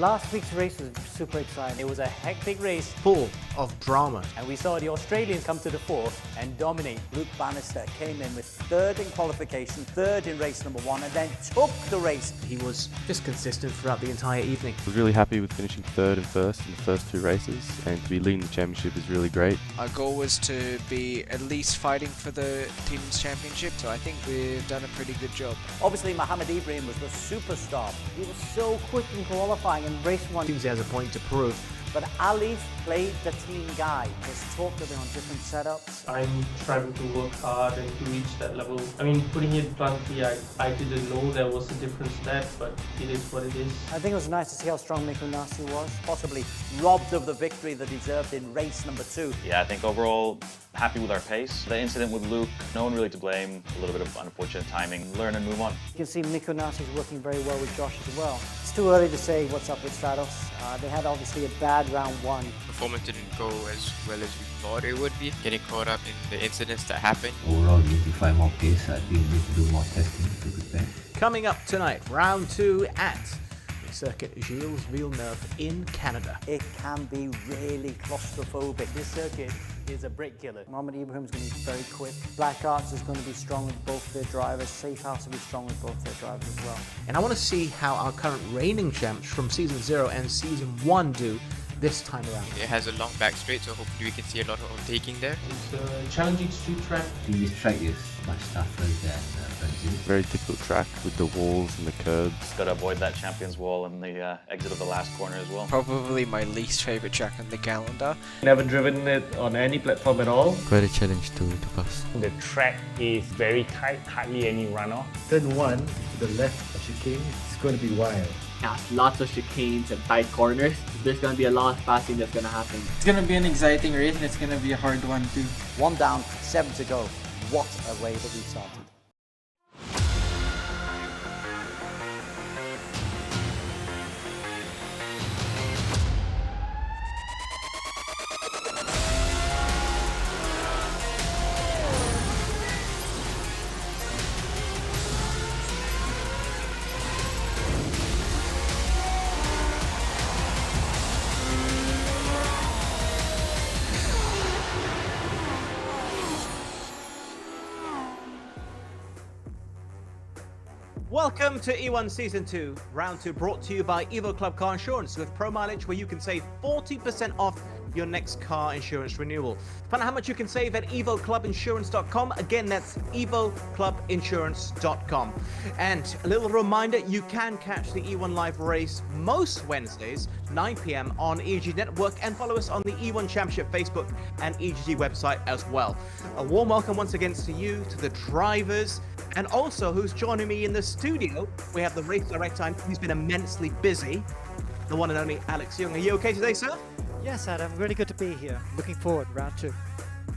Last week's race was super exciting. It was a hectic race, full of drama. and we saw the Australians come to the fore and dominate. Luke Banister came in with third in qualification, third in race number 1, and then took the race. He was just consistent throughout the entire evening. I was really happy with finishing third and first in the first 2 races, and to be leading the championship is really great. Our goal was to be at least fighting for the team's championship, so I think we've done a pretty good job. Obviously, Mohammed Ibrahim was the superstar. He was so quick in qualifying in race 1. He has a point to prove. But Ali played the team guy. Just talked a bit on different setups. I'm trying to work hard and to reach that level. I mean, putting it bluntly, I didn't know there was a difference there, but it is what it is. I think it was nice to see how strong Miko Nasi was. Possibly robbed of the victory that he deserved in race number 2. Yeah, I think overall happy with our pace. The incident with Luke, no one really to blame. A little bit of unfortunate timing. Learn and move on. You can see Miko Nasi is working very well with Josh as well. It's too early to say what's up with Stratos. They had obviously a bad round 1. Performance didn't go as well as we thought it would be. Getting caught up in the incidents that happened. Overall, we need to find more pace. I think we need to do more testing to prepare. Coming up tonight, round 2 at the circuit Gilles Villeneuve in Canada. It can be really claustrophobic. This circuit is a break killer. Mohammed Ibrahim is going to be very quick. Blackarts is going to be strong with both their drivers. Safe House will be strong with both their drivers as well. And I want to see how our current reigning champs from Season 0 and Season 1 do this time around. It has a long back straight, so hopefully we can see a lot of overtaking there. It's a challenging street track. I think this track is much tougher than Brazil. Very difficult track with the walls and the curbs. Got to avoid that champions wall and the exit of the last corner as well. Probably my least favourite track on the calendar. Never driven it on any platform at all. Quite a challenge to pass. The track is very tight, hardly any runoff. Turn 1 to the left of chicane, it's going to be wild. Yeah, lots of chicanes and tight corners. There's going to be a lot of passing that's going to happen. It's going to be an exciting race and it's going to be a hard one too. 1 down, 7 to go. What a way that we started. Welcome to E1 Season 2, Round 2, brought to you by Evo Club Car Insurance with Pro Mileage, where you can save 40% off your next car insurance renewal. Find out how much you can save at evoclubinsurance.com. Again, that's evoclubinsurance.com. And a little reminder, you can catch the E1 live race most Wednesdays, 9 p.m. on EGG Network, and follow us on the E1 Championship Facebook and EGG website as well. A warm welcome once again to you, to the drivers, and also who's joining me in the studio. We have the race director, he's been immensely busy, the one and only Alex Young. Are you okay today, sir? Yes, Adam, really good to be here. Looking forward, round 2.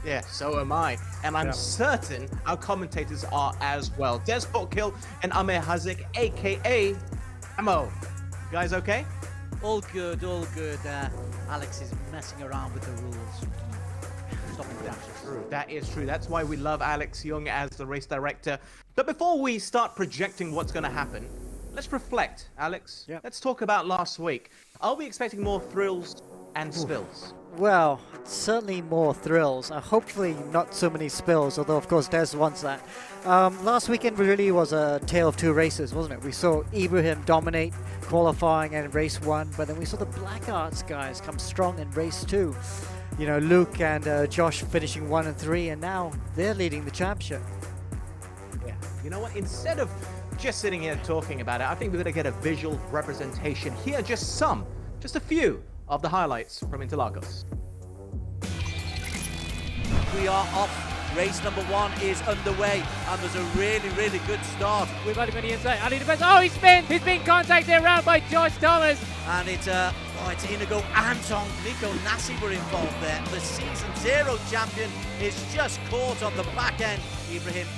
Yeah, so am I. And I'm certain our commentators are as well. Des Portkill and Amir Hazik, aka Amo. You guys okay? All good, all good. Alex is messing around with the rules. Stopping dashes. True. That is true. That's why we love Alex Young as the race director. But before we start projecting what's going to happen, let's reflect, Alex. Yep. Let's talk about last week. Are we expecting more thrills and spills? Well, certainly more thrills. Hopefully not so many spills, although of course Des wants that. Last weekend really was a tale of 2 races, wasn't it? We saw Ibrahim dominate qualifying and race 1, but then we saw the Blackarts guys come strong in race 2. You know, Luke and Josh finishing 1 and 3, and now they're leading the championship. Yeah. You know what? Instead of just sitting here talking about it, I think we're going to get a visual representation here. Just a few of the highlights from Interlagos. We are off. Race number 1 is underway, and there's a really, really good start. We've got him on the inside. Ali defense. Oh, he's been contacted around by Josh Thomas. And it's Inigo Anton, Miko Nasi were involved there. The Season 0 champion is just caught on the back end. Ibrahim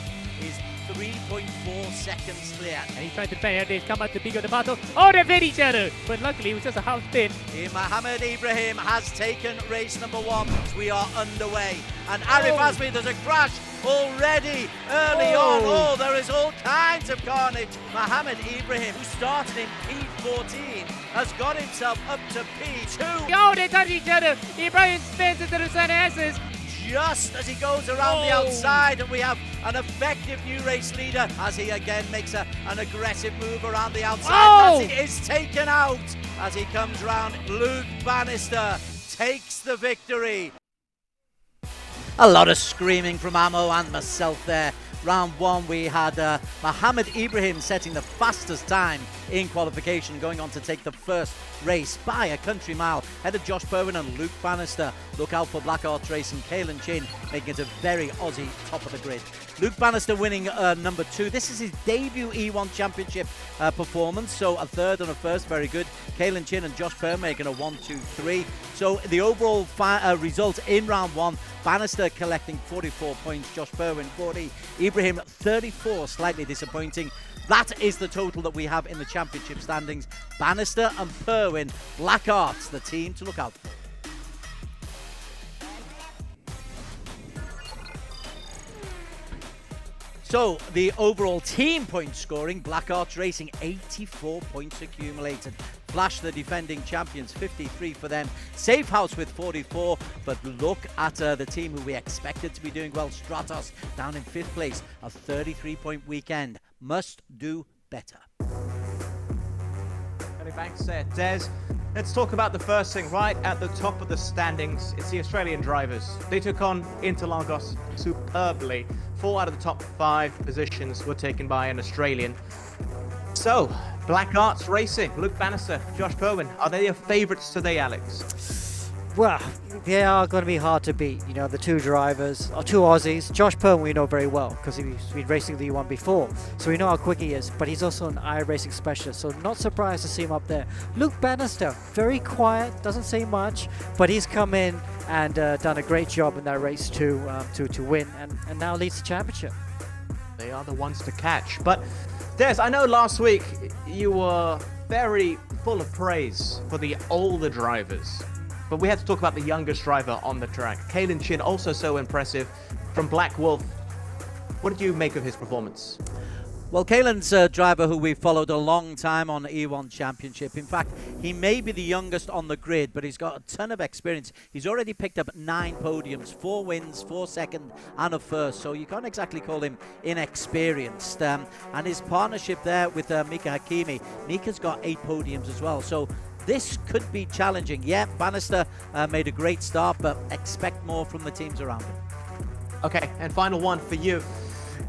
is 3.4 seconds clear. And he's trying to defend. He's come out to pick up the battle. Oh, they've hit each other. But luckily, it was just a half spin. Mohammed Ibrahim has taken race number 1. We are underway. And Arif Azmi, there's a crash already early on. Oh, there is all kinds of carnage. Mohammed Ibrahim, who started in P4, 14 has got himself up to P2. Oh, they touch each other. Ibrahim spins into the center S's. Just as he goes around the outside, and we have an effective new race leader as he again makes an aggressive move around the outside. As he is taken out as he comes round. Luke Banister takes the victory. A lot of screaming from Ammo and myself there. Round one, we had Mohammed Ibrahim setting the fastest time in qualification, going on to take the first race by a country mile, ahead of Josh Berwin and Luke Bannister. Look out for Blackarts racing Caelan Chin, making it a very Aussie top of the grid. Luke Bannister winning number 2. This is his debut E1 Championship performance, so a third and a first, very good. Caelan Chin and Josh Berwin making a 1, 2, 3. So the overall result in round one, Bannister collecting 44 points, Josh Berwin 40, Ibrahim 34, slightly disappointing. That is the total that we have in the championship standings. Bannister and Berwin, Blackarts, the team to look out for. So, the overall team point scoring, Blackarts Racing, 84 points accumulated. Flash, the defending champions, 53 for them. Safe House with 44, but look at the team who we expected to be doing well. Stratos down in 5th place, a 33-point weekend. Must do better. Many thanks there, Des. Let's talk about the first thing right at the top of the standings. It's the Australian drivers. They took on Interlagos superbly. 4 out of the top 5 positions were taken by an Australian. So, Blackarts Racing, Luke Bannister, Josh Berwin, are they your favourites today, Alex? Well, they are going to be hard to beat. You know, the two drivers, or two Aussies. Josh Berwin we know very well because he's been racing the E1 before, so we know how quick he is, but he's also an iRacing specialist, so not surprised to see him up there. Luke Bannister, very quiet, doesn't say much, but he's come in and done a great job in that race to win, and now leads the championship. They are the ones to catch. But Des, I know last week you were very full of praise for the older drivers, but we had to talk about the youngest driver on the track. Caelan Chin, also so impressive, from Black Wolf. What did you make of his performance? Well, Caelan's a driver who we've followed a long time on the E1 Championship. In fact, he may be the youngest on the grid, but he's got a ton of experience. He's already picked up 9 podiums, 4 wins, 4 second and a first, so you can't exactly call him inexperienced. And his partnership there with Mika Hakimi, Mika's got 8 podiums as well, so this could be challenging. Yeah, Bannister made a great start, but expect more from the teams around him. Okay, and final one for you.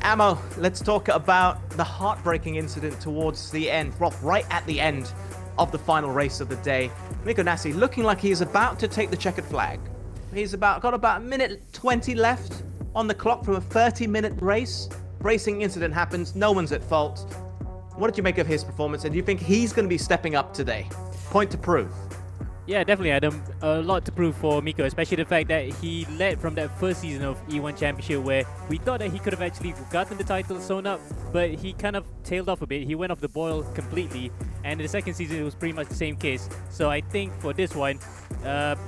Ammo, let's talk about the heartbreaking incident towards the end, well, right at the end of the final race of the day. Mikko Nassi looking like he's about to take the checkered flag. He's got about a minute 20 left on the clock from a 30-minute race. Racing incident happens, no one's at fault. What did you make of his performance, and do you think he's going to be stepping up today? Point to prove. Yeah, definitely, Adam. A lot to prove for Mikko, especially the fact that he led from that first season of E1 Championship where we thought that he could have actually gotten the title sewn up, but he kind of tailed off a bit. He went off the boil completely, and in the second season it was pretty much the same case. So I think for this one,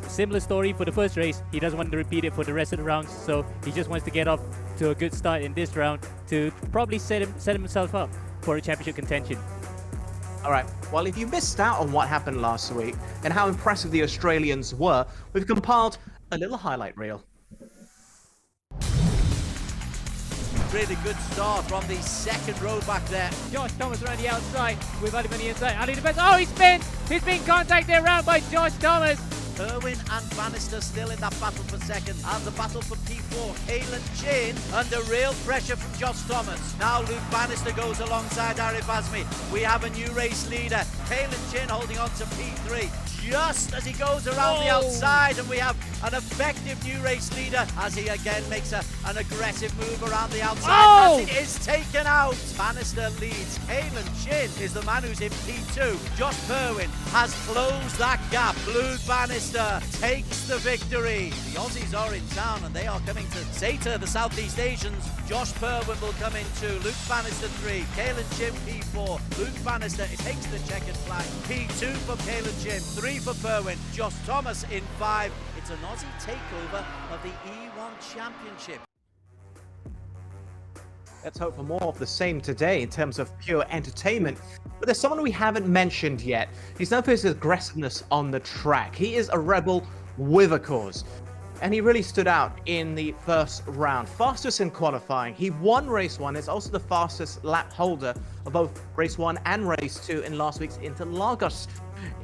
similar story for the first race. He doesn't want to repeat it for the rest of the rounds, so he just wants to get off to a good start in this round to probably set himself up for a championship contention. All right, well, if you missed out on what happened last week and how impressive the Australians were, we've compiled a little highlight reel. Really good start from the second row back there. Josh Thomas around the outside with Ali on the inside. Ali defense. Oh, he's been contacted around by Josh Thomas. Berwin and Bannister still in that battle for second, and the battle for P4. Caelan Chin under real pressure from Josh Thomas. Now Luke Bannister goes alongside Arif Azmi. We have a new race leader. Caelan Chin holding on to P3 just as he goes around the outside, and we have an effective new race leader as he again makes an aggressive move around the outside. As it is taken out. Bannister leads. Caelan Chin is the man who's in P2. Josh Berwin has closed that gap. Luke Bannister takes the victory. The Aussies are in town and they are coming to Zeta, the Southeast Asians. Josh Berwin will come in 2. Luke Bannister 3. Caelan Chin P4. Luke Bannister takes the checkered flag. P2 for Caelan Chin. 3 for Berwin. Josh Thomas in 5. It's an Aussie takeover of the E1 Championship. Let's hope for more of the same today in terms of pure entertainment. But there's someone we haven't mentioned yet. He's known for his aggressiveness on the track. He is a rebel with a cause. And he really stood out in the first round. Fastest in qualifying. He won race 1. Is also the fastest lap holder of both race 1 and race 2 in last week's Interlagos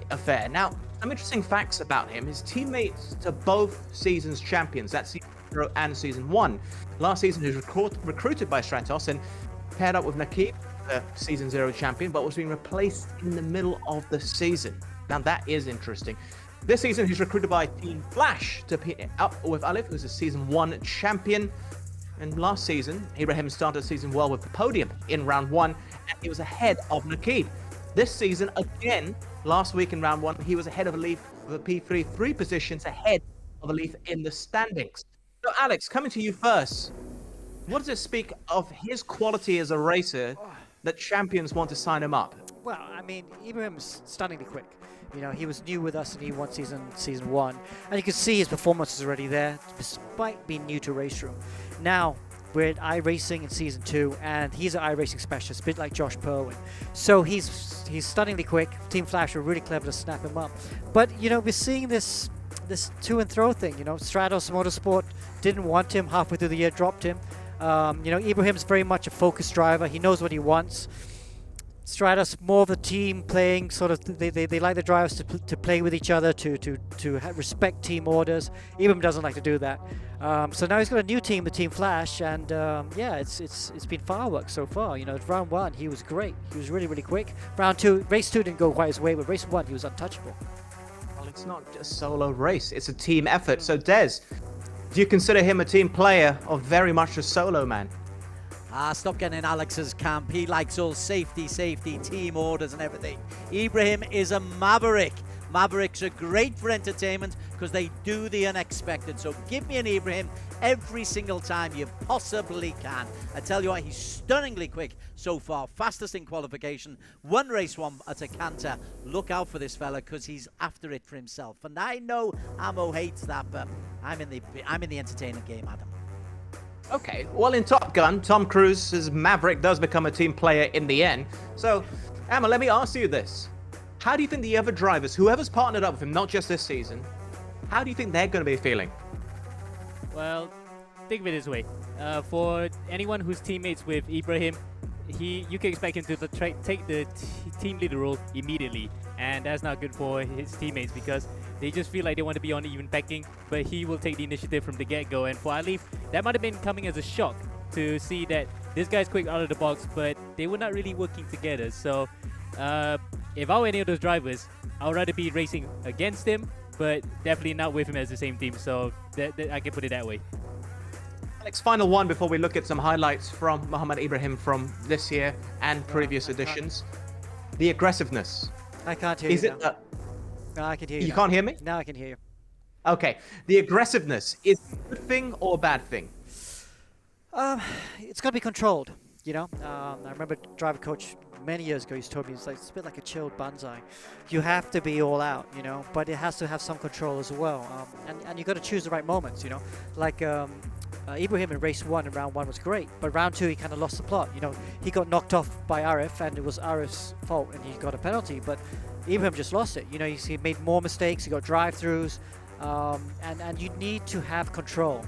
affair. Now, some interesting facts about him. His teammates to both seasons champions. That's season 0 and season 1. Last season, he was recruited by Stratos and paired up with Nakib, the season 0 champion, but was being replaced in the middle of the season. Now, that is interesting. This season, he's recruited by Team Flash to pair up with Alif, who's a season 1 champion. And last season, Ibrahim started the season well with the podium in round 1, and he was ahead of Nakib. This season, again, last week in round 1, he was ahead of Alif with a P3, 3 positions ahead of Alif in the standings. So, Alex, coming to you first, what does it speak of his quality as a racer that champions want to sign him up? Well, I mean, Ibrahim's stunningly quick. You know, he was new with us in E1 season 1, and you could see his performance is already there, despite being new to race room. Now, we're at iRacing in season 2, and he's an iRacing specialist, a bit like Josh Perwin. So he's stunningly quick. Team Flash were really clever to snap him up. But, you know, we're seeing this to and fro thing. You know, Stratos Motorsport didn't want him halfway through the year, dropped him. You know, Ibrahim's very much a focused driver. He knows what he wants. Stratos, more of the team playing, sort of, they like the drivers to play with each other, to respect team orders. Ibrahim doesn't like to do that. So now he's got a new team, the Team Flash, and yeah, it's been fireworks so far. You know, round 1 he was great. He was really, really quick. Round 2, race 2 didn't go quite his way, but race 1 he was untouchable. Well, it's not just a solo race, it's a team effort. So Des, do you consider him a team player or very much a solo man? Stop getting in Alex's camp. He likes all safety, team orders and everything. Ibrahim is a maverick. Mavericks are great for entertainment because they do the unexpected. So give me an Ibrahim every single time you possibly can. I tell you what, he's stunningly quick so far. Fastest in qualification. Won race 1 at a canter. Look out for this fella because he's after it for himself. And I know Ammo hates that, but I'm in the entertainment game, Adam. Okay, well in Top Gun, Tom Cruise's Maverick does become a team player in the end. So, Emma, let me ask you this. How do you think the other drivers, whoever's partnered up with him, not just this season, how do you think they're going to be feeling? Well, think of it this way. For anyone who's teammates with Ibrahim, you can expect him to take the team leader role immediately. And that's not good for his teammates because they just feel like they want to be on even pecking, but he will take the initiative from the get-go. And for Alif, that might have been coming as a shock to see that this guy's quick out of the box, but they were not really working together. So if I were any of those drivers, I would rather be racing against him, but definitely not with him as the same team. So I can put it that way. Alex, final one before we look at some highlights from Mohammed Ibrahim from this year and previous editions. The aggressiveness. I can't hear you now. No, I can hear you. You can't hear me? Now I can hear you. Okay. The aggressiveness is a good thing or a bad thing? It's got to be controlled, you know. I remember driver coach many years ago, he told me it's a bit like a chilled banzai. You have to be all out, you know, but it has to have some control as well. And you got to choose the right moments, you know. Like Ibrahim in race 1 and round 1 was great, but round 2 he kind of lost the plot. You know, he got knocked off by Arif, and it was Arif's fault, and he got a penalty. But Ibrahim just lost it. You know, he made more mistakes. He got drive-throughs, and you need to have control.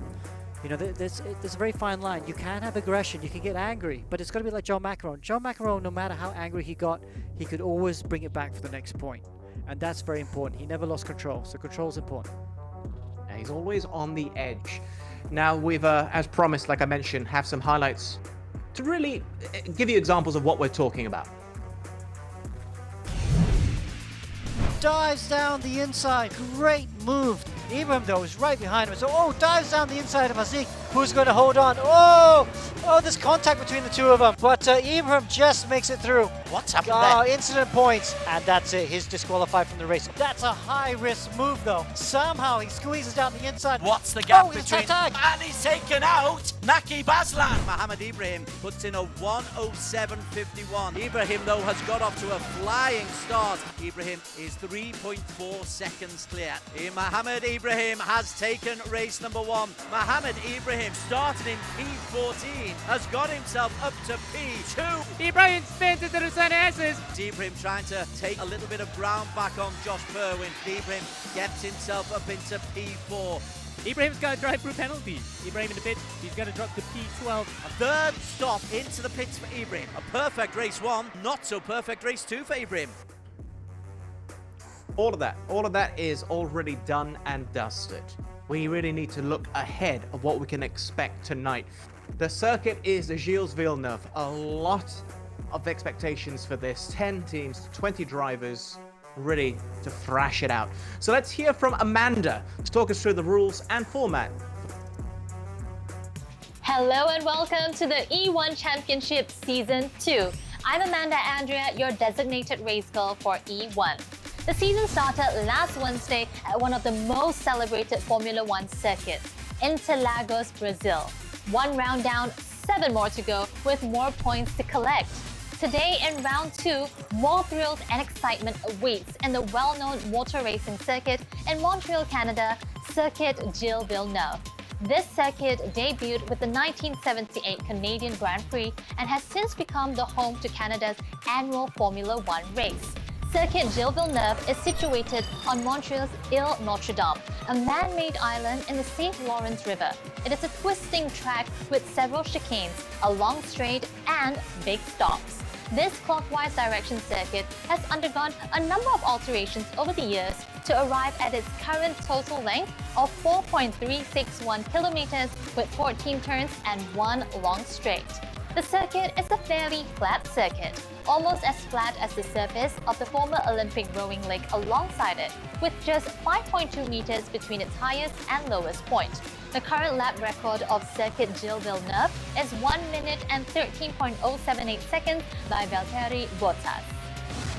You know, there's a very fine line. You can have aggression, you can get angry, but it's got to be like John McEnroe. John McEnroe, no matter how angry he got, he could always bring it back for the next point, and that's very important. He never lost control, so control's important. And he's always on the edge. Now we've, as promised, like I mentioned, have some highlights to really give you examples of what we're talking about. Dives down the inside, great move. Ibrahim though is right behind him, so dives down the inside of Hazik, who's going to hold on. There's contact between the two of them, but Ibrahim just makes it through. What's happened there? Incident points, and that's it. He's disqualified from the race. That's a high-risk move though. Somehow he squeezes down the inside. What's the gap it's between? a tag. And he's taken out. Naki Baslan. Mohammed Ibrahim puts in a 1:07.51. Ibrahim, though, has got off to a flying start. Ibrahim is 3.4 seconds clear. Mohammed Ibrahim has taken race number 1. Mohammed Ibrahim started in P14, has got himself up to P2. Ibrahim spins into the center S's. Ibrahim trying to take a little bit of ground back on Josh Perwin. Ibrahim gets himself up into P4. Ibrahim's got to drive through penalty. Ibrahim in the pit, he's going to drop to P12. A third stop into the pits for Ibrahim. A perfect race 1, not so perfect race 2 for Ibrahim. All of that is already done and dusted. We really need to look ahead of what we can expect tonight. The circuit is Gilles Villeneuve. A lot of expectations for this. 10 teams, 20 drivers, ready to thrash it out. So let's hear from Amanda to talk us through the rules and format. Hello and welcome to the E1 Championship Season 2. I'm Amanda Andrea, your designated race girl for E1. The season started last Wednesday at one of the most celebrated Formula One circuits, Interlagos, Brazil. 1 round down, 7 more to go with more points to collect. Today in round 2, more thrills and excitement awaits in the well-known motor racing circuit in Montreal, Canada, Circuit Gilles Villeneuve. This circuit debuted with the 1978 Canadian Grand Prix and has since become the home to Canada's annual Formula One race. Circuit Gilles Villeneuve is situated on Montreal's Ile Notre Dame, a man-made island in the St. Lawrence River. It is a twisting track with several chicanes, a long straight, and big stops. This clockwise direction circuit has undergone a number of alterations over the years to arrive at its current total length of 4.361 kilometers with 14 turns and 1 long straight. The circuit is a fairly flat circuit, almost as flat as the surface of the former Olympic rowing lake alongside it, with just 5.2 meters between its highest and lowest point. The current lap record of Circuit Gilles Villeneuve is 1 minute and 13.078 seconds by Valtteri Bottas.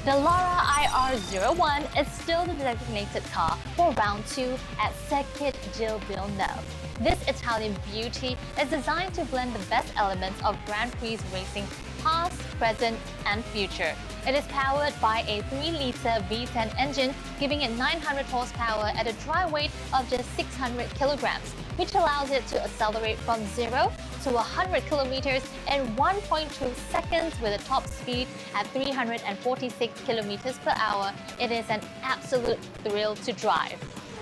The Lara IR01 is still the designated car for round 2 at Circuit Gilles Villeneuve. This Italian beauty is designed to blend the best elements of Grand Prix racing past, present, and future. It is powered by a 3-liter V10 engine, giving it 900 horsepower at a dry weight of just 600 kilograms, which allows it to accelerate from 0 to 100 kilometers in 1.2 seconds with a top speed at 346 kilometers per hour. It is an absolute thrill to drive.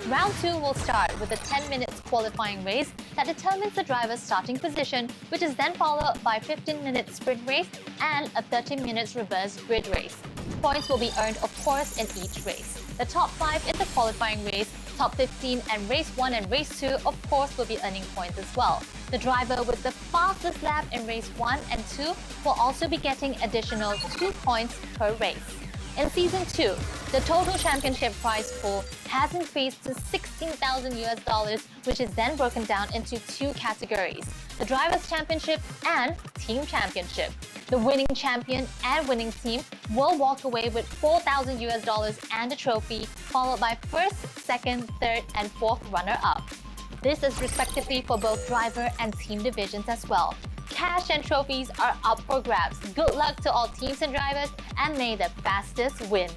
Round 2 will start with a 10 minutes qualifying race that determines the driver's starting position, which is then followed by a 15-minute sprint race and a 30 minutes reverse grid race. Points will be earned, of course, in each race. The top 5 in the qualifying race, top 15 and race 1 and race 2, of course, will be earning points as well. The driver with the fastest lap in race 1 and 2 will also be getting additional 2 points per race. In Season 2, the total championship prize pool has increased to $16,000, which is then broken down into 2 categories: the Drivers' Championship and Team Championship. The winning champion and winning team will walk away with $4,000 and a trophy, followed by first, second, third, and fourth runner-up. This is respectively for both driver and team divisions as well. Cash and trophies are up for grabs. Good luck to all teams and drivers, and may the fastest win.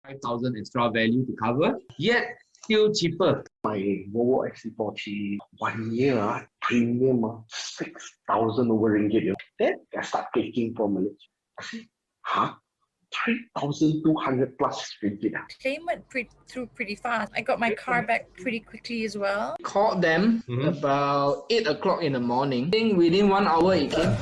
5,000 extra value to cover, yet still cheaper. My Volvo XC40 1 year premium 6,000 over ringgit. Then I start taking from Malaysia. I say, huh? 3,200 plus ringgit. Claim went through pretty fast. I got my car back pretty quickly as well. Called them about 8 o'clock in the morning. I think within 1 hour it came.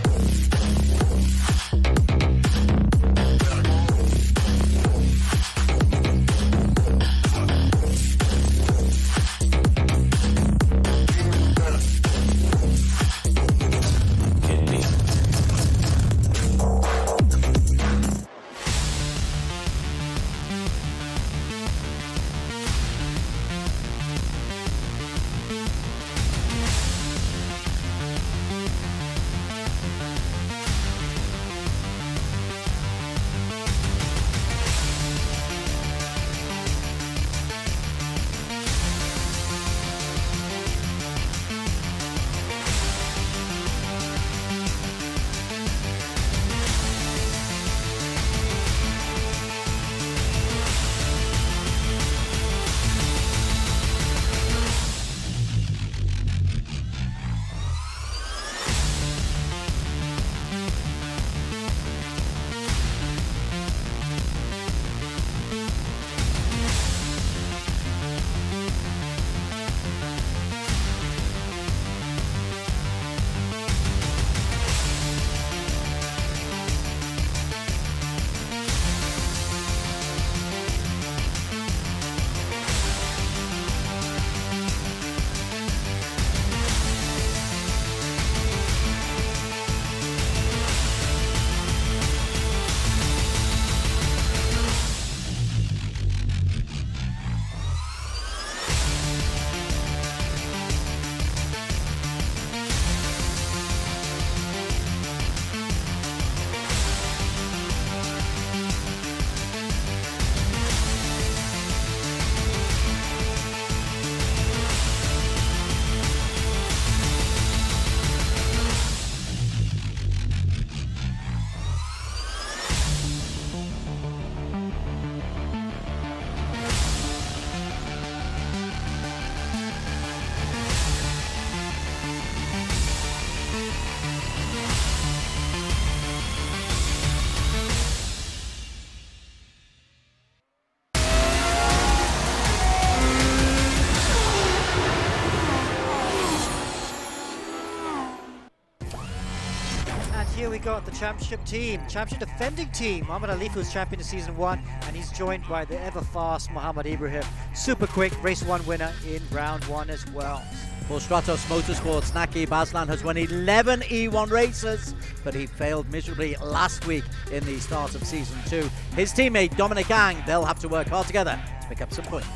Here we got the championship team, championship defending team. Muhammad Ali, who's champion of season 1, and he's joined by the ever fast Muhammad Ibrahim. Super quick race 1 winner in round 1 as well. For Stratos Motorsports, Naki Baslan has won 11 E1 races, but he failed miserably last week in the start of season 2. His teammate Dominic Ang, they'll have to work hard together to pick up some points.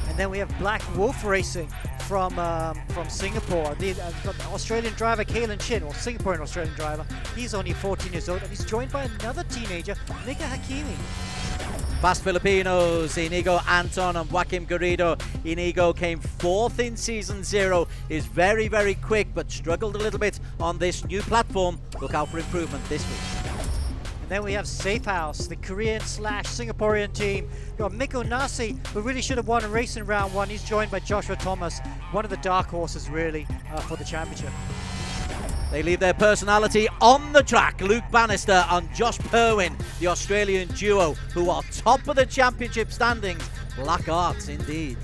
And then we have Black Wolf Racing from Singapore. Got the Australian driver Kalen Chin, or Singaporean Australian driver. He's only 14 years old, and he's joined by another teenager, Nika Hakimi. Fast Filipinos, Inigo Anton and Joaquim Garrido. Inigo came 4th in Season 0, is very, very quick, but struggled a little bit on this new platform. Look out for improvement this week. And then we have Safe House, the Korean/Singaporean team. We've got Miko Nasi, who really should have won a race in round 1. He's joined by Joshua Thomas, one of the dark horses really for the championship. They leave their personality on the track. Luke Banister and Josh Perwin, the Australian duo, who are top of the championship standings. Blackarts indeed.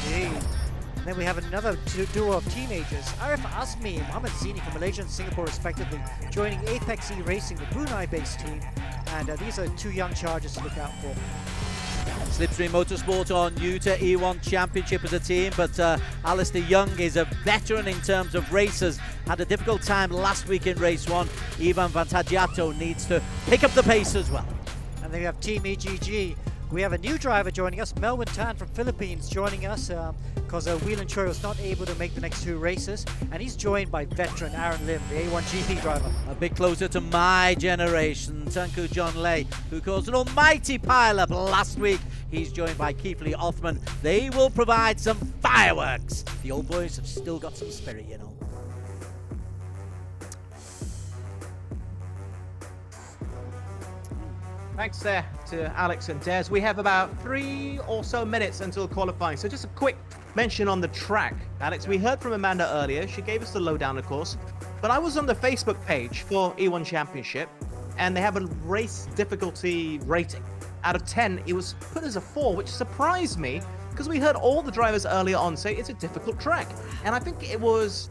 Indeed. And then we have another duo of teenagers, Arif Azmi and Muhammad Zini from Malaysia and Singapore respectively, joining Apex E Racing, the Brunei-based team. And these are 2 young chargers to look out for. Slipstream Motorsport are new to E1 Championship as a team, but Alistair Young is a veteran in terms of races. Had a difficult time last week in race 1. Ivan Vantagiato needs to pick up the pace as well. And then we have Team EGG. We have a new driver joining us, Melvin Tan from Philippines, joining us because Whelan Choi was not able to make the next 2 races, and he's joined by veteran Aaron Lim, the A1 GP driver. A bit closer to my generation, Tunku John Lay, who caused an almighty pile-up last week. He's joined by Keithley Othman. They will provide some fireworks. The old boys have still got some spirit, you know. Thanks there to Alex and Des. We have about 3 or so minutes until qualifying. So just a quick mention on the track. Alex, we heard from Amanda earlier. She gave us the lowdown, of course. But I was on the Facebook page for E1 Championship, and they have a race difficulty rating. Out of 10, it was put as a 4, which surprised me because we heard all the drivers earlier on say it's a difficult track. And I think it was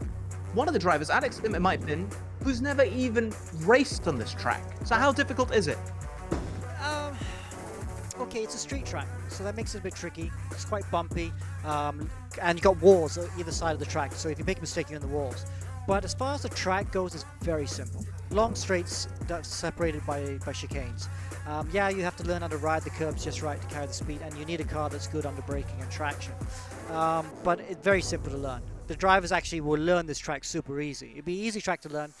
one of the drivers, Alex, it might have been, who's never even raced on this track. So how difficult is it? Okay, it's a street track, so that makes it a bit tricky. It's quite bumpy, and you've got walls on either side of the track, so if you make a mistake, you're in the walls. But as far as the track goes, it's very simple. Long straights that's separated by chicanes. Yeah, you have to learn how to ride the curbs just right to carry the speed, and you need a car that's good under braking and traction. But it's very simple to learn. The drivers actually will learn this track super easy. It'd be an easy track to learn,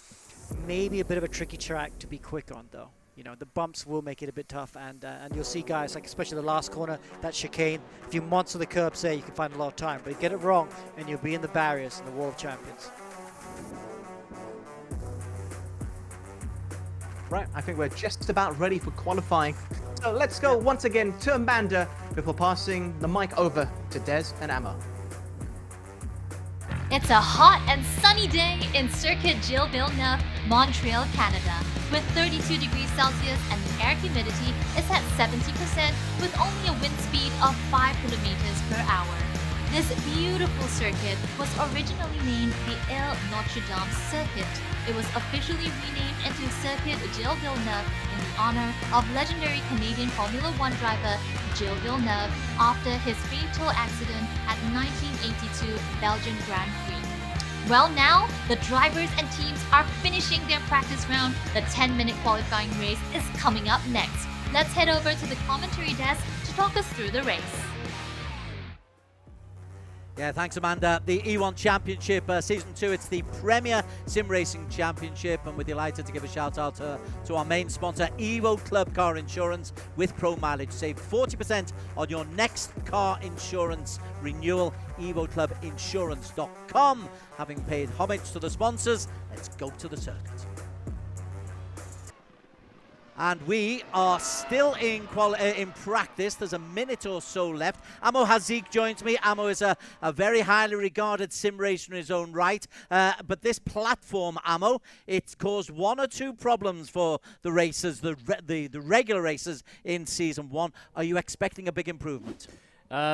maybe a bit of a tricky track to be quick on though. You know, the bumps will make it a bit tough, and you'll see guys, like especially the last corner, that chicane, if you monster the curbs there, you can find a lot of time, but you get it wrong, and you'll be in the barriers in the Wall of Champions. Right, I think we're just about ready for qualifying. So let's go once again to Amanda before passing the mic over to Des and Emma. It's a hot and sunny day in Circuit Gilles Villeneuve, Montreal, Canada, with 32 degrees Celsius and the air humidity is at 70% with only a wind speed of 5 kilometers per hour. This beautiful circuit was originally named the Ile Notre Dame Circuit. It was officially renamed into Circuit Gilles Villeneuve in the honor of legendary Canadian Formula 1 driver Gilles Villeneuve after his fatal accident at 1982 Belgian Grand Prix. Well, now the drivers and teams are finishing their practice round. The 10-minute qualifying race is coming up next. Let's head over to the commentary desk to talk us through the race. Yeah, thanks, Amanda. The E1 Championship Season 2, it's the Premier Sim Racing Championship, and we're delighted to give a shout out to our main sponsor, Evo Club Car Insurance with Pro Mileage. Save 40% on your next car insurance renewal. EvoClubInsurance.com. Having paid homage to the sponsors, let's go to the circuit. And we are still in practice. There's a minute or so left. Amo Hazik joins me. Amo is a very highly regarded sim racer in his own right. But this platform, Amo, it's caused 1 or 2 problems for the racers, the regular racers in Season 1. Are you expecting a big improvement?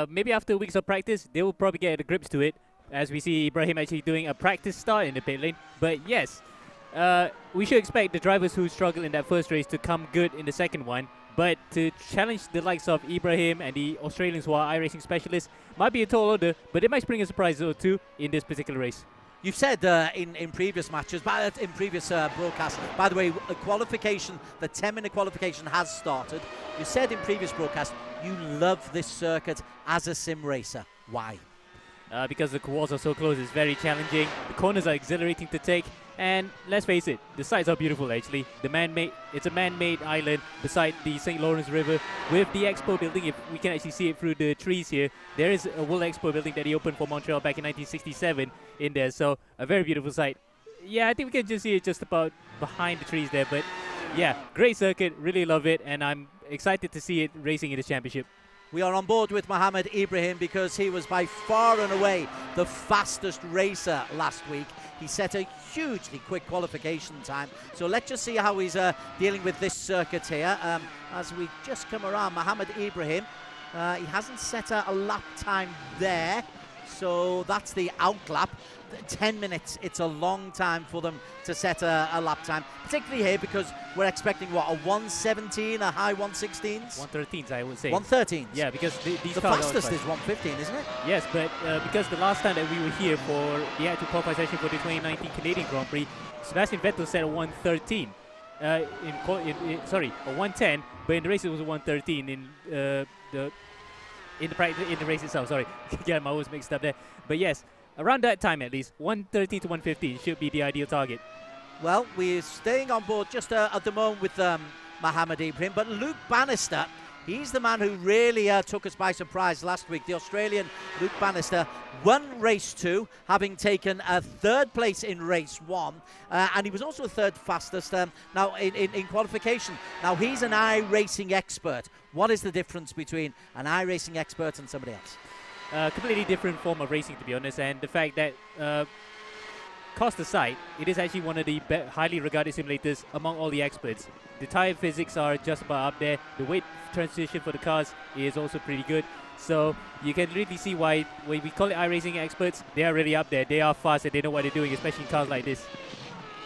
Maybe after weeks of practice, they will probably get the grips to it. As we see Ibrahim actually doing a practice start in the pit lane. But yes, we should expect the drivers who struggled in that first race to come good in the second one, but to challenge the likes of Ibrahim and the Australians who are iRacing specialists might be a tall order, but it might bring a surprise or two in this particular race. You've said in previous matches, in previous broadcasts, by the way, qualification, the 10-minute qualification has started. You said in previous broadcasts you love this circuit as a sim racer. Why? Because the walls are so close, it's very challenging. The corners are exhilarating to take. And let's face it, the sites are beautiful actually. It's a man-made island beside the St. Lawrence River with the Expo building. If we can actually see it through the trees here, there is a World Expo building that he opened for Montreal back in 1967 in there. So a very beautiful site. Yeah, I think we can just see it just about behind the trees there. But yeah, great circuit, really love it, and I'm excited to see it racing in the championship. We are on board with Mohammed Ibrahim because he was by far and away the fastest racer last week. He set a hugely quick qualification time. So let's just see how he's dealing with this circuit here. As we just come around, Mohammed Ibrahim, he hasn't set a lap time there. So that's the out lap. 10 minutes, it's a long time for them to set a lap time, particularly here because we're expecting what, a 117, a high 116s? 113s, I would say. 113s? Yeah, because these the cars fastest is 115, isn't it? Yes, but because the last time that we were here for the actual qualifying session for the 2019 Canadian Grand Prix, Sebastian Vettel set a 113. Sorry, a 110, but in the race it was a 113 in the race itself. Sorry, yeah, I was mixed up there. But yes, around that time at least, 113 to 115 should be the ideal target. Well, we're staying on board just at the moment with Mohammed Ibrahim, but Luke Banister, He's the man who really took us by surprise last week. The Australian Luke Banister won race 2, having taken a 3rd place in race 1, and he was also 3rd fastest now in qualification. Now he's an iRacing expert. What is the difference between an iRacing expert and somebody else? Completely different form of racing, to be honest, and the fact that cost aside, it is actually one of the highly regarded simulators among all the experts. The tire physics are just about up there. The weight transition for the cars is also pretty good. So you can really see why when we call it iRacing experts, they are really up there. They are fast and they know what they're doing, especially in cars like this.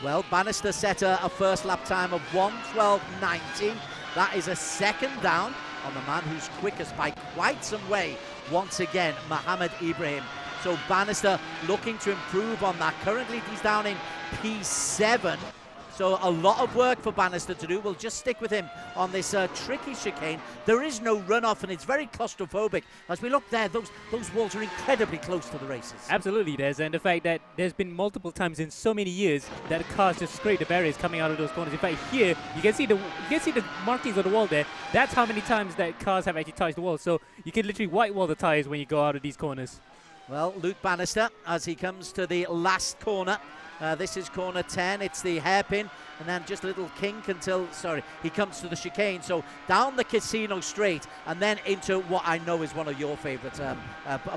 Well, Banister set a first lap time of 1:12.90. That is a 2nd down on the man who's quickest by quite some way. Once again, Mohammed Ibrahim. So Banister looking to improve on that. Currently he's down in P7. So a lot of work for Banister to do. We'll just stick with him on this tricky chicane. There is no runoff and it's very claustrophobic. As we look there, those walls are incredibly close to the races. Absolutely, Des, and the fact that there's been multiple times in so many years that cars just scrape the barriers coming out of those corners. In fact, here you can see the markings on the wall there. That's how many times that cars have actually touched the wall. So you can literally white wall the tires when you go out of these corners. Well, Luke Banister, as he comes to the last corner. This is corner 10. It's the hairpin, and then just a little kink until, he comes to the chicane. So down the Casino Straight, and then into what I know is one of your favourite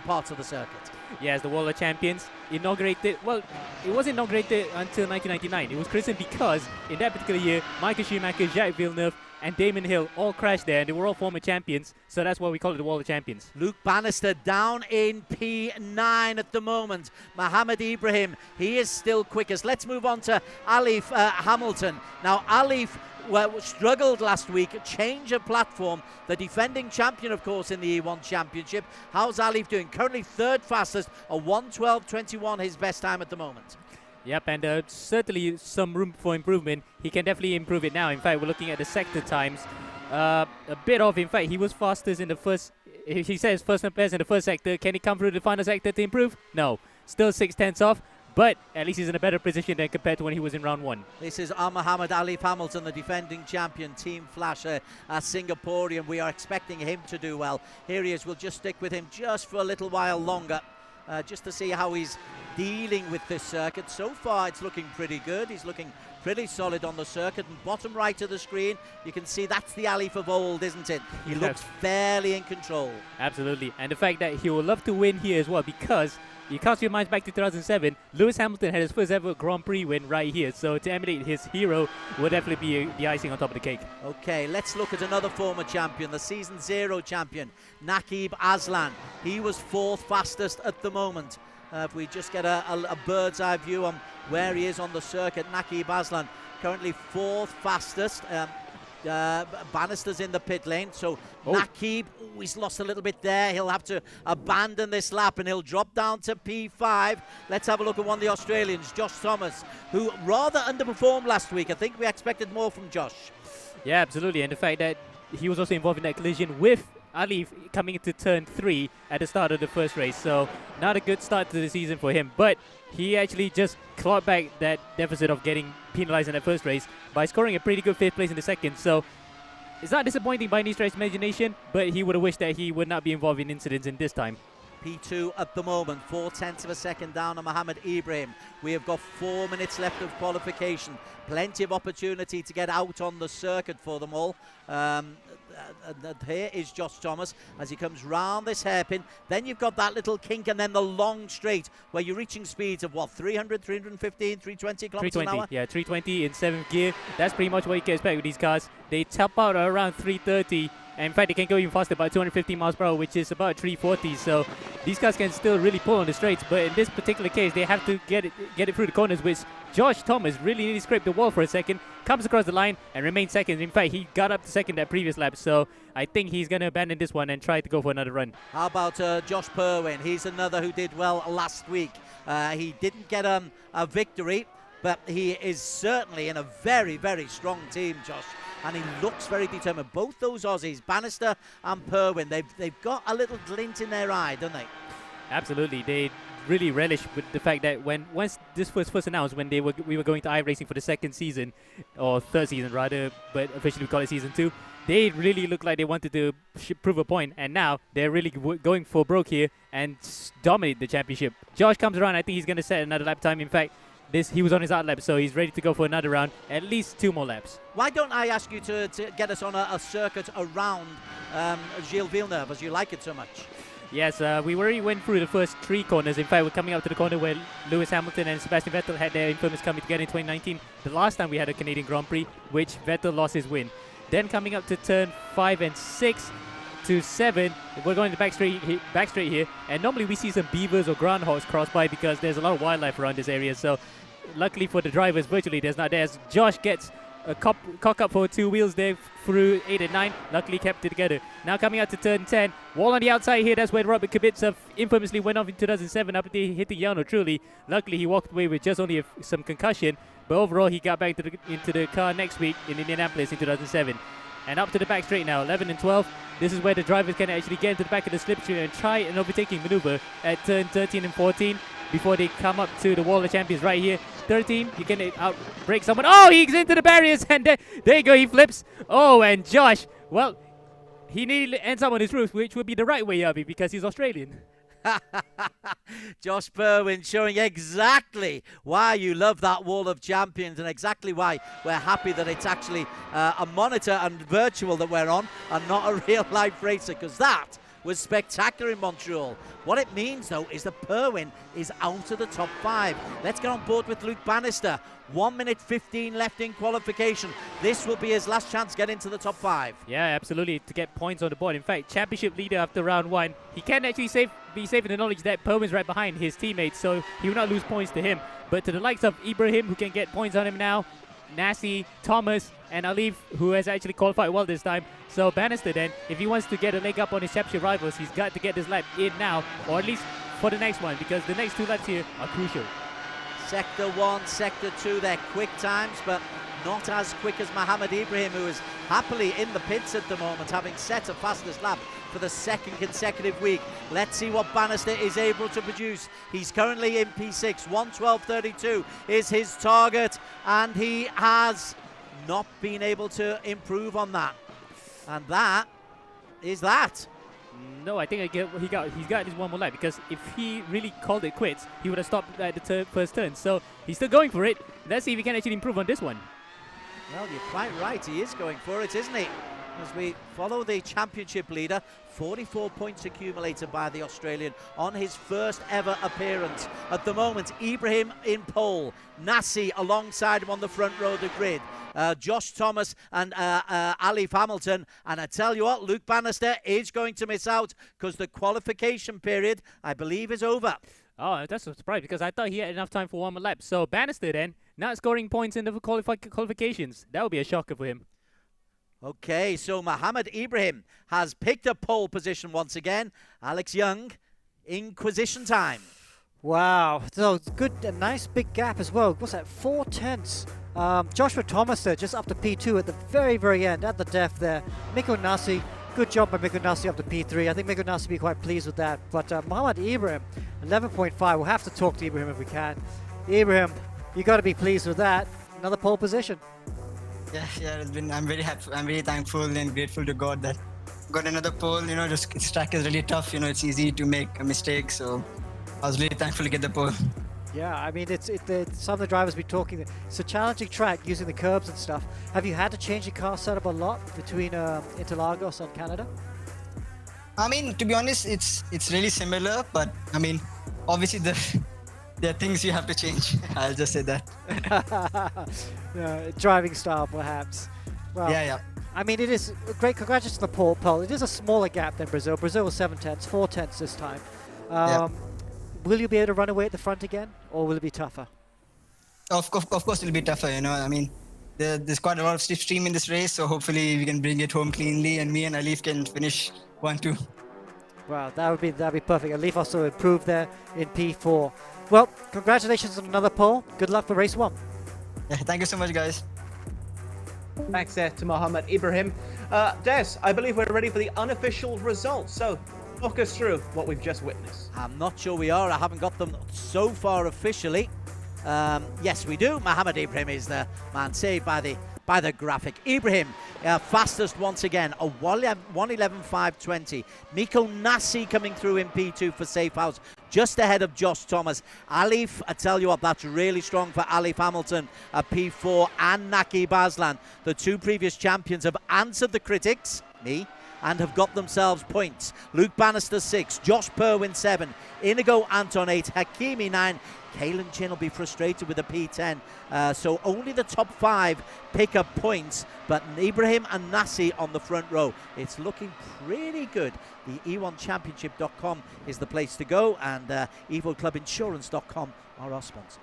parts of the circuit. Yes, the Wall of Champions inaugurated. Well, it was inaugurated until 1999. It was christened because in that particular year, Michael Schumacher, Jacques Villeneuve, and Damon Hill all crashed there, and they were all former champions, so that's why we call it the Wall of Champions. Luke Banister down in P9 at the moment. Mohammed Ibrahim, he is still quickest. Let's move on to Alif Hamilton. Now, Alif struggled last week, change of platform, the defending champion, of course, in the E1 Championship. How's Alif doing? Currently 3rd fastest, a 1:12.21, his best time at the moment. Yep, and certainly some room for improvement. He can definitely improve it now. In fact, we're looking at the sector times. A bit off. In fact, he was fastest in the first. He says first and best in the first sector. Can he come through the final sector to improve? No. Still 6/10 off, but at least he's in a better position than compared to when he was in round 1. This is Mohammed Alif Hamilton, the defending champion, Team Flash, a Singaporean. We are expecting him to do well. Here he is. We'll just stick with him just for a little while longer, just to see how he's dealing with this circuit. So far it's looking pretty good. He's looking pretty solid on the circuit, and bottom right of the screen you can see that's the Alif of old, isn't it? He looks fairly in control. Absolutely, and the fact that he will love to win here as well, because you cast your minds back to 2007, Lewis Hamilton had his first ever Grand Prix win right here, so to emulate his hero will definitely be the icing on top of the cake. Okay, let's look at another former champion, the Season 0 champion, Naqib Aslan. He was 4th fastest at the moment. If we just get a bird's eye view on where he is on the circuit, Naqib Aslan currently 4th fastest. Banister's in the pit lane, so Naqib, he's lost a little bit there. He'll have to abandon this lap and he'll drop down to P5. Let's have a look at one of the Australians, Josh Thomas, who rather underperformed last week. I think we expected more from Josh. Yeah, absolutely, and the fact that he was also involved in that collision with Alif coming into turn 3 at the start of the first race, so not a good start to the season for him, but he actually just clawed back that deficit of getting penalized in that first race by scoring a pretty good 5th place in the second. So it's not disappointing by any stretch of imagination, but he would have wished that he would not be involved in incidents in this time. P2 at the moment, 0.4 of a second down on Mohammed Ibrahim. We have got 4 minutes left of qualification. Plenty of opportunity to get out on the circuit for them all. Here is Josh Thomas as he comes round this hairpin. Then you've got that little kink and then the long straight where you're reaching speeds of what, 300, 315, 320 kilometers an hour? Yeah, 320 in 7th gear. That's pretty much what you can expect with these cars. They top out around 330. And in fact, they can go even faster by 250 miles per hour, which is about 340. So these cars can still really pull on the straights. But in this particular case, they have to get it through the corners, which Josh Thomas really nearly scraped the wall for a second, comes across the line and remains second. In fact, he got up to second that previous lap. So I think he's going to abandon this one and try to go for another run. How about Josh Purwin? He's another who did well last week. He didn't get a victory, but he is certainly in a very, very strong team, Josh. And he looks very determined. Both those Aussies, Banister and Purwin, they've got a little glint in their eye, don't they? Absolutely. They really relish with the fact that once this was first announced, when we were going to iRacing for the 2nd season, or 3rd season rather, but officially we call it season 2, they really looked like they wanted to prove a point, and now they're really going for broke here and dominate the championship. Josh comes around. I think he's going to set another lap time. In fact, he was on his out lap, so he's ready to go for another round, at least 2 more laps. Why don't I ask you to get us on a circuit around Gilles Villeneuve, as you like it so much? Yes, we already went through the first 3 corners. In fact, we're coming up to the corner where Lewis Hamilton and Sebastian Vettel had their infamous coming together in 2019, the last time we had a Canadian Grand Prix, which Vettel lost his win. Then coming up to turn 5 and 6 to 7, we're going to back straight here. And normally we see some beavers or groundhogs cross by because there's a lot of wildlife around this area. So luckily for the drivers, virtually there's not there. As Josh gets a cock up for 2 wheels there through 8 and 9. Luckily kept it together. Now coming out to turn 10. Wall on the outside here. That's where Robert Kubica infamously went off in 2007 after hitting Jarno Trulli. Luckily he walked away with just only some concussion. But overall he got back into the car next week in Indianapolis in 2007. And up to the back straight now, 11 and 12. This is where the drivers can actually get into the back of the slipstream and try an overtaking maneuver at turn 13 and 14 before they come up to the wall of champions right here. 13, you can outbrake someone. Oh, he's into the barriers, and there you go, he flips. Oh, and Josh, well, he nearly ends up on his roof, which would be the right way, Yabi, because he's Australian. Josh Berwin showing exactly why you love that Wall of Champions and exactly why we're happy that it's actually a monitor and virtual that we're on and not a real life racer, because that was spectacular in Montreal. What it means, though, is that Berwin is out of the top 5. Let's get on board with Luke Banister. 1 minute 15 left in qualification. This will be his last chance to get into the top 5. Yeah, absolutely, to get points on the board. In fact, championship leader after round 1. He can actually be safe in the knowledge that Berwin's right behind his teammates, so he will not lose points to him. But to the likes of Ibrahim, who can get points on him now, Nassi, Thomas, and Alif, who has actually qualified well this time. So Banister then, if he wants to get a leg up on his championship rivals, he's got to get this lap in now, or at least for the next one, because the next 2 laps here are crucial. Sector 1, Sector 2, they're quick times, but not as quick as Mohammed Ibrahim, who is happily in the pits at the moment, having set a fastest lap for the 2nd consecutive week. Let's see what Banister is able to produce. He's currently in P6. 1:12.32 is his target, and he has not been able to improve on that. And that is that. No, I think he's got his 1 more lap, because if he really called it quits, he would have stopped at the first turn. So he's still going for it. Let's see if he can actually improve on this one. Well, you're quite right. He is going for it, isn't he? As we follow the championship leader, 44 points accumulated by the Australian on his first ever appearance. At the moment, Ibrahim in pole, Nassi alongside him on the front row of the grid, Josh Thomas and Alif Hamilton. And I tell you what, Luke Banister is going to miss out because the qualification period, I believe, is over. Oh, that's a surprise, because I thought he had enough time for 1 more lap. So Banister then, not scoring points in the qualifications. That would be a shocker for him. Okay, so Mohammed Ibrahim has picked up pole position once again. Alex Young, Inquisition time. Wow, so good, a nice big gap as well. What's that, 4 tenths? Joshua Thomas there, just up to P2 at the very, very end, at the def there. Miko Nassi, good job by Miko Nassi up to P3. I think Miko Nassi will be quite pleased with that. But Mohammed Ibrahim, 11.5. We'll have to talk to Ibrahim if we can. Ibrahim, you got to be pleased with that. Another pole position. Yeah, it's been. I'm very happy. I'm very thankful and grateful to God that got another pole. You know, this track is really tough. You know, it's easy to make a mistake. So I was really thankful to get the pole. Yeah, I mean, some of the drivers be talking. It's a challenging track using the curbs and stuff. Have you had to change your car setup a lot between Interlagos and Canada? I mean, to be honest, it's really similar. But I mean, obviously there are things you have to change. I'll just say that. Driving style, perhaps. Well, yeah. I mean, it is great. Congratulations to the pole. It is a smaller gap than Brazil. Brazil was 7 tenths, 4 tenths this time. Will you be able to run away at the front again, or will it be tougher? Of course, it'll be tougher. You know, I mean, there's quite a lot of slipstream in this race, so hopefully we can bring it home cleanly, and me and Alif can finish 1-2. Wow, that'd be perfect. Alif also improved there in P4. Well, congratulations on another pole. Good luck for race 1. Yeah, thank you so much, guys. Thanks there to Mohammed Ibrahim. Des, I believe we're ready for the unofficial results. So, walk us through what we've just witnessed. I'm not sure we are. I haven't got them so far officially. Yes, we do. Mohammed Ibrahim is the man saved by the by the graphic. Ibrahim, fastest once again, a 1:11.520. Miko Nasi coming through in P2 for Safe House, just ahead of Josh Thomas. Alif, I tell you what, that's really strong for Alif Hamilton at P4, and Naki Baslan. The two previous champions have answered the critics, me, and have got themselves points. Luke Banister 6, Josh Perwin 7, Inigo Anton 8, Hakimi 9. Kalen Chin will be frustrated with a P10. So only the top 5 pick up points, but Ibrahim and Nasi on the front row. It's looking pretty good. The E1Championship.com is the place to go, and EvoClubInsurance.com are our sponsors.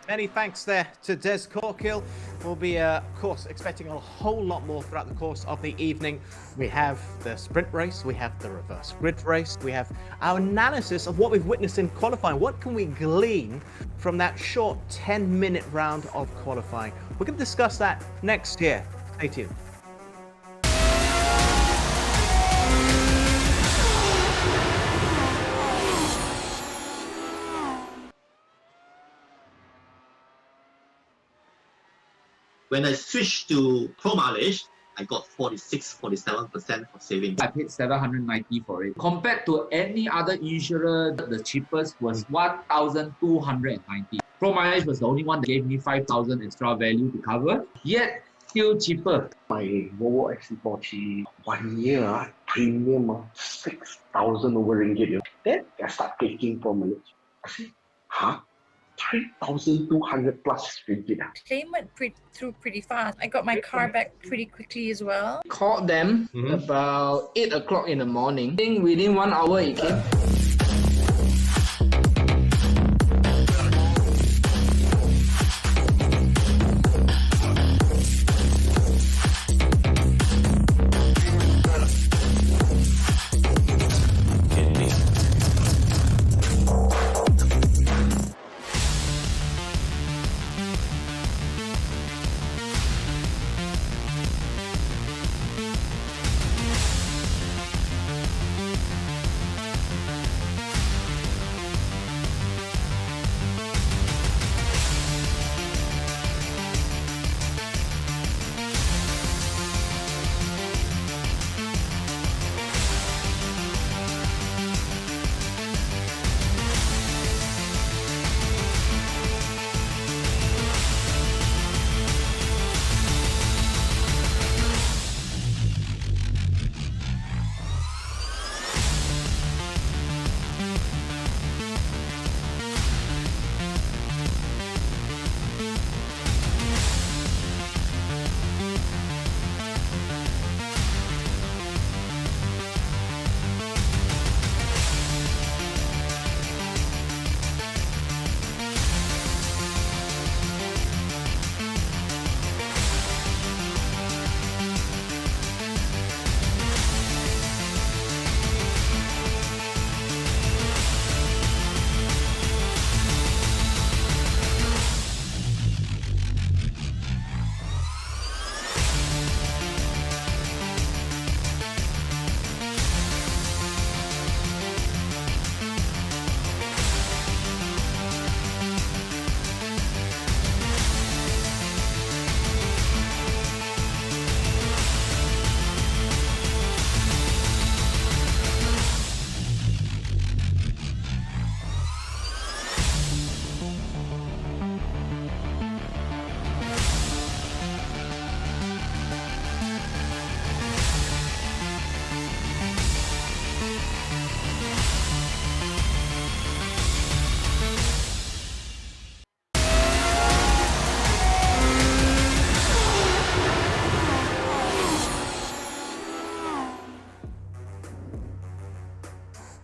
Many thanks there to Des Corkill. We'll be, of course, expecting a whole lot more throughout the course of the evening. We have the sprint race, we have the reverse grid race, we have our analysis of what we've witnessed in qualifying. What can we glean from that short 10-minute round of qualifying? We're going to discuss that next year. Stay tuned. When I switched to Pro mileage, I got 47% of savings. I paid 790 for it. Compared to any other insurer, the cheapest was 1,290. Pro mileage was the only one that gave me 5,000 extra value to cover, yet still cheaper. My Volvo XC40 1 year premium 6,000 over ringgit. Then I start taking Pro mileage. I say, huh? 3,200 plus ringgit. Claim went through pretty fast. I got my car back pretty quickly as well. Called them about 8 o'clock in the morning. I think within 1 hour it came.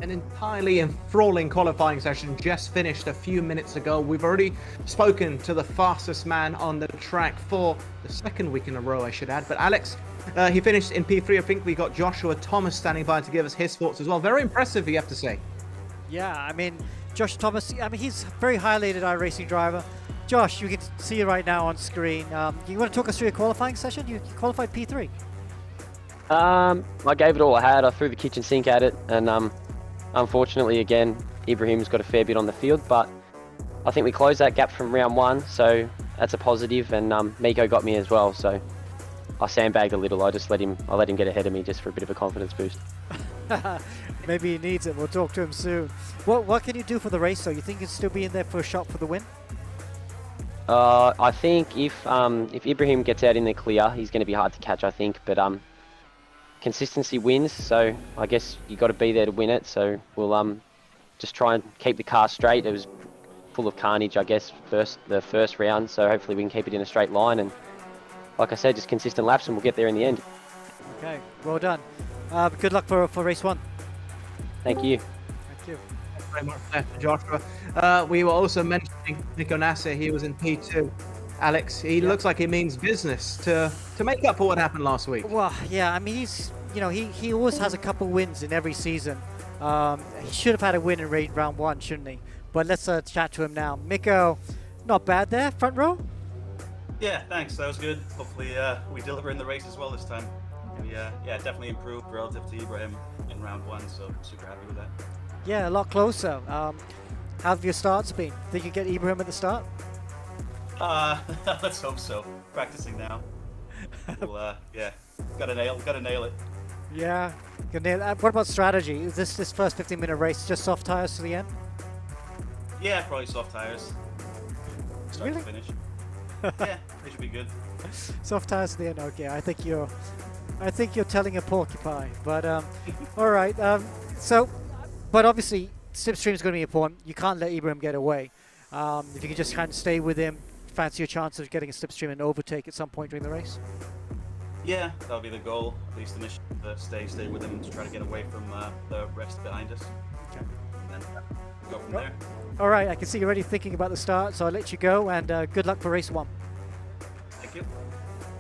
An entirely enthralling qualifying session just finished a few minutes ago. We've already spoken to the fastest man on the track for the second week in a row, I should add. But Alex, he finished in P3. I think we got Joshua Thomas standing by to give us his thoughts as well. Very impressive, you have to say. Yeah, I mean, Josh Thomas, I mean, he's a very highly rated iRacing driver. Josh, you can see it right now on screen. You want to talk us through your qualifying session? You qualified P3. I gave it all I had. I threw the kitchen sink at it, and unfortunately, again, Ibrahim's got a fair bit on the field, but I think we closed that gap from round 1, so that's a positive, and Miko got me as well, so I sandbagged a little. I let him get ahead of me just for a bit of a confidence boost. Maybe he needs it. We'll talk to him soon. What can you do for the race, though? You think you'll still be in there for a shot for the win? I think if Ibrahim gets out in the clear, he's going to be hard to catch, I think, but consistency wins, so I guess you got to be there to win it, so we'll just try and keep the car straight. It was full of carnage, I guess, the first round, so hopefully we can keep it in a straight line, and like I said, just consistent laps and we'll get there in the end. Okay, well done. Good luck for race 1. Thank you. Thank you. Thanks very much there for Joshua. We were also mentioning Nico Nasser. He was in P2. Alex, he looks like he means business to make up for what happened last week. Well, yeah, I mean, he always has a couple wins in every season. He should have had a win in round 1, shouldn't he? But let's chat to him now. Miko, not bad there, front row. Yeah, thanks. That was good. Hopefully, we deliver in the race as well this time. We, definitely improved relative to Ibrahim in round 1, so super happy with that. Yeah, a lot closer. How have your starts been? Think you get Ibrahim at the start? Let's hope so. Practicing now. We'll, gotta nail it. Yeah, what about strategy? Is this first 15-minute race just soft tires to the end? Yeah, probably soft tires. Start Really? to finish. Yeah, they should be good. Soft tires to the end. Okay, I think you're telling a porcupine. But all right. But obviously slipstream is going to be important. You can't let Ibrahim get away. If you can just kind of stay with him, fancy your chance of getting a slipstream and overtake at some point during the race. Yeah, that'll be the goal. At least initially, to stay with him to try to get away from the rest behind us. Okay. And then go from there. All right, I can see you're already thinking about the start, so I'll let you go, and good luck for race 1. Thank you.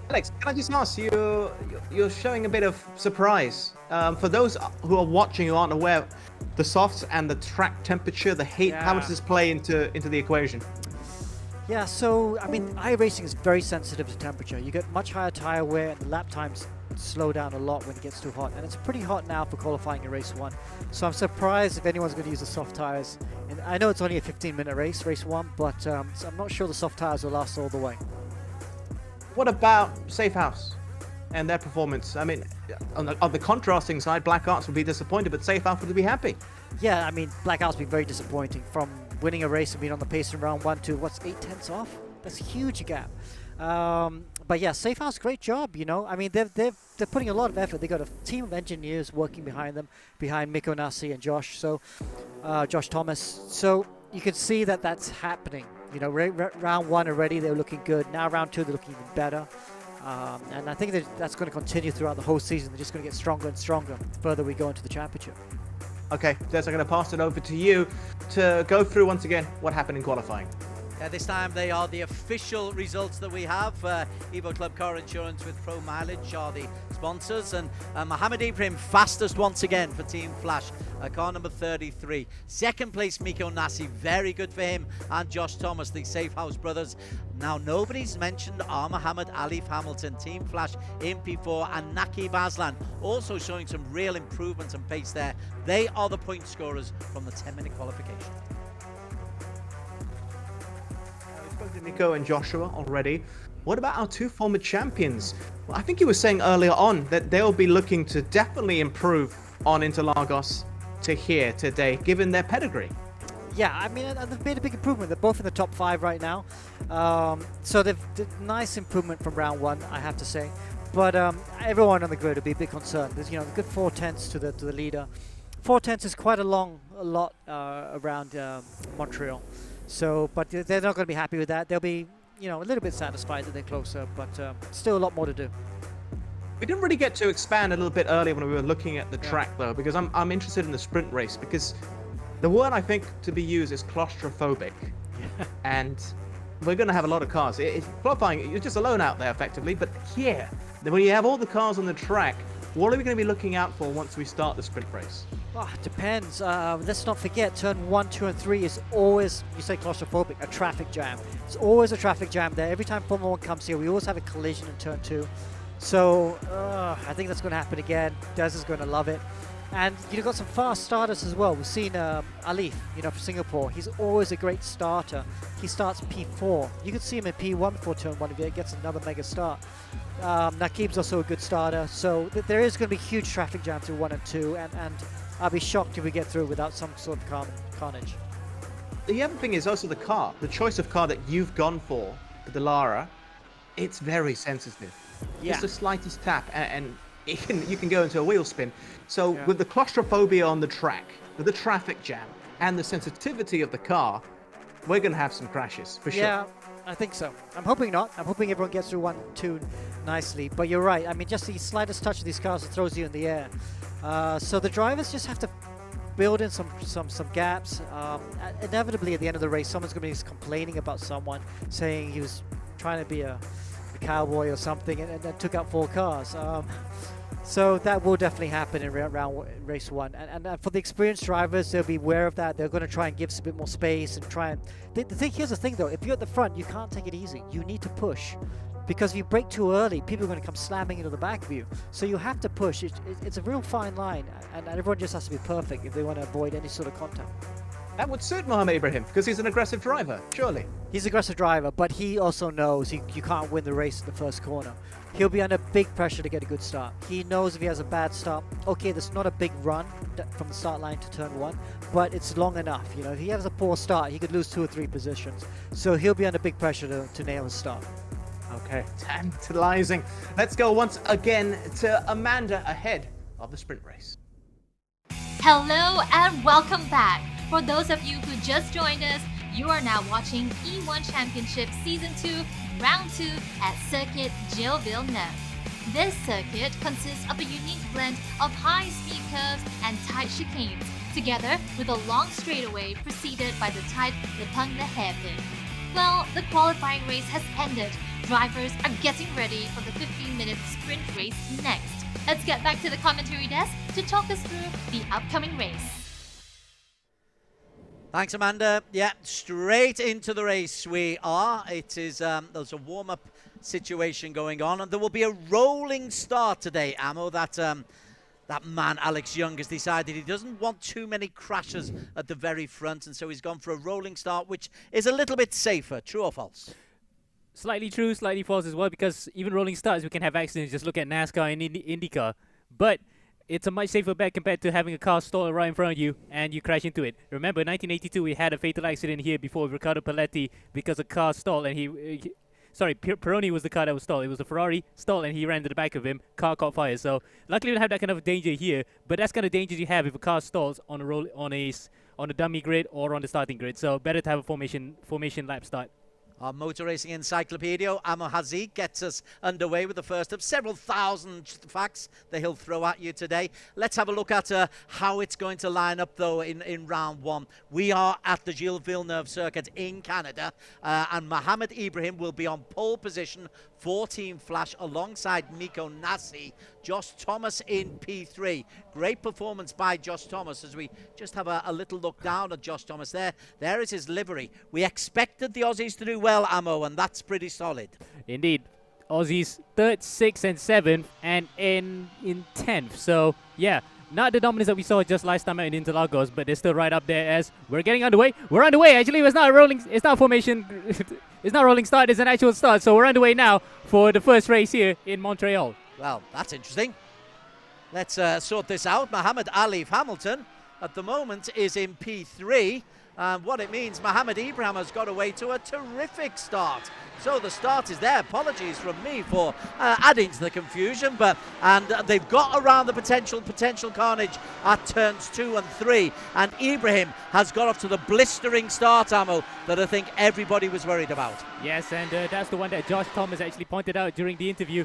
Alex, can I just ask you? You're showing a bit of surprise. For those who are watching who aren't aware, the softs and the track temperature, the heat, how much does this play into the equation? Yeah, so I mean, iRacing is very sensitive to temperature. You get much higher tire wear, and the lap times slow down a lot when it gets too hot. And it's pretty hot now for qualifying in race 1. So I'm surprised if anyone's going to use the soft tires. And I know it's only a 15-minute race 1, but so I'm not sure the soft tires will last all the way. What about Safe House and their performance? I mean, on the contrasting side, Blackarts would be disappointed, but Safe House would be happy. Yeah, I mean, Blackarts been very disappointing from winning a race and being on the pace in round 1 to what's 8/10 off. That's a huge gap. But yeah, Safe House, great job. You know, I mean, they're putting a lot of effort. They got a team of engineers working behind them, behind Miko Nasi and Josh. So Josh Thomas. So you can see that that's happening. You know, round 1 already, they were looking good. Now round 2, they're looking even better. And I think that's going to continue throughout the whole season. They're just going to get stronger and stronger the further we go into the championship. Okay, Des, I'm going to pass it over to you to go through once again what happened in qualifying. This time they are the official results that we have. Evo Club Car Insurance with Pro Mileage are the sponsors, and Mohammed Ibrahim fastest once again for Team Flash, car number 33. Second place Miko Nasi, very good for him, and Josh Thomas, the Safe House brothers. Now nobody's mentioned are Muhammad Alif Hamilton, Team Flash in P4, and Naqib Aslan also showing some real improvements and pace there. They are the point scorers from the 10-minute qualification. To Nico and Joshua already. What about our 2 former champions? Well, I think you were saying earlier on that they'll be looking to definitely improve on Interlagos to here today, given their pedigree. Yeah, I mean, they've made a big improvement. They're both in the top 5 right now. So they've nice improvement from round 1, I have to say. But everyone on the grid will be a bit concerned. There's, a good 4/10 to the leader. 4/10 is quite a lot around Montreal. So, but they're not going to be happy with that. They'll be, a little bit satisfied that they're closer, but still a lot more to do. We didn't really get to expand a little bit earlier when we were looking at the track, though, because I'm interested in the sprint race, because the word I think to be used is claustrophobic. And we're going to have a lot of cars. It's qualifying, you're just alone out there, effectively, but here, when you have all the cars on the track, what are we going to be looking out for once we start the sprint race? Well, it depends. Let's not forget, turn 1, 2, and 3 is always, you say claustrophobic, a traffic jam. It's always a traffic jam there. Every time Formula 1 comes here, we always have a collision in turn 2. So I think that's going to happen again. Des is going to love it. And you've got some fast starters as well. We've seen Alif, from Singapore. He's always a great starter. He starts P4. You could see him in P1 before turn 1 if he gets another mega start. Nakib's also a good starter. So there is going to be huge traffic jam through 1 and 2. And I'll be shocked if we get through without some sort of carnage. The other thing is also the car. The choice of car that you've gone for the Lara, it's very sensitive. Yeah. Just the slightest tap and you can go into a wheel spin. So with the claustrophobia on the track, with the traffic jam, and the sensitivity of the car, we're going to have some crashes, for sure. Yeah, I think so. I'm hoping not. I'm hoping everyone gets through 1 and 2 nicely. But you're right. I mean, just the slightest touch of these cars, it throws you in the air. So the drivers just have to build in some gaps. Inevitably, at the end of the race, someone's going to be complaining about someone, saying he was trying to be a cowboy or something and took out 4 cars. So that will definitely happen in race 1. And for the experienced drivers, they'll be aware of that. They're going to try and give us a bit more space and try and... Here's the thing, though. If you're at the front, you can't take it easy. You need to push. Because if you brake too early, people are going to come slamming into the back of you. So you have to push. It's a real fine line. And everyone just has to be perfect if they want to avoid any sort of contact. That would suit Mohamed Ibrahim, because he's an aggressive driver, surely. He's an aggressive driver, but he also knows you can't win the race at the first corner. He'll be under big pressure to get a good start. He knows if he has a bad start, okay, there's not a big run from the start line to turn 1, but it's long enough. If he has a poor start, he could lose 2 or 3 positions. So he'll be under big pressure to nail his start. Okay, tantalizing. Let's go once again to Amanda ahead of the sprint race. Hello and welcome back. For those of you who just joined us, you are now watching E1 Championship Season 2, Round 2 at Circuit Gilles Villeneuve. This circuit consists of a unique blend of high-speed curves and tight chicanes, together with a long straightaway preceded by the tight Le Pont de Hairpin. Well, the qualifying race has ended. Drivers are getting ready for the 15-minute sprint race next. Let's get back to the commentary desk to talk us through the upcoming race. Thanks, Amanda. Yeah, straight into the race we are. It is there's a warm-up situation going on, and there will be a rolling start today, Amo. That man, Alex Young, has decided he doesn't want too many crashes at the very front, and so he's gone for a rolling start, which is a little bit safer. True or false? Slightly true, slightly false as well, because even rolling starts, we can have accidents. Just look at NASCAR and IndyCar. But it's a much safer bet compared to having a car stall right in front of you and you crash into it. Remember, in 1982, we had a fatal accident here before with Riccardo Paletti because a car stalled and Pironi was the car that was stalled. It was a Ferrari stalled and he ran to the back of him. Car caught fire. So luckily we don't have that kind of danger here, but that's kind of danger you have if a car stalls on a dummy grid or on the starting grid. So better to have a formation lap start. Our motor racing encyclopedia, Amo Hazi, gets us underway with the first of several thousand facts that he'll throw at you today. Let's have a look at how it's going to line up, though, in round 1. We are at the Gilles Villeneuve circuit in Canada, and Mohamed Ibrahim will be on pole position for Team Flash alongside Miko Nassi. Josh Thomas in P3. Great performance by Josh Thomas as we just have a little look down at Josh Thomas there. There is his livery. We expected the Aussies to do well, Amo, and that's pretty solid. Indeed. Aussies 3rd, 6th, and 7th, and in 10th. So, yeah, not the dominance that we saw just last time out in Interlagos, but they're still right up there as we're getting underway. We're underway. Actually, it's not a formation. It's not a rolling start. It's an actual start. So we're underway now for the first race here in Montreal. Well, that's interesting. Let's sort this out. Mohamed Alif Hamilton at the moment is in P3. And what it means, Mohamed Ibrahim has got away to a terrific start. So the start is there. Apologies from me for adding to the confusion, and they've got around the potential carnage at turns 2 and 3. And Ibrahim has got off to the blistering start, Amo, that I think everybody was worried about. Yes, and that's the one that Josh Thomas actually pointed out during the interview.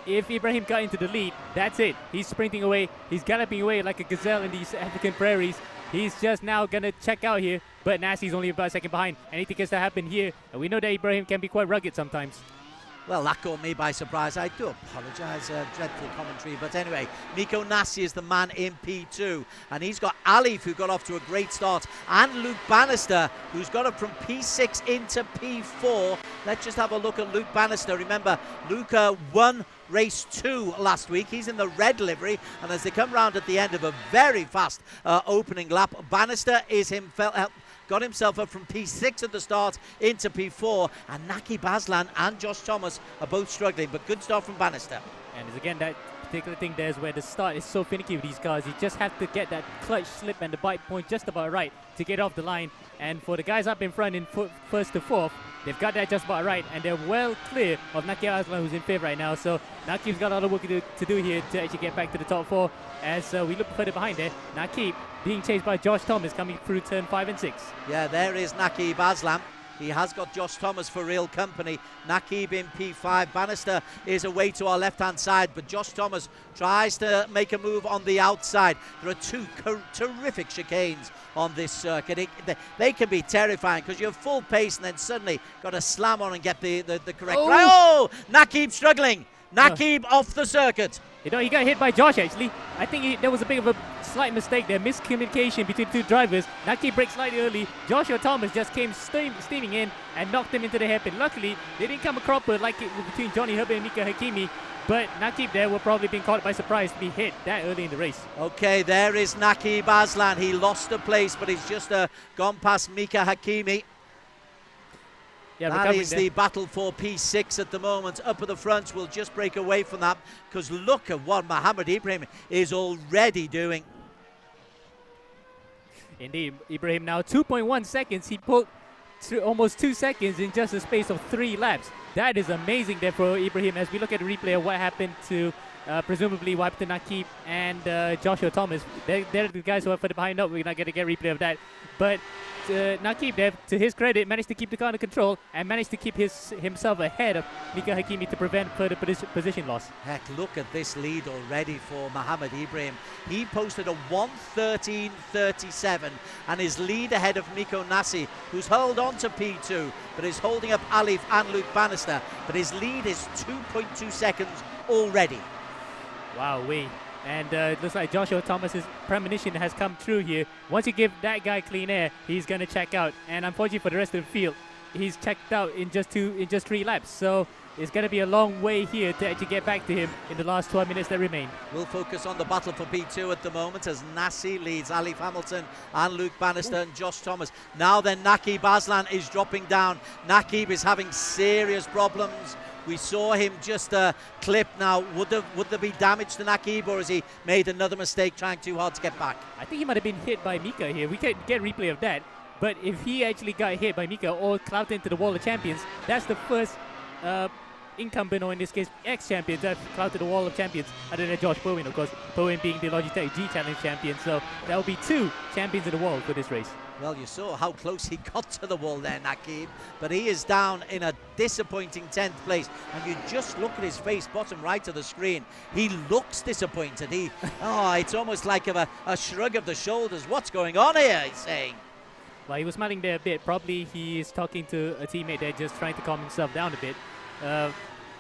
If Ibrahim got into the lead, that's it. He's sprinting away. He's galloping away like a gazelle in these African prairies. He's just now going to check out here, but Nassi's only about a second behind. Anything can still happen here, and we know that Ibrahim can be quite rugged sometimes. Well, that caught me by surprise. I do apologise, dreadful commentary. But anyway, Miko Nasi is the man in P2. And he's got Alif, who got off to a great start, and Luke Banister, who's got up from P6 into P4. Let's just have a look at Luke Banister. Remember, Luke won race 2 last week. He's in the red livery, and as they come round at the end of a very fast opening lap, Banister is got himself up from P6 at the start into P4, and Naki Baslan and Josh Thomas are both struggling, but good start from Banister. And it's again that particular thing there is where the start is so finicky with these cars. You just have to get that clutch slip and the bite point just about right to get off the line. And for the guys up in front in first to fourth, they've got that just about right, and they're well clear of Naki Aslan, who's in fifth right now. So Naki's got a lot of work to do here to actually get back to the top 4. As we look further behind there, Naki being chased by Josh Thomas coming through turn 5 and 6. Yeah, there is Naqib Aslam. He has got Josh Thomas for real company. Naqib in P5. Banister is away to our left-hand side, but Josh Thomas tries to make a move on the outside. There are 2 terrific chicanes on this circuit. They can be terrifying because you have full pace and then suddenly got to slam on and get the correct... Oh! Naqib struggling. Naqib off the circuit. You know, he got hit by Josh, actually. I think there was a bit of a slight mistake there. Miscommunication between 2 drivers. Naqib braked slightly early. Joshua Thomas just came steaming in and knocked him into the hairpin. Luckily, they didn't come a cropper like it between Johnny Herbert and Mika Hakimi. But Naqib there were probably being caught by surprise to be hit that early in the race. Okay, there is Naqib Aslan. He lost a place, but he's just gone past Mika Hakimi. Yeah, that is the battle for P6 at the moment. Up at the front, we'll just break away from that because look at what Mohammed Ibrahim is already doing. Indeed, Ibrahim now 2.1 seconds. He pulled almost 2 seconds in just a space of 3 laps. That is amazing there for Ibrahim as we look at the replay of what happened to presumably what happened to Naqib and Joshua Thomas. They're the guys who are further behind up. We're not going to get replay of that. But Naqib there, to his credit, managed to keep the car under control and managed to keep himself ahead of Mika Hakimi to prevent further position loss. Heck, look at this lead already for Mohammed Ibrahim. He posted a 1:13.37 and is lead ahead of Miko Nasi, who's held on to P2, but is holding up Alif and Luke Banister. But his lead is 2.2 seconds already. Wow, and it looks like Joshua Thomas's premonition has come true here. Once you give that guy clean air, he's going to check out. And unfortunately for the rest of the field, he's checked out in just 3 laps. So it's going to be a long way here to actually get back to him in the last 12 minutes that remain. We'll focus on the battle for P2 at the moment as Nasi leads Alif Hamilton and Luke Banister and Josh Thomas. Now then, Naqib Aslan is dropping down. Naqib is having serious problems. We saw him just clip now. Would there be damage to Naqib, or has he made another mistake trying too hard to get back? I think he might have been hit by Mika here. We can't get replay of that. But if he actually got hit by Mika or clouted into the wall of champions, that's the first incumbent, or in this case ex-champion, that clouted the wall of champions, other than Josh Bowen, of course. Bowen being the Logitech G Challenge champion. So that will be 2 champions in the wall for this race. Well, you saw how close he got to the wall there, Naqib, but he is down in a disappointing 10th place. And you just look at his face, bottom right of the screen. He looks disappointed. It's almost like a shrug of the shoulders. What's going on here, he's saying. Well, he was smiling there a bit. Probably he is talking to a teammate there, just trying to calm himself down a bit.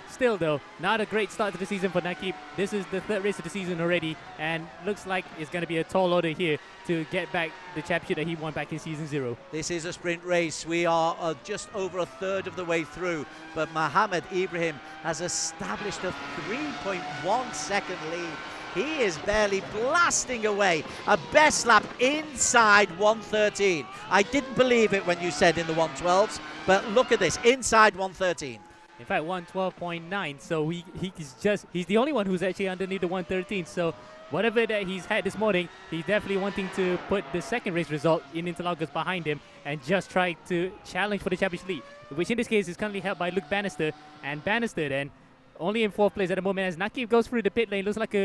Still, though, not a great start to the season for Naqib. This is the 3rd race of the season already, and looks like it's going to be a tall order here to get back the championship that he won back in season 0. This is a sprint race. We are just over a third of the way through, but Mohammed Ibrahim has established a 3.1 second lead. He is barely blasting away. A best lap inside 1:13. I didn't believe it when you said in the 1:12s, but look at this, inside 1:13. In fact, 1:12.9. So he's the only one who's actually underneath the 1:13. So whatever that he's had this morning, he's definitely wanting to put the second race result in Interlagos behind him and just try to challenge for the championship lead, which in this case is currently held by Luke Banister. And Banister then only in 4th place at the moment as Naqib goes through the pit lane. Looks like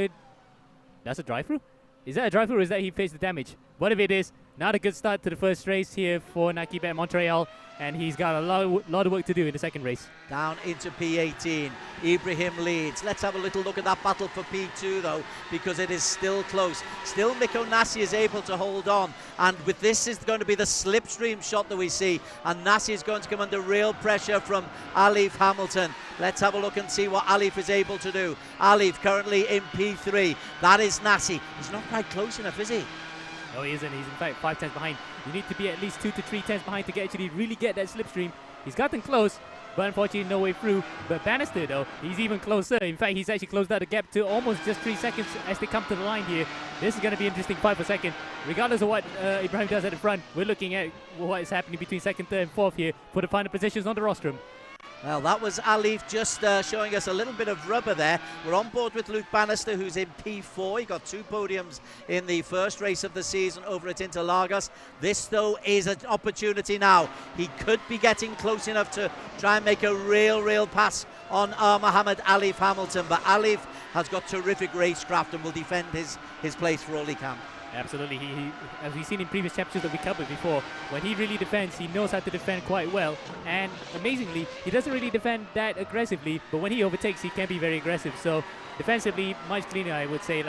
that's a drive-through? Is that a drive-through, or is that he faced the damage? whatever it is, not a good start to the first race here for Nakib at Montreal, and he's got a lot of work to do in the second race. Down into P18, Ibrahim leads. Let's have a little look at that battle for P2 though, because it is still close. Still Miko Nassi is able to hold on, and with this is going to be the slipstream shot that we see, and Nassi is going to come under real pressure from Alif Hamilton. Let's have a look and see what Alif is able to do. Alif currently in P3. That is Nassi. He's not quite close enough, is he? No, he isn't. He's in fact 5 tenths behind. You need to be at least 2 to 3 tenths behind to actually really get that slipstream. He's gotten close, but unfortunately no way through. But Banister though, he's even closer. In fact, he's actually closed out the gap to almost just 3 seconds as they come to the line here. This is going to be interesting fight for second. Regardless of what Ibrahim does at the front, we're looking at what is happening between second, third and fourth here for the final positions on the rostrum. Well, that was Alif just showing us a little bit of rubber there. We're on board with Luke Banister, who's in P4. He got 2 podiums in the first race of the season over at Interlagos. This, though, is an opportunity now. He could be getting close enough to try and make a real pass on Mohammed Alif Hamilton. But Alif has got terrific racecraft and will defend his place for all he can. Absolutely. He, as we've seen in previous chapters that we covered before, when he really defends, he knows how to defend quite well. And amazingly, he doesn't really defend that aggressively, but when he overtakes, he can be very aggressive. So defensively, much cleaner, I would say.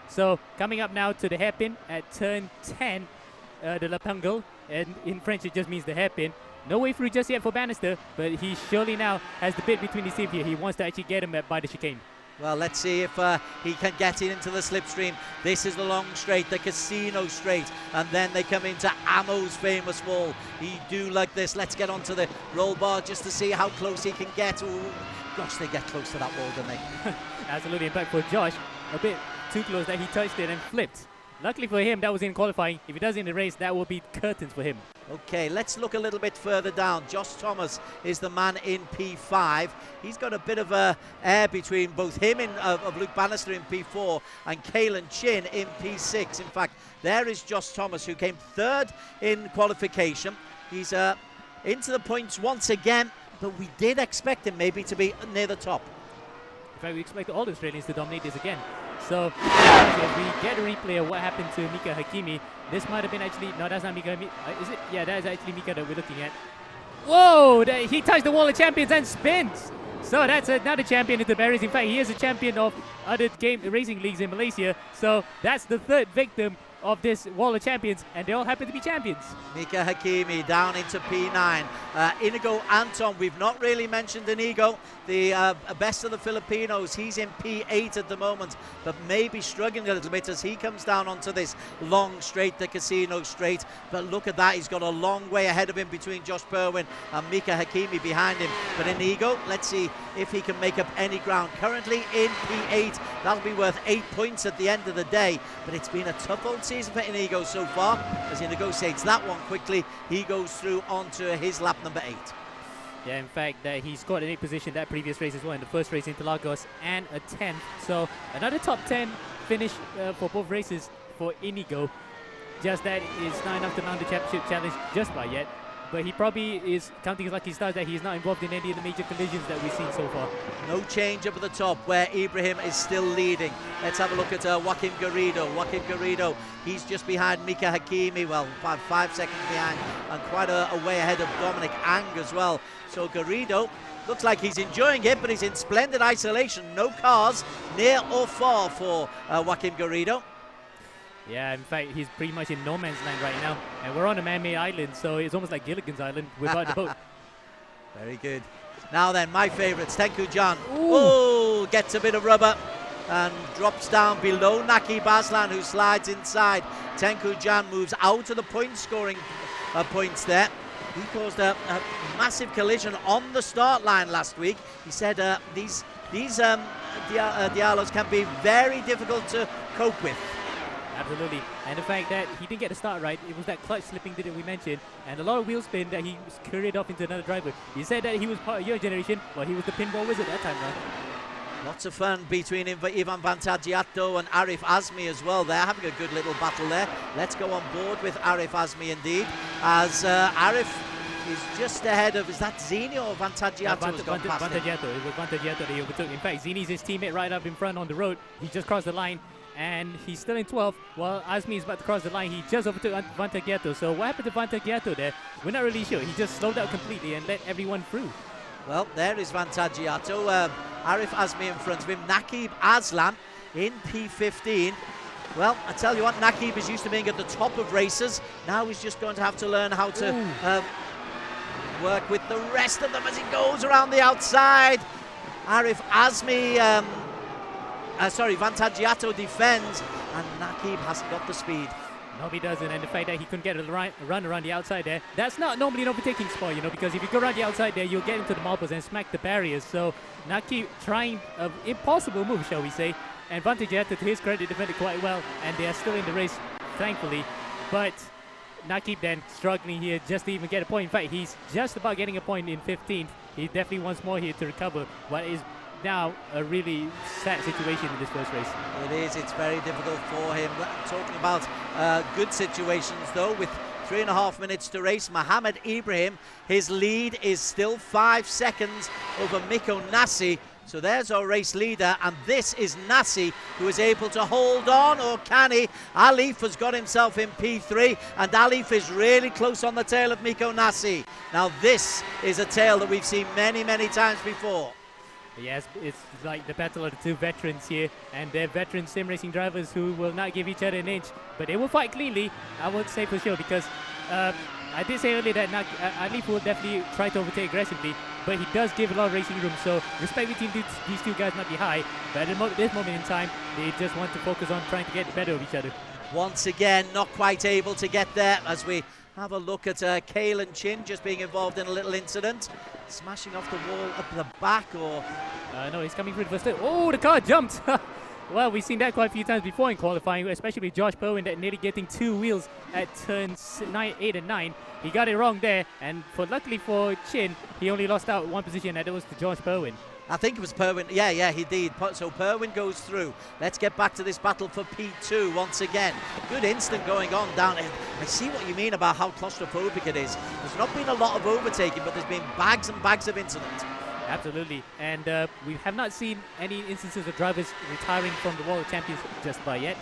So coming up now to the hairpin at turn 10, the La Pungle, and in French it just means the hairpin. No way through just yet for Banister, but he surely now has the bit between his teeth here. He wants to actually get him by the chicane. Well, let's see if he can get into the slipstream. This is the long straight, the casino straight, and then they come into Amo's famous wall. He do like this. Let's get onto the roll bar just to see how close he can get. Ooh, gosh, they get close to that wall, don't they? Absolutely. In fact, for Josh, a bit too close that he touched it and flipped. Luckily for him, that was in qualifying. If he does in the race, that will be curtains for him. Okay, let's look a little bit further down. Josh Thomas is the man in P5. He's got a bit of a air between both him of Luke Banister in P4 and Kalen Chin in P6. In fact, there is Josh Thomas, who came 3rd in qualification. He's into the points once again, but we did expect him maybe to be near the top. In fact, we expect all the Australians to dominate this again. So, if we get a replay of what happened to Mika Hakimi, this might have been actually... No, that's not Mika. Is it? Yeah, that is actually Mika that we're looking at. Whoa! He touched the wall of champions and spins! So that's another champion in the barriers. In fact, he is a champion of other racing leagues in Malaysia. So that's the 3rd victim of this wall of champions, and they all happen to be champions. Mika Hakimi down into P9. Inigo Anton, we've not really mentioned Inigo, the best of the Filipinos. He's in P8 at the moment, but maybe struggling a little bit as he comes down onto this long straight, the casino straight. But look at that, he's got a long way ahead of him between Josh Perwin and Mika Hakimi behind him. But Inigo, let's see if he can make up any ground. Currently in P8, that'll be worth 8 points at the end of the day, but it's been a tough old season for Inigo so far, as he negotiates that one quickly. He goes through onto his lap number 8. Yeah, in fact, he scored an 8th position that previous race as well, in the first race in Interlagos, and a 10th. So another top 10 finish for both races for Inigo. Just that is not enough to mount the championship challenge just by yet. But he probably is counting his lucky stars that he's not involved in any of the major collisions that we've seen so far. No change up at the top where Ibrahim is still leading. Let's have a look at Joaquim Garrido. Joaquim Garrido, he's just behind Mika Hakimi, well, 5 seconds behind, and quite a way ahead of Dominic Ang as well. So Garrido looks like he's enjoying it, but he's in splendid isolation. No cars near or far for Joaquim Garrido. Yeah, in fact, he's pretty much in no man's land right now. And we're on a man-made island, so it's almost like Gilligan's Island without the boat. Very good. Now then, my favourites, Tenku Jan. Oh, gets a bit of rubber and drops down below Naki Baslan, who slides inside. Tenku Jan moves out of the point-scoring points there. He caused a massive collision on the start line last week. He said these Diallos can be very difficult to cope with. Absolutely, and the fact that he didn't get the start right, it was that clutch slipping that we mentioned, and a lot of wheel spin that he was carried off into another driver. He said that he was part of your generation, but he was the pinball wizard that time round. Lots of fun between Ivan Bantagiato and Arif Azmi as well. They're having a good little battle there. Let's go on board with Arif Azmi indeed, as Arif is just ahead of, is that Zini or Bantagiato has gone past him? Bantagiato, it was Bantagiato that he overtook. In fact, Zini's his teammate right up in front on the road. He just crossed the line. and he's still in 12th, while Azmi is about to cross the line. He just overtook Vantagiato. So what happened to Vantagiato there? We're not really sure. He just slowed down completely and let everyone through. Well, there is Vantagiato. Arif Azmi in front of him. Nakib Aslan in P15. Well, I tell you what, Nakib is used to being at the top of races. Now he's just going to have to learn how to work with the rest of them as he goes around the outside. Arif Azmi, Vantagiato defends, and Nakib hasn't got the speed. No, he doesn't, and the fact that he couldn't get a run around the outside there, that's not normally an overtaking spot, you know, because if you go around the outside there, you'll get into the marbles and smack the barriers. So Nakib trying an impossible move, shall we say, and Vantagiato, to his credit, defended quite well, and they are still in the race, thankfully. But Nakib then struggling here just to even get a point. In fact, he's just about getting a point in 15th. He definitely wants more here to recover, but is now a really sad situation in this first race. It is, it's very difficult for him. Talking about good situations though, with 3.5 minutes to race, Mohamed Ibrahim, his lead is still 5 seconds over Miko Nasi. So there's our race leader, and this is Nasi, who is able to hold on, or can he? Alif has got himself in P3, and Alif is really close on the tail of Miko Nasi. Now this is a tail that we've seen many, many times before. Yes, it's like the battle of the two veterans here, and they're veteran sim racing drivers who will not give each other an inch, but they will fight cleanly, I would say for sure, because I did say earlier that Alif will definitely try to overtake aggressively, but he does give a lot of racing room, so respect between these two guys might be high, but at this moment in time, they just want to focus on trying to get the better of each other. Once again, not quite able to get there as we have a look at Kalen Chin just being involved in a little incident. Smashing off the wall up the back, or... no, he's coming through the first turn. Oh, the car jumped! Well, we've seen that quite a few times before in qualifying, especially with Josh Perwin that nearly getting 2 wheels at turns 8 and 9. He got it wrong there, and luckily for Chin, he only lost out 1 position, and it was to Josh Perwin. I think it was Perwin. Yeah, he did. So Perwin goes through. Let's get back to this battle for P2 once again. Good instant going on down here. I see what you mean about how claustrophobic it is. There's not been a lot of overtaking, but there's been bags and bags of incidents. Absolutely, and we have not seen any instances of drivers retiring from the World Champions just by yet.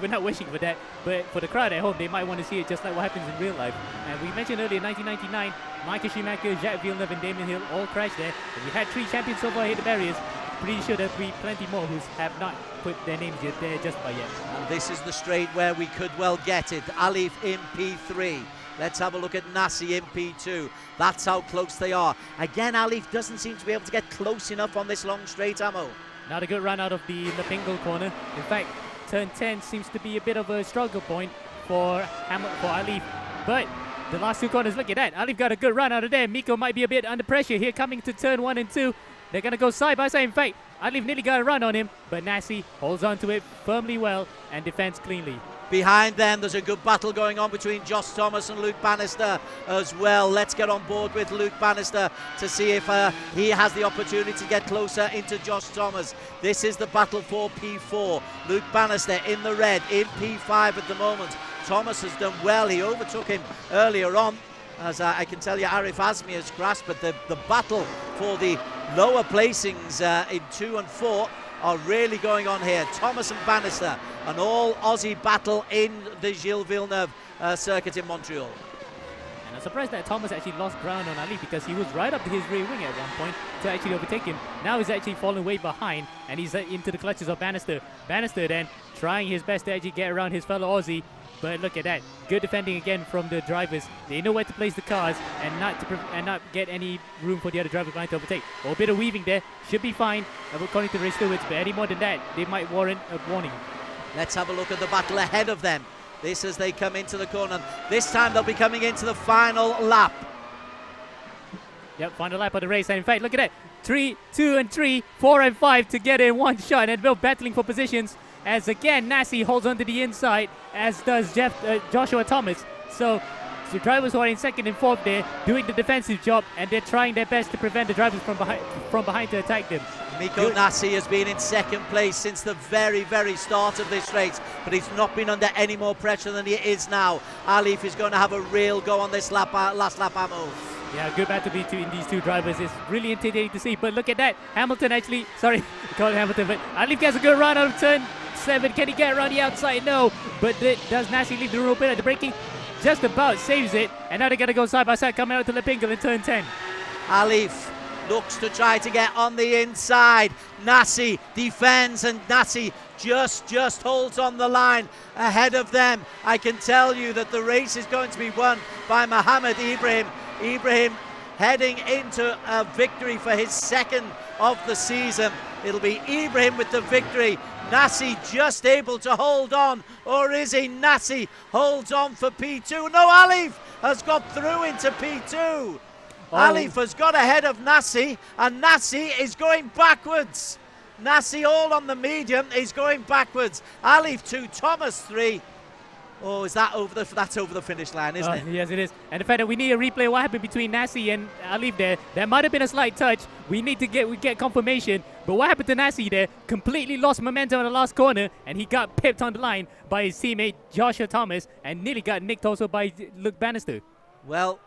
We're not wishing for that, but for the crowd at home, they might want to see it just like what happens in real life. And we mentioned earlier, 1999, Michael Schumacher, Jacques Villeneuve, and Damien Hill all crashed there. And we had 3 champions so far hit the barriers. Pretty sure there'll be plenty more who have not put their names there just by yet. And this is the straight where we could well get it. Alif in P3. Let's have a look at Nasi in P2. That's how close they are. Again, Alif doesn't seem to be able to get close enough on this long straight, Ammo. Not a good run out of the Lapingle corner. In fact, turn 10 seems to be a bit of a struggle point for Alif. But the last 2 corners, look at that. Alif got a good run out of there. Miko might be a bit under pressure here coming to turn 1 and 2. They're going to go side by side. In fact, Alif nearly got a run on him, but Nasi holds on to it firmly well and defends cleanly. Behind them, there's a good battle going on between Josh Thomas and Luke Banister as well. Let's get on board with Luke Banister to see if he has the opportunity to get closer into Josh Thomas. This is the battle for P4. Luke Banister in the red, in P5 at the moment. Thomas has done well. He overtook him earlier on. As I can tell you, Arif Azmi has grasped, but the battle for the lower placings in 2 and 4 are really going on here. Thomas and Banister, an all-Aussie battle in the Gilles Villeneuve circuit in Montreal. And I'm surprised that Thomas actually lost ground on Ali, because he was right up to his rear wing at one point to actually overtake him. Now he's actually fallen way behind, and he's into the clutches of Banister. Banister then trying his best to actually get around his fellow Aussie. But look at that, good defending again from the drivers. They know where to place the cars and not get any room for the other driver behind to overtake. Or a bit of weaving there, should be fine according to the race stewards, but any more than that, they might warrant a warning. Let's have a look at the battle ahead of them. This as they come into the corner. This time they'll be coming into the final lap. Yep, final lap of the race. And in fact, look at that, 3, 2 and 3, 4 and 5 together in one shot, and both battling for positions. As again, Nasi holds on to the inside, as does Joshua Thomas. So the drivers who are in 2nd and 4th there doing the defensive job, and they're trying their best to prevent the drivers from behind to attack them. Miko Nasi has been in 2nd place since the very, very start of this race, but he's not been under any more pressure than he is now. Alif is going to have a real go on this lap, last lap, Ammo. Yeah, good battle between these two drivers. It's really intimidating to see, but look at that. Hamilton actually, sorry, I call it Hamilton, but Alif gets a good run out of turn 6-7. Can he get around the outside? No. But does Nasi leave the room open at the braking? Just about saves it. And now they're going to go side by side coming out to Lepingle in turn 10. Alif looks to try to get on the inside. Nasi defends, and Nasi just holds on the line ahead of them. I can tell you that the race is going to be won by Mohammed Ibrahim. Ibrahim heading into a victory for his second of the season. It'll be Ibrahim with the victory. Nasi just able to hold on, or is he? Nasi holds on for P2. No, Alif has got through into P2. Alif has got ahead of Nasi, and Nasi is going backwards. Nasi all on the medium is going backwards. Alif 2, Thomas 3. Oh, is that over that's over the finish line, isn't it? Yes, it is. And the fact that we need a replay of what happened between Nasi and Alif there, that might have been a slight touch. We need to get confirmation. But what happened to Nasi there? Completely lost momentum in the last corner, and he got pipped on the line by his teammate Joshua Thomas, and nearly got nicked also by Luke Banister. Well,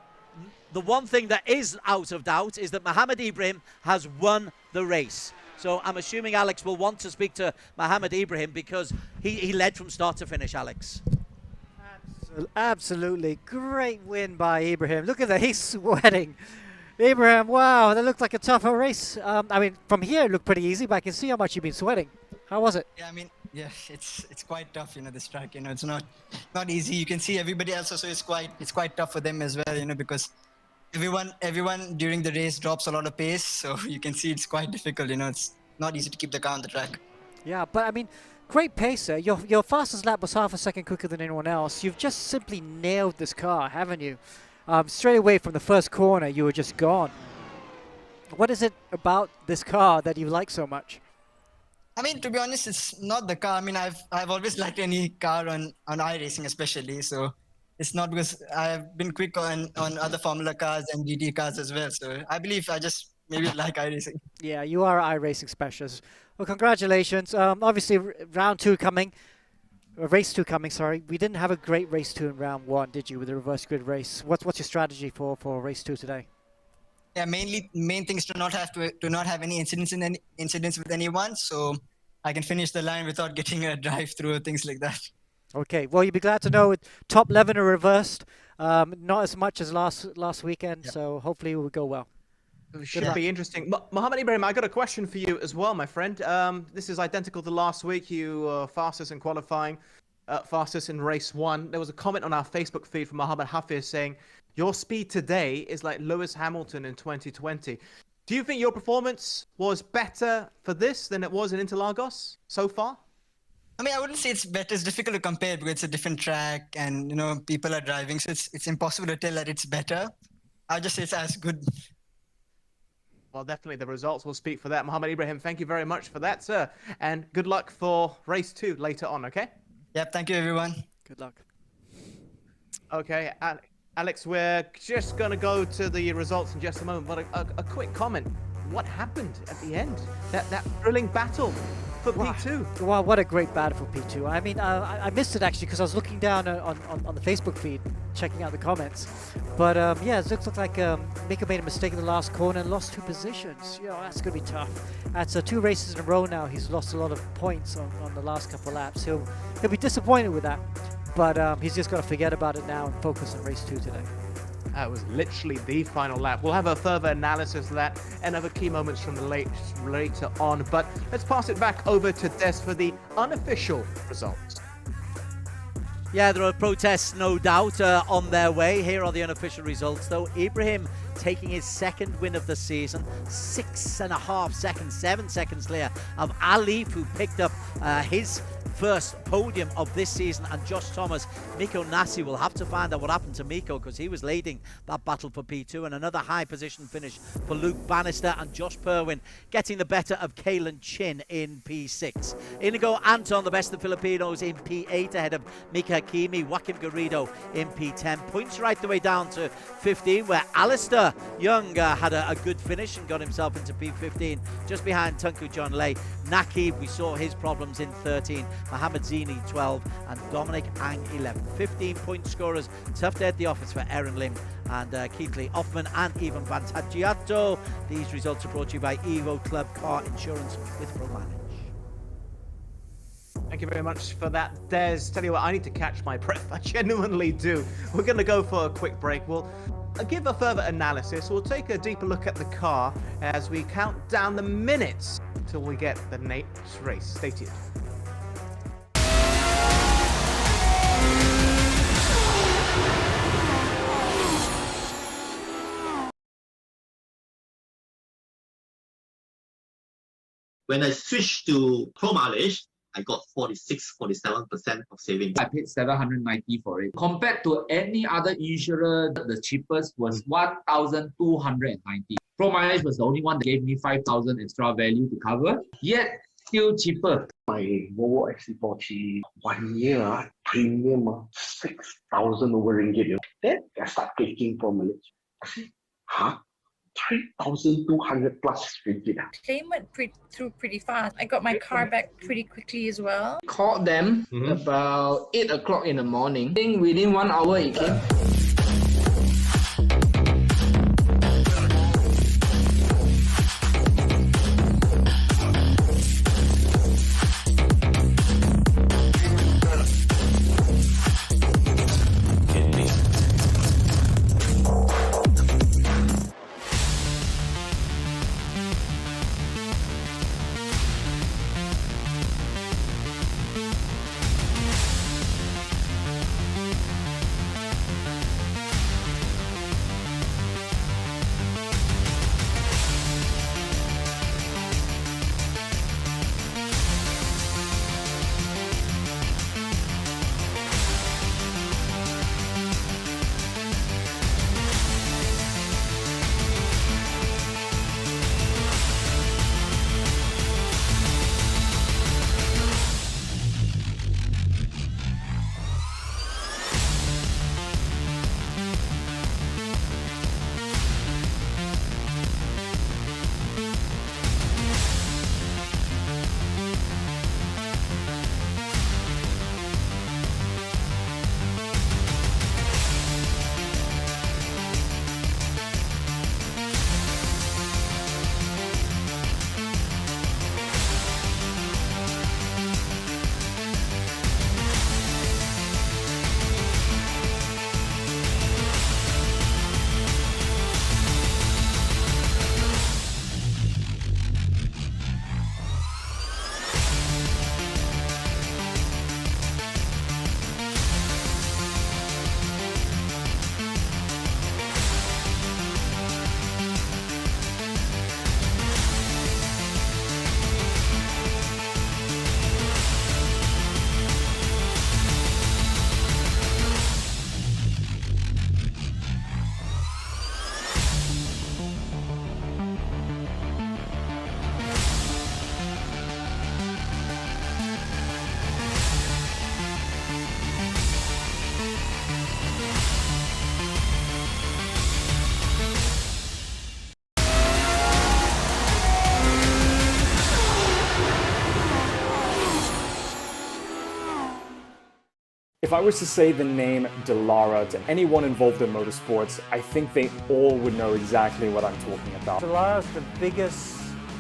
the one thing that is out of doubt is that Mohammed Ibrahim has won the race. So I'm assuming Alex will want to speak to Mohammed Ibrahim because he led from start to finish, Alex. Absolutely great win by Ibrahim. Look at that, he's sweating. Ibrahim, wow, that looked like a tougher race. I mean, from here it looked pretty easy, but I can see how much you've been sweating. How was it? Yeah, I mean, yeah, it's quite tough, you know, this track. You know, it's not easy. You can see everybody else also is quite tough for them as well, you know, because everyone during the race drops a lot of pace, so you can see it's quite difficult. You know, it's not easy to keep the car on the track. Yeah, but I mean, great pacer. Your fastest lap was half a second quicker than anyone else. You've just simply nailed this car, haven't you? Straight away from the first corner, you were just gone. What is it about this car that you like so much? I mean, to be honest, it's not the car. I mean, I've always liked any car on iRacing especially, so it's not because I've been quick on other Formula cars and GT cars as well. So I believe I just maybe like iRacing. Yeah, you are an iRacing specialist. Well, congratulations. Obviously, round 2 coming. Race 2 coming, sorry. We didn't have a great race 2 in round 1, did you, with the reverse grid race? What's your strategy for race 2 today? Yeah, main thing is to not have any incidents with anyone, so I can finish the line without getting a drive through or things like that. Okay, well, you'll be glad to know top 11 are reversed. Not as much as last weekend, so hopefully it will go well. It should be interesting. Mohammed Ibrahim, I got a question for you as well, my friend. This is identical to last week. You were fastest in qualifying, fastest in race 1. There was a comment on our Facebook feed from Mohammed Hafiz saying, your speed today is like Lewis Hamilton in 2020. Do you think your performance was better for this than it was in Interlagos so far? I mean, I wouldn't say it's better. It's difficult to compare because it's a different track and, you know, people are driving. So it's impossible to tell that it's better. I'll just say it's as good. Well, definitely the results will speak for that. Mohammed Ibrahim, thank you very much for that, sir. And good luck for race 2 later on, okay? Yep, thank you, everyone. Good luck. Okay, Alex, we're just going to go to the results in just a moment, but a quick comment. What happened at the end? That thrilling battle for P2. Wow, what a great battle for P2. I mean, I missed it actually because I was looking down on the Facebook feed, checking out the comments. But yeah, it looks like Mika made a mistake in the last corner and lost 2 positions. You know, that's going to be tough. That's 2 races in a row now. He's lost a lot of points on the last couple of laps. He'll be disappointed with that. But he's just got to forget about it now and focus on race 2 today. That was literally the final lap. We'll have a further analysis of that and other key moments from the later on. But let's pass it back over to Des for the unofficial results. Yeah, there are protests, no doubt, on their way. Here are the unofficial results, though. Ibrahim taking his second win of the season, 6.5 seconds, 7 seconds clear of Alif, who picked up his first podium of this season, and Josh Thomas. Miko Nasi will have to find out what happened to Miko because he was leading that battle for P2, and another high position finish for Luke Banister, and Josh Perwin getting the better of Kalen Chin in P6. Inigo Anton, the best of the Filipinos, in P8 ahead of Mika Hakimi. Joaquim Garrido in P10. Points right the way down to 15, where Alistair Young had a good finish and got himself into P15 just behind Tunku John Lay. Nakib, we saw his problems in 13. Mohamed Zini 12 and Dominic Ang 11. 15-point scorers. Tough day at the office for Aaron Lim and Keithley Offman and Ivan Vantagiato. These results are brought to you by Evo Club Car Insurance with ProManage. Thank you very much for that, Des. Tell you what, I need to catch my breath. I genuinely do. We're going to go for a quick break. We'll give a further analysis. We'll take a deeper look at the car as we count down the minutes until we get the next race. Stay tuned. When I switched to pro mileage, I got 47% of savings. I paid 790 for it. Compared to any other insurer, the cheapest was 1,290. Pro mileage was the only one that gave me 5,000 extra value to cover, yet still cheaper. My Volvo XC40 1 year premium 6,000 over ringgit. Then I start taking for mileage. I say, huh? 3,200 plus ringgit. Claim went through pretty fast. I got my car back pretty quickly as well. Called them about 8 o'clock in the morning. I think within 1 hour it came. If I was to say the name Dallara to anyone involved in motorsports, I think they all would know exactly what I'm talking about. Dallara is the biggest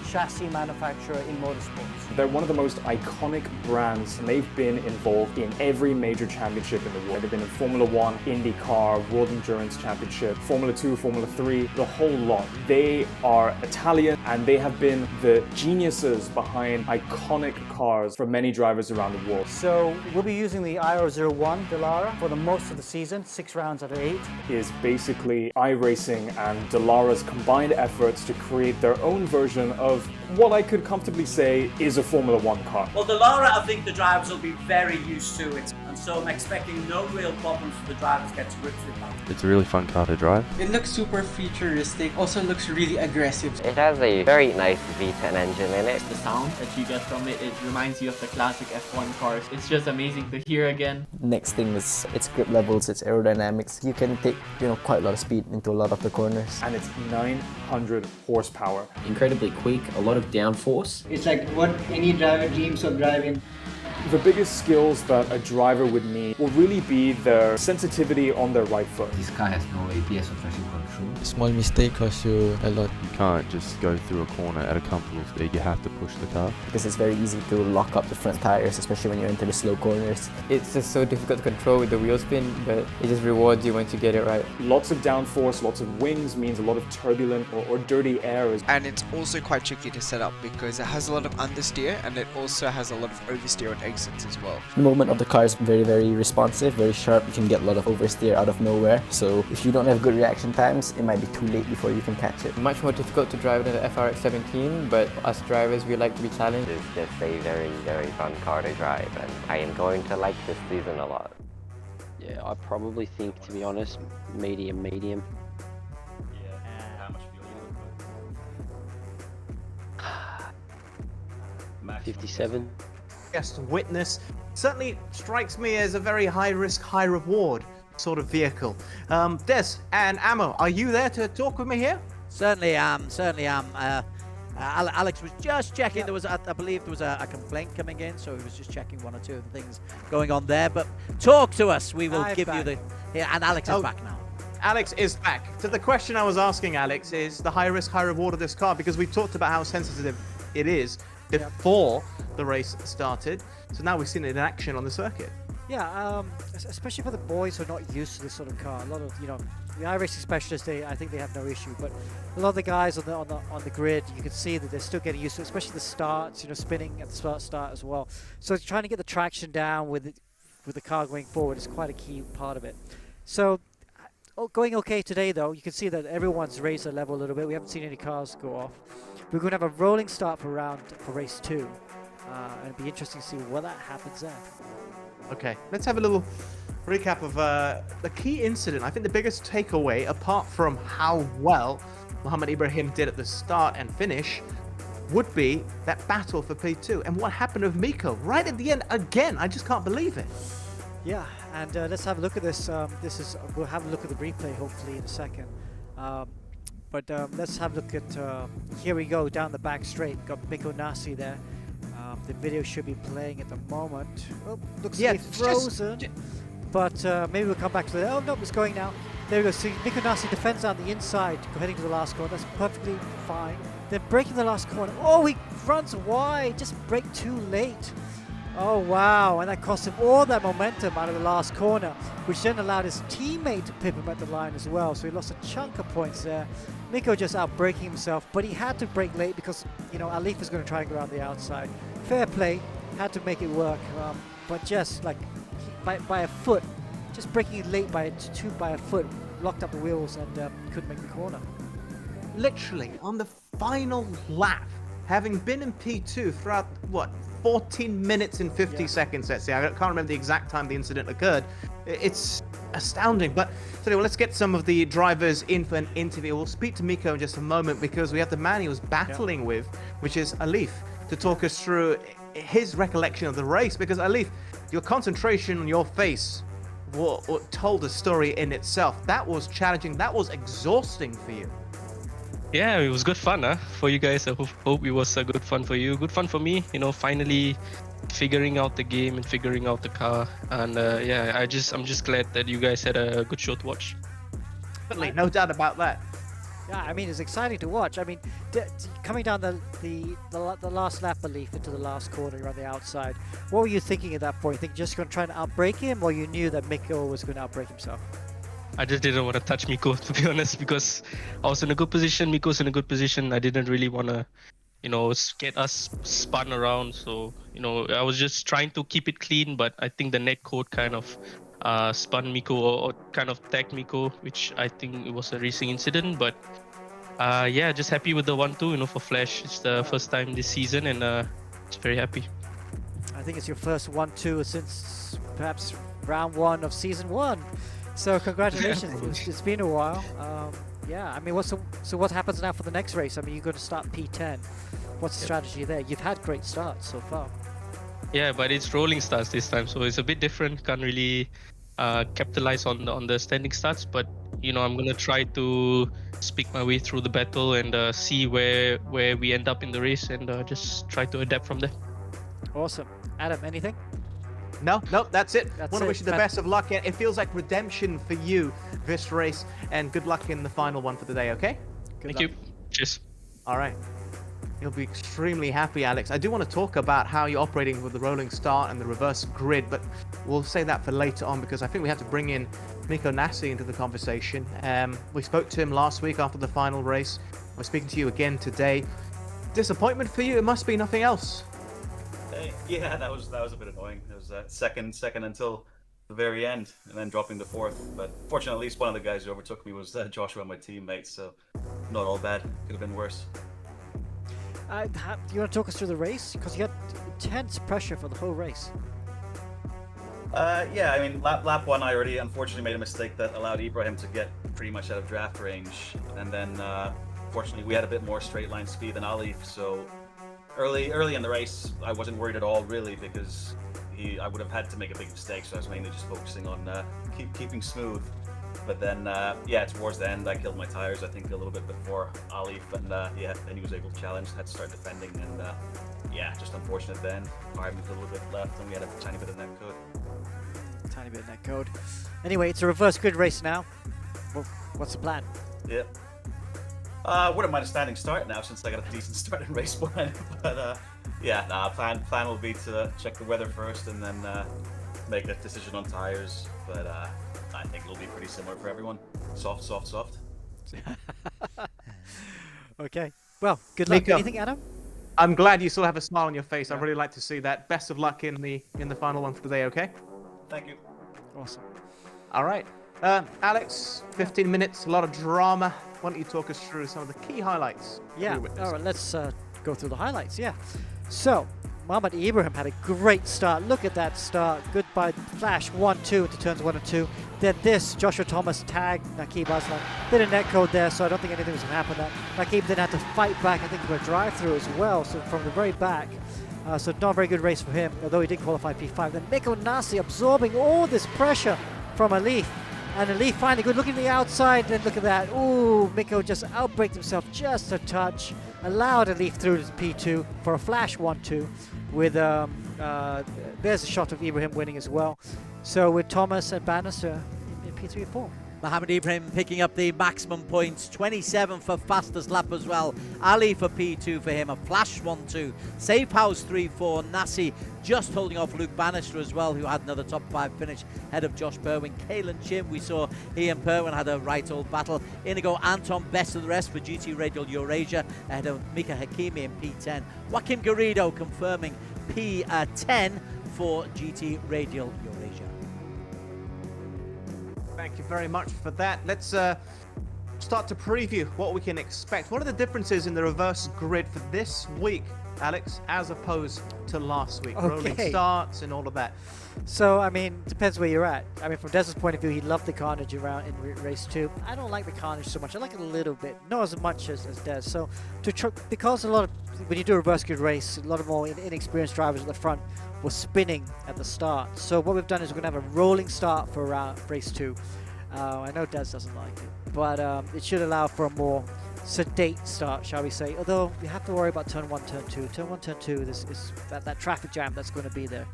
chassis manufacturer in motorsports. They're one of the most iconic brands, and they've been involved in every major championship in the world. They've been in Formula 1, IndyCar, World Endurance Championship, Formula 2, Formula 3, the whole lot. They are Italian, and they have been the geniuses behind iconic cars for many drivers around the world. So we'll be using the IR01 Dallara for the most of the season, 6 rounds out of 8. Is basically iRacing and Dallara's combined efforts to create their own version of what I could comfortably say is a Formula 1 car. Well, Dallara, I think the drivers will be very used to it, and so I'm expecting no real problems for the drivers to get to grips with that. It's a really fun car to drive. It looks super futuristic, also looks really aggressive. It has a very nice V10 engine in it. The sound that you get from it, it reminds you of the classic F1 cars. It's just amazing to hear again. Next thing is its grip levels, its aerodynamics. You can take, quite a lot of speed into a lot of the corners. And it's 900 horsepower. Incredibly quick, a lot of downforce. It's like what any driver dreams of driving. The biggest skills that a driver would need will really be their sensitivity on their right foot. This car has no ABS or traction control. Small mistake costs you a lot. You can't just go through a corner at a comfortable speed, you have to push the car. Because it's very easy to lock up the front tires, especially when you're into the slow corners. It's just so difficult to control with the wheel spin, but it just rewards you once you get it right. Lots of downforce, lots of wings means a lot of turbulent or dirty air. And it's also quite tricky to set up because it has a lot of understeer and it also has a lot of oversteer on exits as well. The movement of the car is very, very responsive, very sharp. You can get a lot of oversteer out of nowhere. So if you don't have good reaction times, it might be too late before you can catch it. Much more difficult to drive than the FRX 17, but us drivers, we like to be challenged. It's just a very, very fun car to drive, and I am going to like this season a lot. Yeah, I probably think, to be honest, medium. Yeah. How much fuel you look 57. Guest witness certainly strikes me as a very high risk, high reward sort of vehicle. Des and Ammo, are you there to talk with me here? Certainly am. Alex was just checking. There was, I believe, there was a complaint coming in, so he was just checking one or two of the things going on there. But talk to us. We will give you the. Yeah, and Alex is back now. Alex is back. So the question I was asking Alex is the high risk, high reward of this car, because we talked about how sensitive it is before the race started. So now we've seen it in action on the circuit. Yeah, especially for the boys who are not used to this sort of car. A lot of, the iRacing specialists, I think they have no issue, but a lot of the guys on the grid, you can see that they're still getting used to it, especially the starts, spinning at the start as well. So trying to get the traction down with the car going forward is quite a key part of it. So going okay today, though. You can see that everyone's raised their level a little bit. We haven't seen any cars go off. We're going to have a rolling start for race 2, and it'll be interesting to see what that happens there. Okay, let's have a little recap of the key incident. I think the biggest takeaway, apart from how well Mohammed Ibrahim did at the start and finish, would be that battle for P2 and what happened with Miko right at the end again. I just can't believe it. Yeah, and let's have a look at this. We'll have a look at the replay hopefully in a second. But let's have a look at. Here we go down the back straight. Got Miko Nasi there. The video should be playing at the moment. Oh, looks to be frozen. But maybe we'll come back to that. Oh, no, it's going now. There we go. See, Miko Nasi defends on the inside, heading to the last corner. That's perfectly fine. Then breaking the last corner. Oh, he runs wide. Just break too late. Oh, wow. And that cost him all that momentum out of the last corner, which then allowed his teammate to pip him at the line as well. So he lost a chunk of points there. Miko just out-braking himself, but he had to brake late because, Alif is going to try and go around the outside. Fair play. Had to make it work. But just like by a foot, just braking it late by a foot, locked up the wheels and couldn't make the corner. Literally, on the final lap, having been in P2 throughout, 14 minutes and 50 seconds, let's say. I can't remember the exact time the incident occurred. It's astounding. But so anyway, let's get some of the drivers in for an interview. We'll speak to Miko in just a moment because we have the man he was battling with, which is Alif, to talk us through his recollection of the race. Because Alif, your concentration on your face told a story in itself. That was challenging. That was exhausting for you. Yeah, it was good fun, for you guys. I hope it was good fun for you. Good fun for me, finally figuring out the game and figuring out the car. And yeah, I'm just glad that you guys had a good show to watch. Certainly, no doubt about that. Yeah, I mean, it's exciting to watch. I mean, coming down the last lap, Alif, into the last corner, you're on the outside. What were you thinking at that point? You think you're just going to try and outbrake him, or you knew that Miko was going to outbrake himself? I just didn't want to touch Miko, to be honest, because I was in a good position. Miko's in a good position. I didn't really want to, get us spun around. So, I was just trying to keep it clean, but I think the net code kind of spun Miko or kind of tagged Miko, which I think it was a racing incident. But yeah, just happy with the 1-2, for Flash. It's the first time this season and just very happy. I think it's your first 1-2 since perhaps round 1 of season 1. So congratulations, it's been a while. Yeah, I mean, so what happens now for the next race? I mean, you're going to start P10. What's the strategy there? You've had great starts so far. Yeah, but it's rolling starts this time, so it's a bit different. Can't really capitalize on the standing starts, but I'm going to try to speak my way through the battle and see where we end up in the race and just try to adapt from there. Awesome. Adam, anything? No, that's it. That's Want to it. wish you the best of luck. It feels like redemption for you this race, and good luck in the final one for the day, okay? Thank you. Cheers. All right. You'll be extremely happy, Alex. I do want to talk about how you're operating with the rolling start and the reverse grid, but we'll say that for later on because I think we have to bring in Miko Nasi into the conversation. We spoke to him last week after the final race. We're speaking to you again today. Disappointment for you? It must be nothing else. Yeah, that was a bit annoying. It was second until the very end, and then dropping to fourth. But fortunately, at least one of the guys who overtook me was Joshua, my teammate. So not all bad. Could have been worse. Do you want to talk us through the race? Because you had intense pressure for the whole race. Yeah, I mean, lap one, I already unfortunately made a mistake that allowed Ibrahim to get pretty much out of draft range, and then fortunately we had a bit more straight line speed than Alif. So early in the race, I wasn't worried at all really because I would have had to make a big mistake. So I was mainly just focusing on keeping smooth. But then, yeah, towards the end, I killed my tires, I think, a little bit before Alif, and yeah, then he was able to challenge, had to start defending, and yeah, just unfortunate then. Tire moved a little bit left, and we had a tiny bit of net code. Tiny bit of net code. Anyway, it's a reverse grid race now. Well, what's the plan? Yeah. Wouldn't mind a standing start now, since I got a decent start in race one. But yeah, plan will be to check the weather first, and then make a decision on tires. But I think it'll be pretty similar for everyone. Soft. Okay. Well, good luck. Miko, Anything, Adam? I'm glad you still have a smile on your face. I'd really like to see that. Best of luck in the final one for today, okay? Thank you. Awesome. All right. Alex, 15 minutes, a lot of drama. Why don't you talk us through some of the key highlights? Yeah. All right, let's go through the highlights. Yeah. So, Mohamed Ibrahim had a great start. Look at that start. Goodbye flash 1-2 into turns 1 and 2. Then this, Joshua Thomas tagged Nakib Aslan. Bit of net code there, so I don't think anything was going to happen there. Nakib then had to fight back, I think, for a drive-through as well, so from the very back. So not a very good race for him, although he did qualify P5. Then Miko Nasi absorbing all this pressure from Alif. And Alif finally good, looking at the outside, then look at that. Ooh, Miko just outbraked himself just a touch. Allowed Alif through to P2 for a flash 1-2 with, there's a shot of Ibrahim winning as well. So with Thomas and Banister in P3 and 4. Mohamed Ibrahim picking up the maximum points, 27 for fastest lap as well. Ali for P2 for him, a flash 1-2. Safe house 3-4. Nasi just holding off Luke Banister as well, who had another top 5 finish ahead of Josh Perwin. Kalen Chim, we saw he and Perwin had a right old battle. Inigo Anton, best of the rest for GT Radial Eurasia ahead of Mika Hakimi in P10. Joaquim Garrido confirming P10 for GT Radial Eurasia. Thank you very much for that. Let's start to preview what we can expect. What are the differences in the reverse grid for this week, Alex, as opposed to last week? Okay. Rolling starts and all of that. So, I mean, depends where you're at. I mean, from Des's point of view, he loved the carnage around in race 2. I don't like the carnage so much. I like it a little bit, not as much as Des. So, because a lot of, when you do a reverse grid race, a lot of more inexperienced drivers at the front were spinning at the start. So what we've done is we're going to have a rolling start for race 2. I know Des doesn't like it, but it should allow for a more sedate start, shall we say. Although you have to worry about turn 1, turn 2. Turn 1, turn 2 is that traffic jam that's going to be there.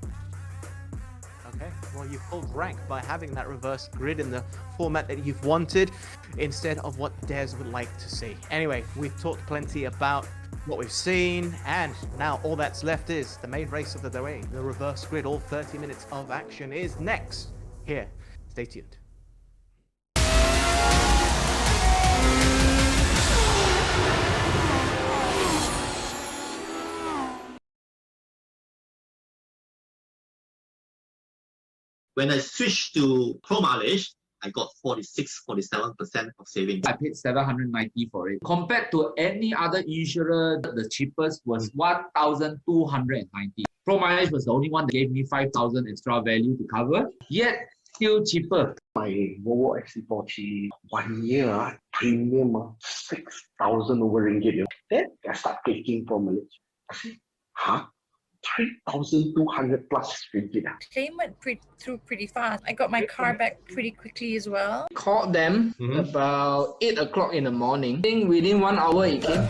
Okay, well, you pulled rank by having that reverse grid in the format that you've wanted instead of what Des would like to see. Anyway, we've talked plenty about what we've seen, and now all that's left is the main race of the day. The reverse grid, all 30 minutes of action is next here. Stay tuned. When I switched to pro mileage, I got 47% of savings. I paid $790 for it. Compared to any other insurer, the cheapest was $1,290. Pro mileage was the only one that gave me $5,000 extra value to cover, yet still cheaper. My Volvo XC40 1 year premium 6,000 over ringgit. Then I start taking pro mileage. I say, huh? 3,200 plus ringgit. Claim went through pretty fast. I got my car back pretty quickly as well. Called them about 8 o'clock in the morning. I think within 1 hour it came.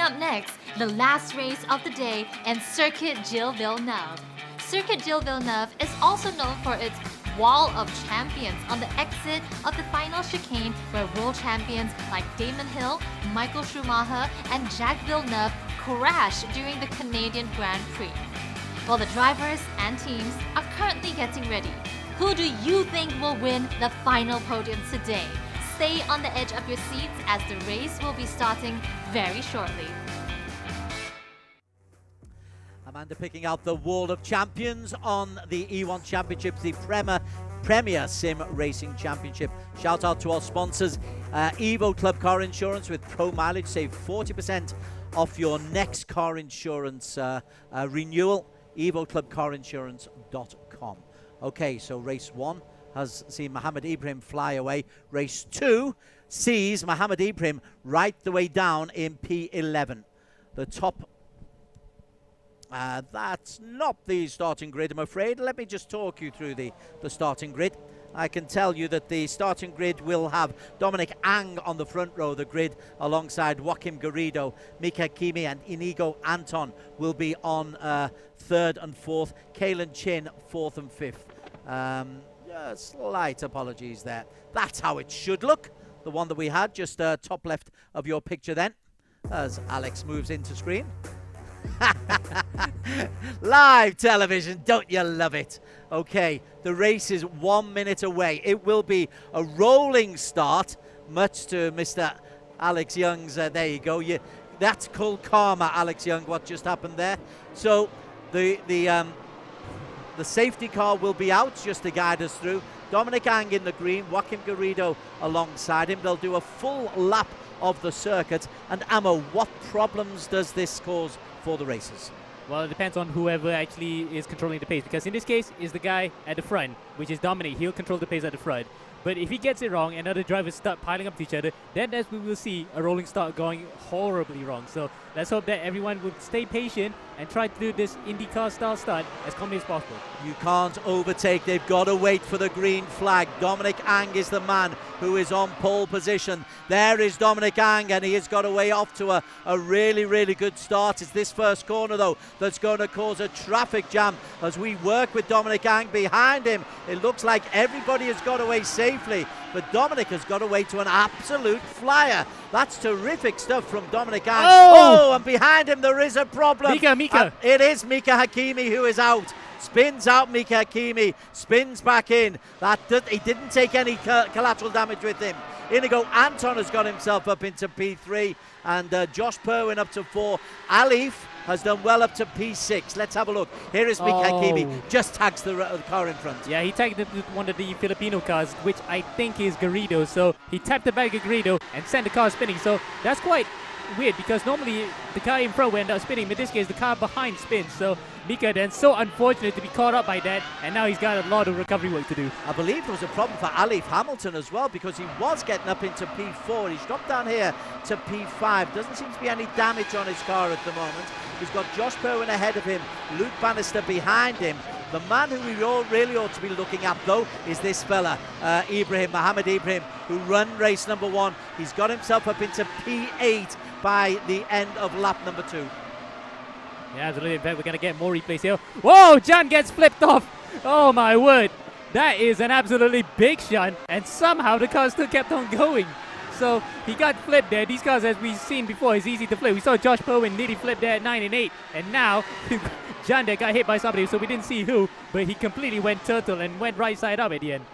up next, the last race of the day and Circuit Gilles Villeneuve. Circuit Gilles Villeneuve is also known for its Wall of Champions on the exit of the final chicane, where world champions like Damon Hill, Michael Schumacher and Jacques Villeneuve crash during the Canadian Grand Prix. While the drivers and teams are currently getting ready, who do you think will win the final podium today? Stay on the edge of your seats as the race will be starting very shortly. Amanda picking out the Wall of Champions on the E1 Championships, the Premier Sim Racing Championship. Shout out to our sponsors, Evo Club Car Insurance with Pro Mileage. Save 40% off your next car insurance renewal. EvoClubCarInsurance.com. Okay, so race 1 has seen Mohammed Ibrahim fly away. Race 2 sees Mohammed Ibrahim right the way down in P11. The top... that's not the starting grid, I'm afraid. Let me just talk you through the starting grid. I can tell you that the starting grid will have Dominic Ang on the front row of the grid alongside Joaquim Garrido, Mika Hakimi and Inigo Anton will be on 3rd and 4th. Kalen Chin 4th and 5th. Slight apologies there. That's how it should look. The one that we had just top left of your picture then, as Alex moves into screen. Live television, don't you love it? Okay, the race is 1 minute away. It will be a rolling start, much to Mr. Alex Young's, there you go. That's called karma, Alex Young, what just happened there. So the safety car will be out just to guide us through. Dominic Ang in the green, Joaquim Garrido alongside him. They'll do a full lap of the circuit. And Amo, what problems does this cause for the racers? Well, it depends on whoever actually is controlling the pace, because in this case is the guy at the front, which is Dominic. He'll control the pace at the front. But if he gets it wrong and other drivers start piling up to each other, then that's when we will see a rolling start going horribly wrong. So let's hope that everyone will stay patient and try to do this IndyCar style start as calmly as possible. You can't overtake. They've got to wait for the green flag. Dominic Ang is the man who is on pole position. There is Dominic Ang, and he has got away off to a really, really good start. It's this first corner, though, that's going to cause a traffic jam as we work with Dominic Ang behind him. It looks like everybody has got away safely, but Dominic has got away to an absolute flyer. That's terrific stuff from Dominic Ang. Oh, and behind him there is a problem. Mika. It is Mika Hakimi who is out. Spins out Mika Hakimi, spins back in. He didn't take any collateral damage with him. Inigo Anton has got himself up into P3, and Josh Perwin up to 4. Alif has done well up to P6. Let's have a look. Here is Mika Hakimi, just tags the car in front. Yeah, he tagged one of the Filipino cars, which I think is Garrido. So he tapped the back of Garrido and sent the car spinning. So that's quite weird, because normally the car in front will end up spinning. In this case, the car behind spins. So Mika then so unfortunate to be caught up by that, and now he's got a lot of recovery work to do. I believe there was a problem for Alif Hamilton as well, because he was getting up into P4. He's dropped down here to P5. Doesn't seem to be any damage on his car at the moment. He's got Josh Perwin ahead of him, Luke Banister behind him. The man who we all really ought to be looking at, though, is this fella, Mohammed Ibrahim, who ran race number 1. He's got himself up into P8 by the end of lap number 2. Yeah, absolutely. In fact, we're going to get more replays here. Whoa, Jan gets flipped off. Oh, my word. That is an absolutely big shot. And somehow the car still kept on going. So he got flipped there. These cars, as we've seen before, is easy to flip. We saw Josh Perwin nearly flip there at 9 and 8. And now Jan there got hit by somebody, so we didn't see who. But he completely went turtle and went right side up at the end.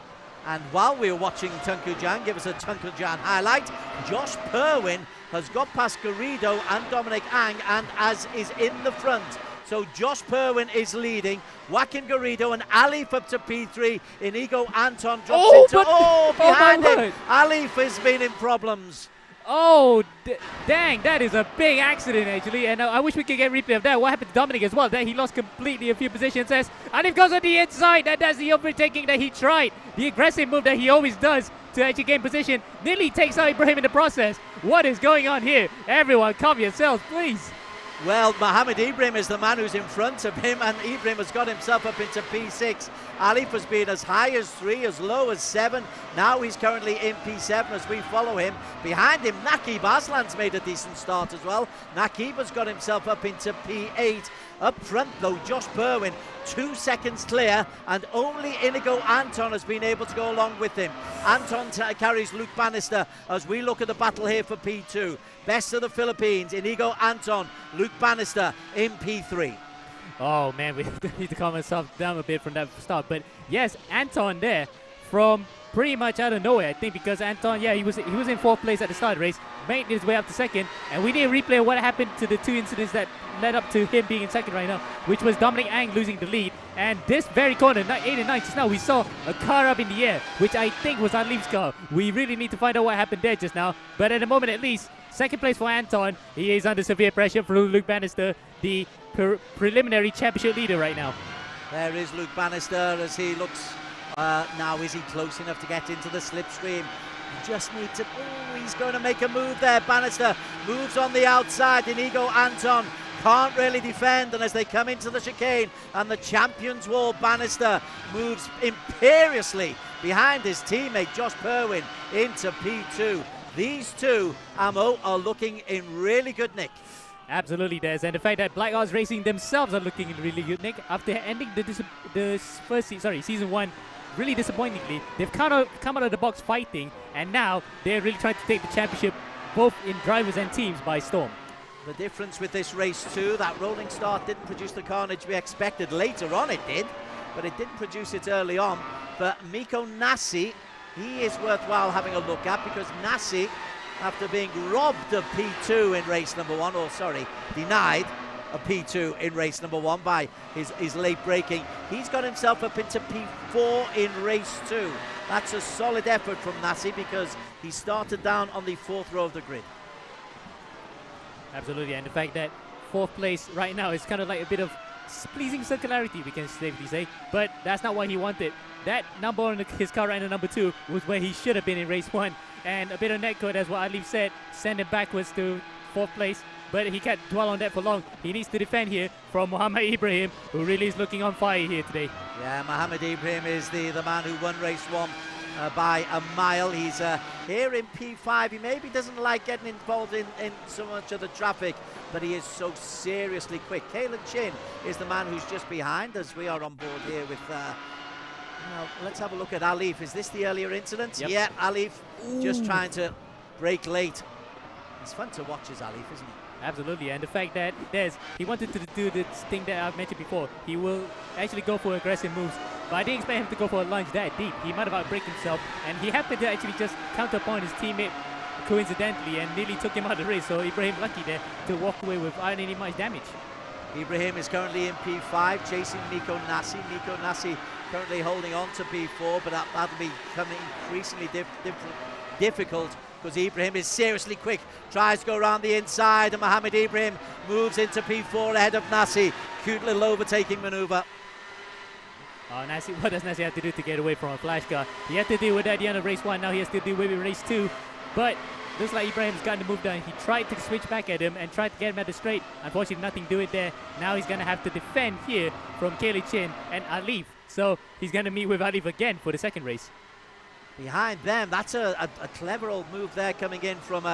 And while we were watching Tunku Jan give us a Tunku Jan highlight, Josh Perwin has got past Garrido and Dominic Ang, and as is in the front. So Josh Perwin is leading. Joaquim Garrido and Alif up to P3. Inigo Anton drops behind him. Alif has been in problems. Oh, dang, that is a big accident, actually. And I wish we could get a replay of that. What happened to Dominic as well? That he lost completely a few positions. Alif goes on the inside. That's the overtaking that he tried. The aggressive move that he always does to actually gain position. Nearly takes out Ibrahim in the process. What is going on here? Everyone, calm yourselves, please. Well, Mohamed Ibrahim is the man who's in front of him, and Ibrahim has got himself up into P6. Alif has been as high as 3, as low as 7. Now he's currently in P7 as we follow him. Behind him, Naqib Aslan's made a decent start as well. Naqib has got himself up into P8. Up front, though, Josh Berwin, 2 seconds clear, and only Inigo Anton has been able to go along with him. Anton carries Luke Banister as we look at the battle here for P2. Best of the Philippines, Inigo Anton, Luke Banister in P3. Oh man, we need to calm ourselves down a bit from that start. But yes, Anton there from pretty much out of nowhere, I think, because Anton, yeah, he was in 4th place at the start of the race, made his way up to 2nd, and we need a replay of what happened to the 2 incidents that led up to him being in 2nd right now, which was Dominic Ang losing the lead. And this very corner, 8 and 9, just now we saw a car up in the air, which I think was Alif's car. We really need to find out what happened there just now. But at the moment, at least, 2nd place for Anton. He is under severe pressure from Luke Banister, the preliminary championship leader right now. There is Luke Banister as he looks. Now, is he close enough to get into the slipstream? You just need to. Oh, he's going to make a move there. Banister moves on the outside. Inigo Anton can't really defend, and as they come into the chicane and the champion's wall, Banister moves imperiously behind his teammate Josh Berwin into P2. These two, Amo, are looking in really good nick. Absolutely, Des, and the fact that Blackarts Racing themselves are looking in really good nick after ending the season 1 really disappointingly. They've come out of the box fighting, and now they're really trying to take the championship both in drivers and teams by storm. The difference with this race too, that rolling start didn't produce the carnage we expected. Later on it did, but it didn't produce it early on. But Miko Nasi, he is worthwhile having a look at, because Nasi, after being robbed of P2 in race number 1, or sorry, denied a P2 in race number 1 by his late braking, he's got himself up into P4 in race 2. That's a solid effort from Nasi, because he started down on the 4th row of the grid. Absolutely, and the fact that 4th place right now is kind of like a bit of pleasing circularity, we can safely say, but that's not what he wanted. That number on his car right now, number 2, was where he should have been in race 1, and a bit of netcode, as what Alif said, send him backwards to 4th place, but he can't dwell on that for long. He needs to defend here from Mohamed Ibrahim, who really is looking on fire here today. Yeah, Mohamed Ibrahim is the man who won race 1 by a mile. He's here in P5. He maybe doesn't like getting involved in so much of the traffic, but he is so seriously quick. Kalen Chin is the man who's just behind, as we are on board here with... let's have a look at Alif. Is this the earlier incident? Yep. Yeah, Alif just trying to brake late. It's fun to watch as Alif, isn't it? Absolutely, and the fact that he wanted to do this thing that I've mentioned before. He will actually go for aggressive moves, but I didn't expect him to go for a lunge that deep. He might have outbraked himself, and he happened to actually just counter upon his teammate coincidentally and nearly took him out of the race. So Ibrahim lucky there to walk away without any much damage. Ibrahim is currently in P5, chasing Miko Nasi. Miko Nasi currently holding on to P4, but that'll be becoming increasingly difficult, because Ibrahim is seriously quick, tries to go around the inside, and Mohamed Ibrahim moves into P4 ahead of Nasi. Cute little overtaking maneuver. Oh, Nasi, what does Nasi have to do to get away from a flash car? He had to deal with that at the end of race 1, now he has to deal with race 2, but looks like Ibrahim's gotten the move done. He tried to switch back at him and tried to get him at the straight. Unfortunately, nothing to do it there. Now he's going to have to defend here from Kaylee Chin and Alif. So he's going to meet with Alif again for the 2nd race. Behind them, that's a clever old move there coming in from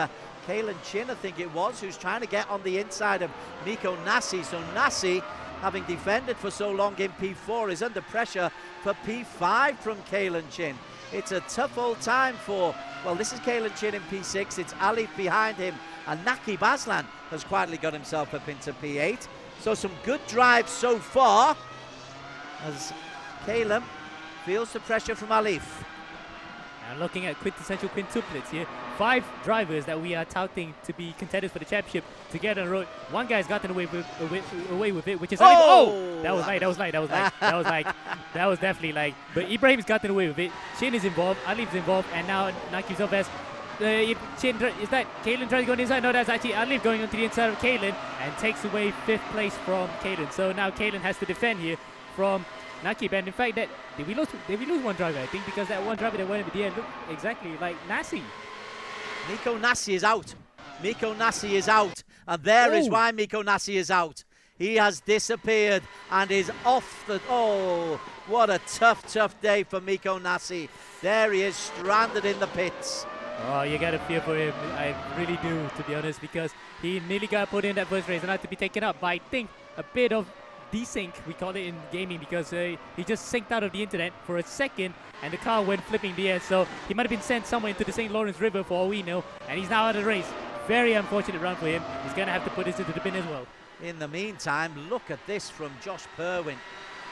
Kalen Chin, I think it was, who's trying to get on the inside of Miko Nasi. So Nasi, having defended for so long in P4, is under pressure for P5 from Kalen Chin. It's a tough old time for, well, this is Kalen Chin in P6, it's Alif behind him, and Naqib Aslan has quietly got himself up into P8. So some good drives so far, as Kalen feels the pressure from Alif. And looking at quintessential quintuplets here, 5 drivers that we are touting to be contenders for the championship together on the road. One guy's gotten away with it, which is Alif. Oh! That was definitely like. But Ibrahim's gotten away with it. Chin is involved, Alif's involved, and now Naqib's up as Chin. Is that Kalen trying to go on the inside? No, that's actually Alif going onto the inside of Kalen and takes away 5th place from Kalen. So now Kalen has to defend here from Naqib, and in fact, did we lose one driver? I think because that one driver that went at the end looked exactly like Nasi. Miko Nasi is out. Miko Nasi is out, And there is why Miko Nasi is out. He has disappeared and is off the... Oh, what a tough, tough day for Miko Nasi. There he is, stranded in the pits. Oh, you gotta fear for him. I really do, to be honest, because he nearly got put in that first race and had to be taken up by, I think, a bit of desync, we call it in gaming, because he just synced out of the internet for a second and the car went flipping the air. So he might have been sent somewhere into the St. Lawrence River for all we know, and he's now out of the race. Very unfortunate run for him. He's gonna have to put this into the bin as well. In the meantime, look at this from Josh Perwin.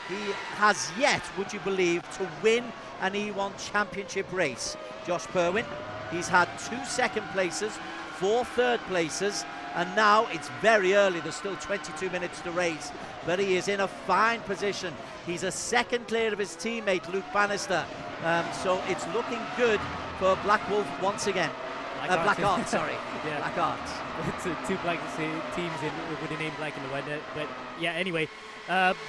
He has yet, would you believe, to win an E1 championship race. Josh Perwin, he's had 2 second places, 4 third places, and now it's very early. There's still 22 minutes to race, but he is in a fine position. He's a second clear of his teammate, Luke Banister. So it's looking good for Black Wolf once again. Blackarts, sorry. Yeah. Blackarts. It's two black teams with the name black in the white. But yeah, anyway,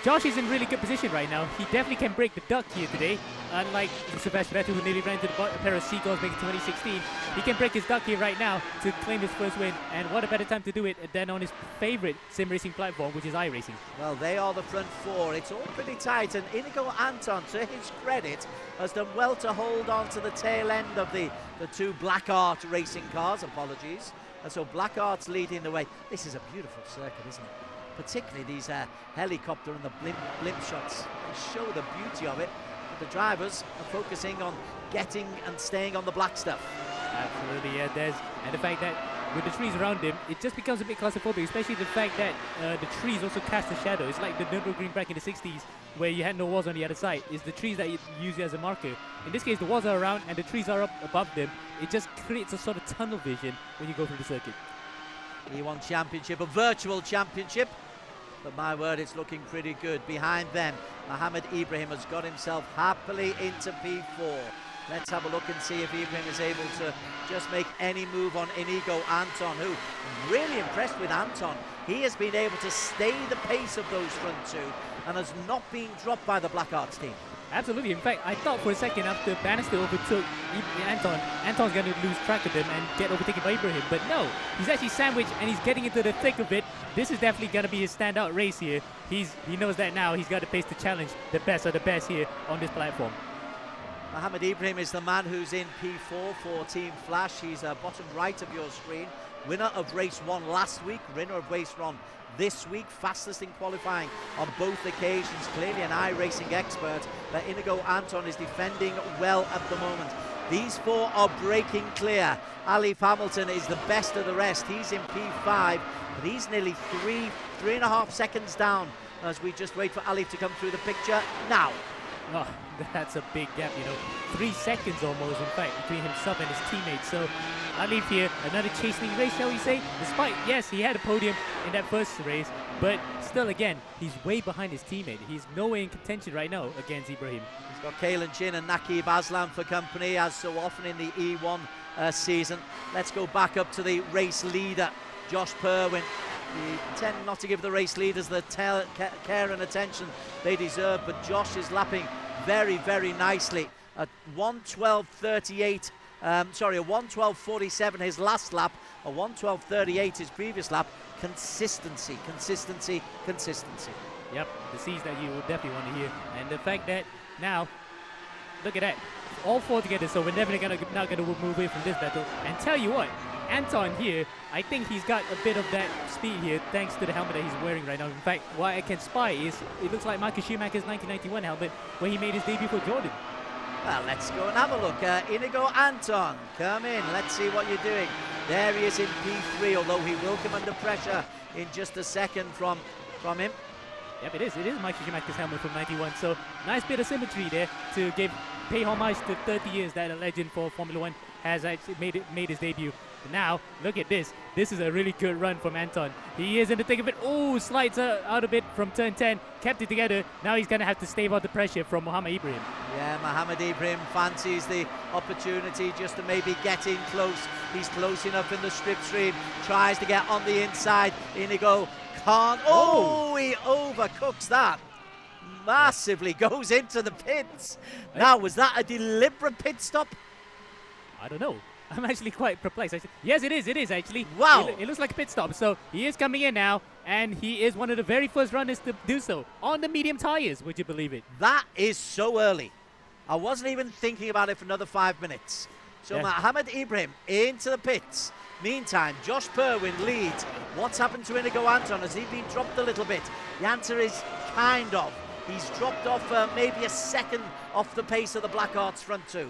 Josh is in really good position right now. He definitely can break the duck here today. Unlike Sebastian Vettel, who nearly ran to a pair of seagulls back in 2016, he can break his duck here right now to claim his first win. And what a better time to do it than on his favorite sim racing platform, which is iRacing. Well, they are the front 4. It's all pretty tight, and Inigo Anton, to his credit, has done well to hold on to the tail end of the 2 Blackart racing cars. Apologies. And so Blackarts leading the way. This is a beautiful circuit, isn't it? Particularly these helicopter and the blimp shots. They show the beauty of it. But the drivers are focusing on getting and staying on the black stuff. Absolutely, yeah, Des. And the fact that with the trees around him, it just becomes a bit claustrophobic, especially the fact that the trees also cast a shadow. It's like the Nürburgring back in the 60s, where you had no walls on the other side. It's the trees that you use as a marker. In this case, the walls are around and the trees are up above them. It just creates a sort of tunnel vision when you go through the circuit. E1 Championship, a virtual championship. But my word, it's looking pretty good. Behind them, Mohammed Ibrahim has got himself happily into P4. Let's have a look and see if Ibrahim is able to just make any move on Inigo Anton, who I'm really impressed with Anton. He has been able to stay the pace of those front 2 and has not been dropped by the Blackarts team. Absolutely. In fact, I thought for a second after Banister overtook Anton's going to lose track of him and get overtaken by Ibrahim. But no, he's actually sandwiched and he's getting into the thick of it. This is definitely going to be his standout race here. He knows that now. He's got the pace to challenge the best of the best here on this platform. Mohammed Ibrahim is the man who's in P4 for Team Flash. He's bottom right of your screen. Winner of race 1 last week, winner of race 1 this week, fastest in qualifying on both occasions. Clearly an iRacing expert, but Inigo Anton is defending well at the moment. These 4 are breaking clear. Alif Hamilton is the best of the rest. He's in P5, but he's nearly 3.5 seconds down as we just wait for Alif to come through the picture now. Oh, that's a big gap, 3 seconds almost, in fact, between himself and his teammates. So Alif here, another chastening race, shall we say? Despite, yes, he had a podium in that first race, but still, again, he's way behind his teammate. He's nowhere in contention right now against Ibrahim. He's got Kalen Chin and Nakib Aslam for company, as so often in the E1 season. Let's go back up to the race leader, Josh Perwin. We tend not to give the race leaders the care and attention they deserve, but Josh is lapping very, very nicely at 1:12.38. A 1:12.47 his last lap, a 1:12.38 his previous lap. Consistency, consistency, consistency. Yep, the C's that you will definitely want to hear. And the fact that now, look at that, all 4 together, so we're never not going to move away from this battle. And tell you what, Anton here, I think he's got a bit of that speed here thanks to the helmet that he's wearing right now. In fact, what I can spy is it looks like Michael Schumacher's 1991 helmet when he made his debut for Jordan. Well, let's go and have a look. Inigo Anton, come in. Let's see what you're doing. There he is in P3, although he will come under pressure in just a second from him. Yep, it is. It is Michael Schumacher's helmet from 91. So nice bit of symmetry there to pay homage to 30 years that a legend for Formula 1 has actually made his debut. But now, look at this. This is a really good run from Anton. He is in the thick of it. Oh, slides out a bit from turn 10. Kept it together. Now he's going to have to stave out the pressure from Mohammed Ibrahim. Yeah, Mohammed Ibrahim fancies the opportunity just to maybe get in close. He's close enough in the slipstream. Tries to get on the inside. Inigo can't. Oh, he overcooks that. Massively goes into the pits. Now, was that a deliberate pit stop? I don't know. I'm actually quite perplexed. Yes, it is actually. Wow. It looks like a pit stop. So he is coming in now, and he is one of the very first runners to do so on the medium tires. Would you believe it? That is so early. I wasn't even thinking about it for another 5 minutes. So Mohammed Ibrahim into the pits. Meantime, Josh Perwin leads. What's happened to Inigo Anton? Has he been dropped a little bit? The answer is kind of. He's dropped off maybe a second off the pace of the Blackarts front two.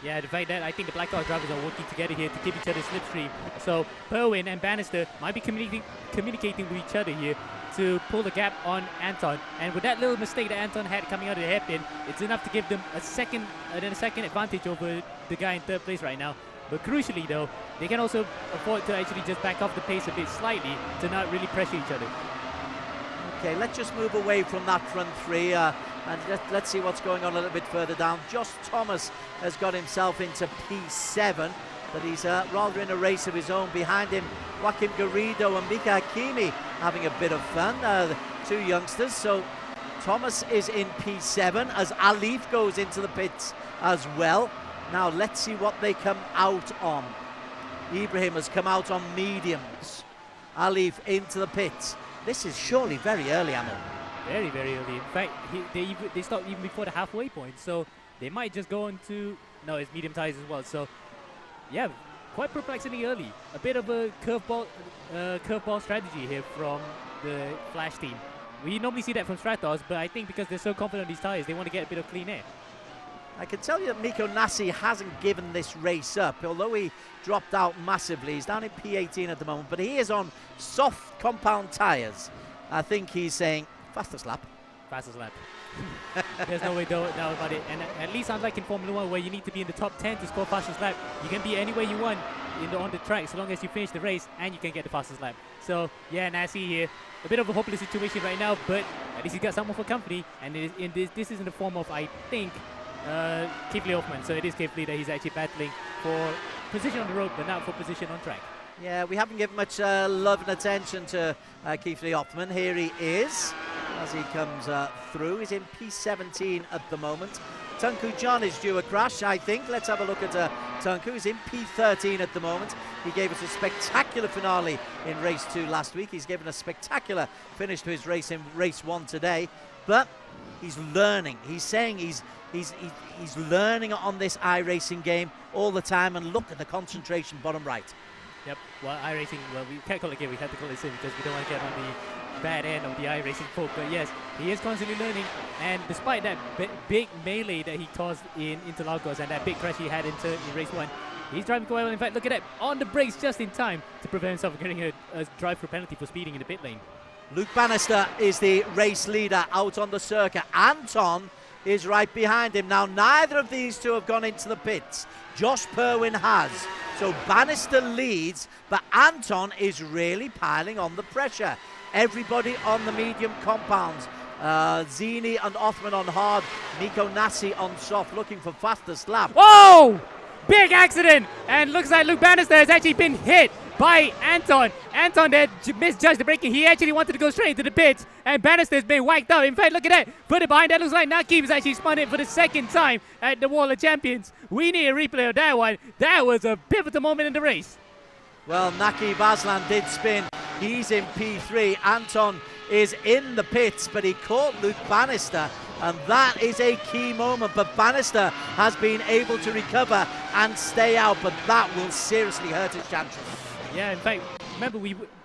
Yeah, the fact that I think the Blackarts drivers are working together here to keep each other slipstream. So Perwin and Banister might be communicating with each other here to pull the gap on Anton. And with that little mistake that Anton had coming out of the hairpin, it's enough to give them a second advantage over the guy in third place right now. But crucially though, they can also afford to actually just back off the pace a bit slightly to not really pressure each other. Okay, let's just move away from that front three and let's see what's going on a little bit further down. Josh Thomas has got himself into P7, but he's rather in a race of his own. Behind him, Joaquim Garrido and Mika Hakimi having a bit of fun, the two youngsters. So Thomas is in P7 as Alif goes into the pits as well. Now let's see what they come out on. Ibrahim has come out on mediums. Alif into the pits. This is surely very early, Amel. Very, very early. In fact, they stopped even before the halfway point, so they might just go on to... No, it's medium tires as well, so... Yeah, quite perplexingly early. A bit of a curveball strategy here from the Flash team. We normally see that from Stratos, but I think because they're so confident on these tires, they want to get a bit of clean air. I can tell you that Miko Nasi hasn't given this race up, although he dropped out massively. He's down in P18 at the moment, but he is on soft compound tyres. I think he's saying, fastest lap. Fastest lap. There's no way doubt about it. And at least unlike in Formula 1 where you need to be in the top 10 to score fastest lap, you can be anywhere you want on the track so long as you finish the race and you can get the fastest lap. So yeah, Nasi here, a bit of a hopeless situation right now, but at least he's got someone for company, and this is in the form of, I think, Kifli Hoffman. So it is Kifli that he's actually battling for position on the road, but not for position on track. Yeah, we haven't given much love and attention to Kifli Hoffman. Here he is as he comes through. He's in P17 at the moment. Tunku John is due a crash, I think. Let's have a look at Tunku. He's in P13 at the moment. He gave us a spectacular finale in race 2 last week. He's given a spectacular finish to his race in race 1 today. But he's learning. He's saying he's learning on this iRacing game all the time, and look at the concentration bottom right. Yep, well, iRacing, well, we can't call it game, we have to call it sim because we don't want to get on the bad end of the iRacing folk. But yes, he is constantly learning, and despite that big melee that he caused in Interlagos and that big crash he had in race 1, he's driving quite well. In fact, look at that, on the brakes just in time to prevent himself from getting a drive-through penalty for speeding in the pit lane. Luke Bannister is the race leader out on the circuit. Anton is right behind him. Now, neither of these two have gone into the pits. Josh Perwin has. So Bannister leads, but Anton is really piling on the pressure. Everybody on the medium compounds. Zini and Othman on hard. Miko Nasi on soft, looking for fastest lap. Whoa! Big accident! And looks like Luke Bannister has actually been hit by Anton. Anton there misjudged the braking. He actually wanted to go straight into the pits, and Bannister's been whacked out. In fact, look at that. Further behind, that looks like Nakib has actually spun it for the second time at the Wall of Champions. We need a replay of that one. That was a pivotal moment in the race. Well, Nakib Aslan did spin. He's in P3. Anton is in the pits, but he caught Luke Bannister, and that is a key moment. But Bannister has been able to recover and stay out, but that will seriously hurt his chances. Yeah, in fact, remember,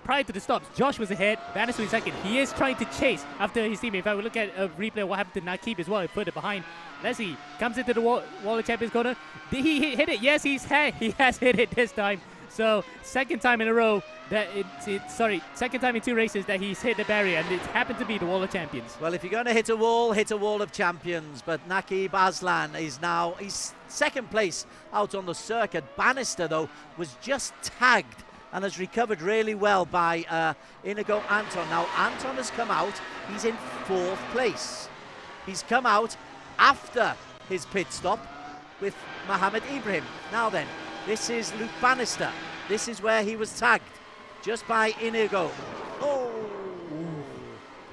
prior to the stops, Josh was ahead, Bannister in second. He is trying to chase after his teammate. In fact, we look at a replay of what happened to Nakib as well, further behind. Let's see, comes into the Wall of Champions corner. Did he hit it? Yes, he has hit it this time. So, second time in a row that second time in 2 races that he's hit the barrier, and it happened to be the Wall of Champions. Well, if you're going to hit a Wall of Champions. But Nakib Aslan is now, he's second place out on the circuit. Bannister, though, was just tagged and has recovered really well by Inigo Anton. Now, Anton has come out. He's in 4th place. He's come out after his pit stop with Mohammed Ibrahim. Now then, this is Luke Bannister. This is where he was tagged, just by Inigo. Oh!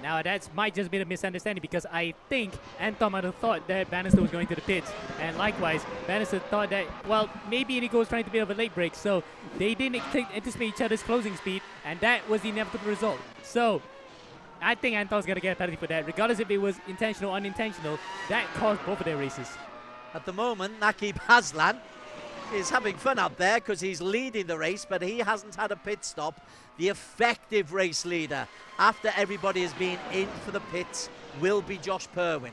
Now That might just be a misunderstanding because I think Anton might have thought that Banister was going to the pits, and likewise, Banister thought that, well, maybe Inigo was trying to be of a late break, so they didn't anticipate each other's closing speed, and that was the inevitable result. So, I think Anton's going to get a penalty for that, regardless if it was intentional or unintentional. That caused both of their races. At the moment, Nakib Haslan is having fun out there because he's leading the race, but he hasn't had a pit stop. The effective race leader, after everybody has been in for the pits, will be Josh Perwin.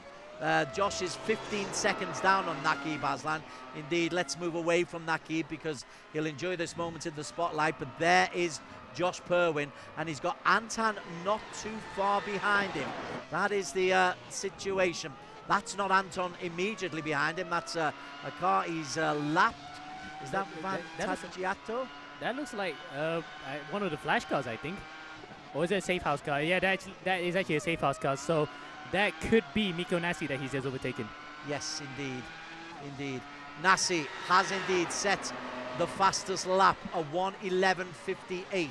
Josh is 15 seconds down on Nakib Haslan. Indeed, let's move away from Nakib because he'll enjoy this moment in the spotlight, but there is Josh Perwin, and he's got Anton not too far behind him. That is the situation. That's not Anton immediately behind him. That's a car he's lapped. Is that Van Taggiato? That looks like one of the flash cars, I think. Or is it a safe house car? Yeah, that is actually a safe house car. So that could be Miko Nasi that he's just overtaken. Yes, indeed. Indeed. Nasi has indeed set the fastest lap, a 1:11.58.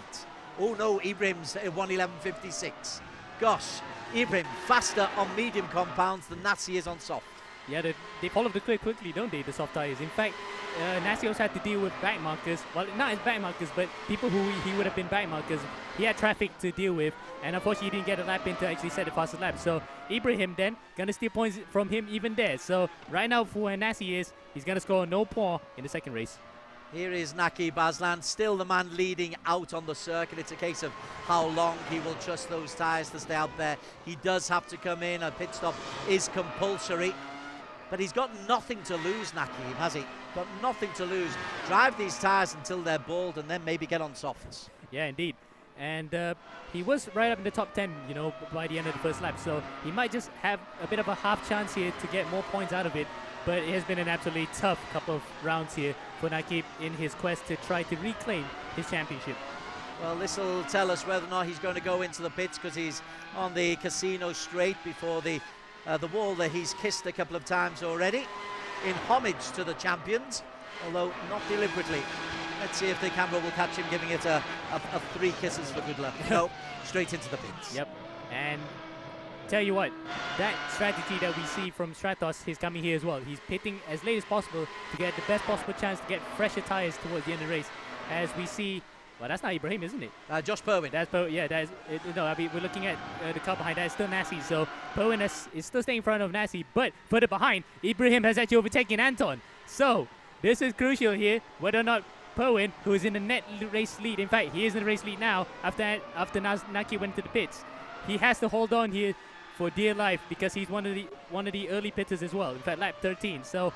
Oh no, Ibrahim's a 1:11.56. Gosh, Ibrahim faster on medium compounds than Nasi is on soft. Yeah, they fall off the cliff quickly, don't they, the soft tyres? In fact, Nasi also had to deal with back markers. Well, not as back markers, but people who he would have been back markers. He had traffic to deal with, and unfortunately he didn't get a lap in to actually set the fastest lap. So Ibrahim then going to steal points from him even there. So right now for where Nasi is, he's going to score no point in the second race. Here is Nakib Haslan, still the man leading out on the circuit. It's a case of how long he will trust those tyres to stay out there. He does have to come in. A pit stop is compulsory. But he's got nothing to lose, Nakib, has he? Got nothing to lose. Drive these tyres until they're bald and then maybe get on softs. Yeah, indeed. And he was right up in the top 10, you know, by the end of the first lap. So he might just have a bit of a half chance here to get more points out of it. But it has been an absolutely tough couple of rounds here for Nakib in his quest to try to reclaim his championship. Well, this will tell us whether or not he's going to go into the pits because he's on the casino straight before the wall that he's kissed a couple of times already in homage to the champions, although not deliberately. Let's see if the camera will catch him giving it a 3 kisses for good luck. No, straight into the pits. Yep, and tell you what, that strategy that we see from Stratos is coming here as well. He's pitting as late as possible to get the best possible chance to get fresher tyres towards the end of the race. As we see, well, that's not Ibrahim, isn't it? Josh Perwin. That's yeah, that is. No, I mean, we're looking at the car behind that. It's still Nasi. So Perwin is still staying in front of Nasi, but further behind, Ibrahim has actually overtaken Anton. So this is crucial here, whether or not Perwin, who is in the net race lead, in fact, he is in the race lead now after Naki went to the pits. He has to hold on here for dear life because he's one of the early pitters as well. In fact, lap 13. So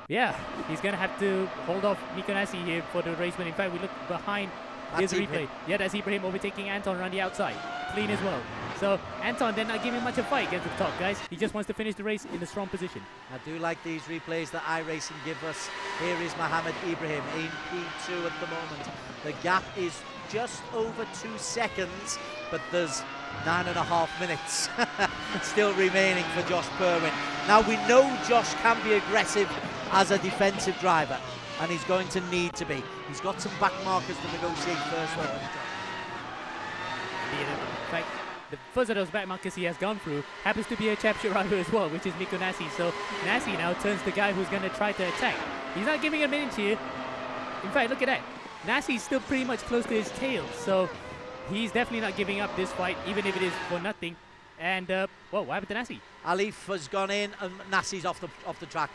yeah, he's gonna have to hold off Miko Nasi here for the race win. In fact, we look behind. Here's the replay. Yeah, that's Ibrahim overtaking Anton around the outside. Clean as well. So Anton did not give him much of a fight against the top guys. He just wants to finish the race in a strong position. I do like these replays that iRacing give us. Here is Mohammed Ibrahim in P2 at the moment. The gap is just over 2 seconds, but there's 9.5 minutes still remaining for Josh Perwin. Now we know Josh can be aggressive as a defensive driver, and he's going to need to be. He's got some back markers to negotiate first. In fact, the first of those back markers he has gone through happens to be a championship rival as well, which is Miko Nasi. So Nasi now turns the guy who's going to try to attack. He's not giving him an inch here. In fact, look at that. Nasi's still pretty much close to his tail, so he's definitely not giving up this fight, even if it is for nothing. And, well, what happened to Nasi? Alif has gone in, and Nasi's off the track.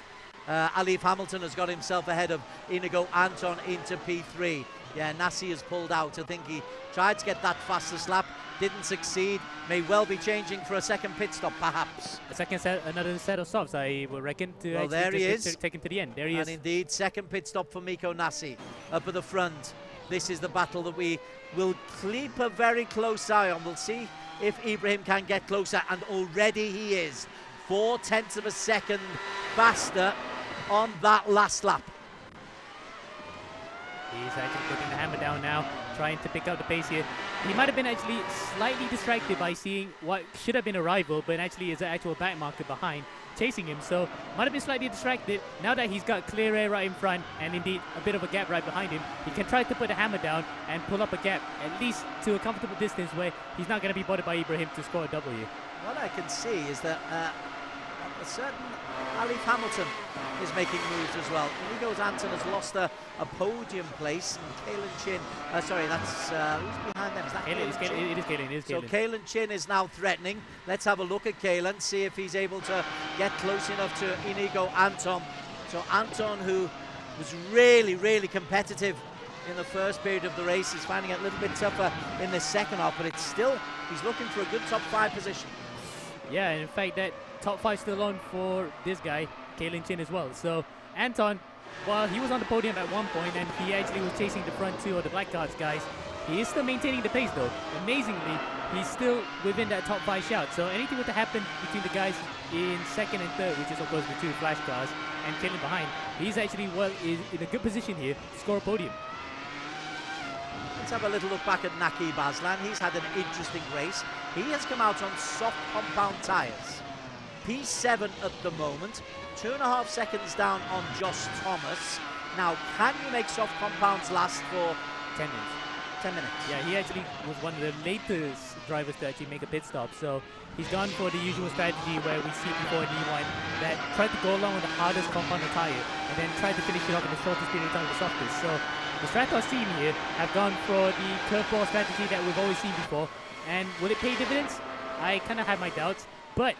Alif Hamilton has got himself ahead of Inigo Anton into P3. Yeah, Nasi has pulled out. I think he tried to get that fastest lap, didn't succeed. May well be changing for a second pit stop, perhaps. Another set of stops, I would reckon, to well, there he is. Take him to the end. There he is. And indeed, second pit stop for Miko Nasi up at the front. This is the battle that we will keep a very close eye on. We'll see if Ibrahim can get closer, and already he is 0.4 of a second faster on that last lap. He's actually putting the hammer down now, trying to pick up the pace here. He might have been actually slightly distracted by seeing what should have been a rival, but actually is an actual back marker behind. chasing him, so might have been slightly distracted. Now that he's got clear air right in front and indeed a bit of a gap right behind him, he can try to put a hammer down and pull up a gap, at least to a comfortable distance where he's not going to be bothered by Ibrahim to score a W. What I can see is that a certain Alif Hamilton is making moves as well. Inigo's Anton has lost a podium place, and Kalen Chin, sorry, that's, who's behind them? Is that Kalen Chin? It is Kalen, So Kalen Chin is now threatening. Let's have a look at Kalen, see if he's able to get close enough to Inigo Anton. So Anton, who was really competitive in the first period of the race, is finding it a little bit tougher in the second half, but it's still, he's looking for a good top 5 position. Yeah, and in fact, that top 5 still on for this guy, Kalen Chin, as well. So Anton, well, he was on the podium at one point, and he actually was chasing the front 2 of the Blackarts guys. He is still maintaining the pace, though. Amazingly, he's still within that top 5 shout. So anything were to happen between the guys in second and third, which is of course the 2 flash cars, and Kalen behind, he's actually in a good position here to score a podium. Let's have a little look back at Naki Baslan. He's had an interesting race. He has come out on soft compound tyres. P7 at the moment, 2.5 seconds down on Josh Thomas. Now, can you make soft compounds last for 10 minutes? 10 minutes. Yeah, he actually was one of the latest drivers to actually make a pit stop. So he's gone for the usual strategy where we see before in E1 that tried to go along with the hardest compounded tyre and then tried to finish it off in the shortest period of time with the softest. So the Stratos team here have gone for the curveball strategy that we've always seen before. And will it pay dividends? I kind of have my doubts, but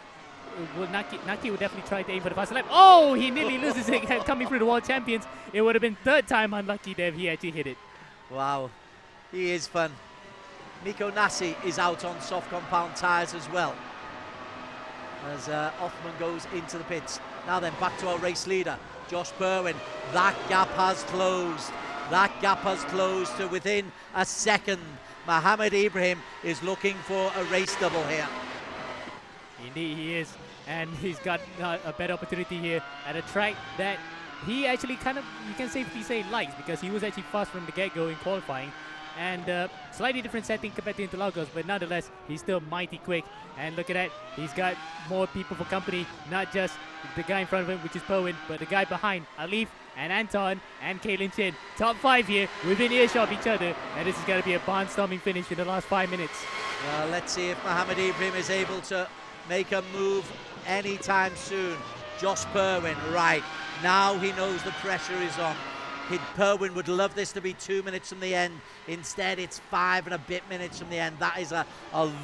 will Naki will definitely try to aim for the faster lap. Oh, he nearly loses it coming through the world champions. It would have been third time unlucky there if he actually hit it. Wow, he is fun. Miko Nasi is out on soft compound tyres as well, as Othman goes into the pits. Now then, back to our race leader, Josh Berwin. That gap has closed. That gap has closed to within a second. Mohammed Ibrahim is looking for a race double here. Indeed he is, and he's got a better opportunity here at a track that he actually kind of, you can safely say, likes, because he was actually fast from the get-go in qualifying, and slightly different setting compared to Interlagos, but nonetheless he's still mighty quick. And look at that, he's got more people for company, not just the guy in front of him, which is Bowen, but the guy behind, Alif and Anton and Kalen Chin. Top 5 here within earshot of each other, and this is going to be a barnstorming finish in the last 5 minutes. Well, let's see if Mohammed Ibrahim is able to make a move anytime soon. Josh Perwin, right, now he knows the pressure is on. Perwin would love this to be 2 minutes from the end. Instead, it's 5 and a bit minutes from the end. That is a